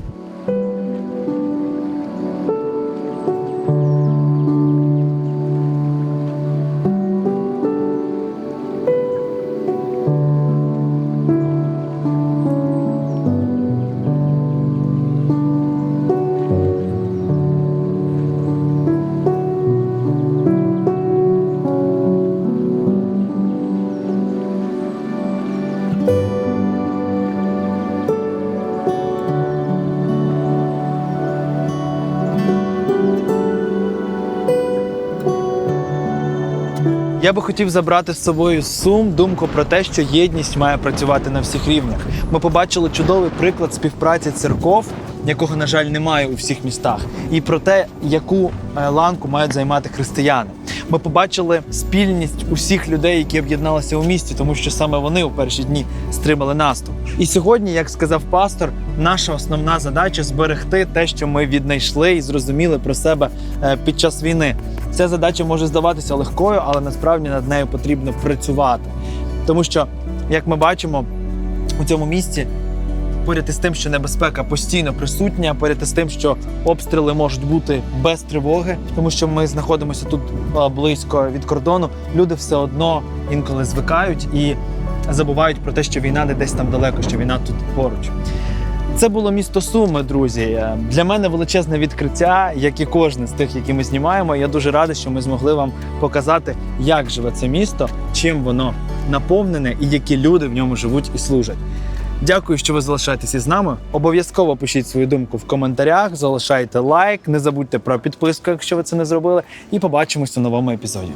Я би хотів забрати з собою з Сум думку про те, що єдність має працювати на всіх рівнях. Ми побачили чудовий приклад співпраці церков, якого, на жаль, немає у всіх містах, і про те, яку ланку мають займати християни. Ми побачили спільність усіх людей, які об'єдналися у місті, тому що саме вони у перші дні стримали наступ. І сьогодні, як сказав пастор, наша основна задача – зберегти те, що ми віднайшли і зрозуміли про себе під час війни. Ця задача може здаватися легкою, але насправді над нею потрібно працювати. Тому що, як ми бачимо, у цьому місті поряд із тим, що небезпека постійно присутня, поряд із тим, що обстріли можуть бути без тривоги, тому що ми знаходимося тут близько від кордону, люди все одно інколи звикають і забувають про те, що війна не десь там далеко, що війна тут поруч. Це було місто Суми, друзі. Для мене величезне відкриття, як і кожне з тих, які ми знімаємо. Я дуже радий, що ми змогли вам показати, як живе це місто, чим воно наповнене і які люди в ньому живуть і служать. Дякую, що ви залишаєтесь із нами. Обов'язково пишіть свою думку в коментарях, залишайте лайк, не забудьте про підписку, якщо ви це не зробили, і побачимось у новому епізоді.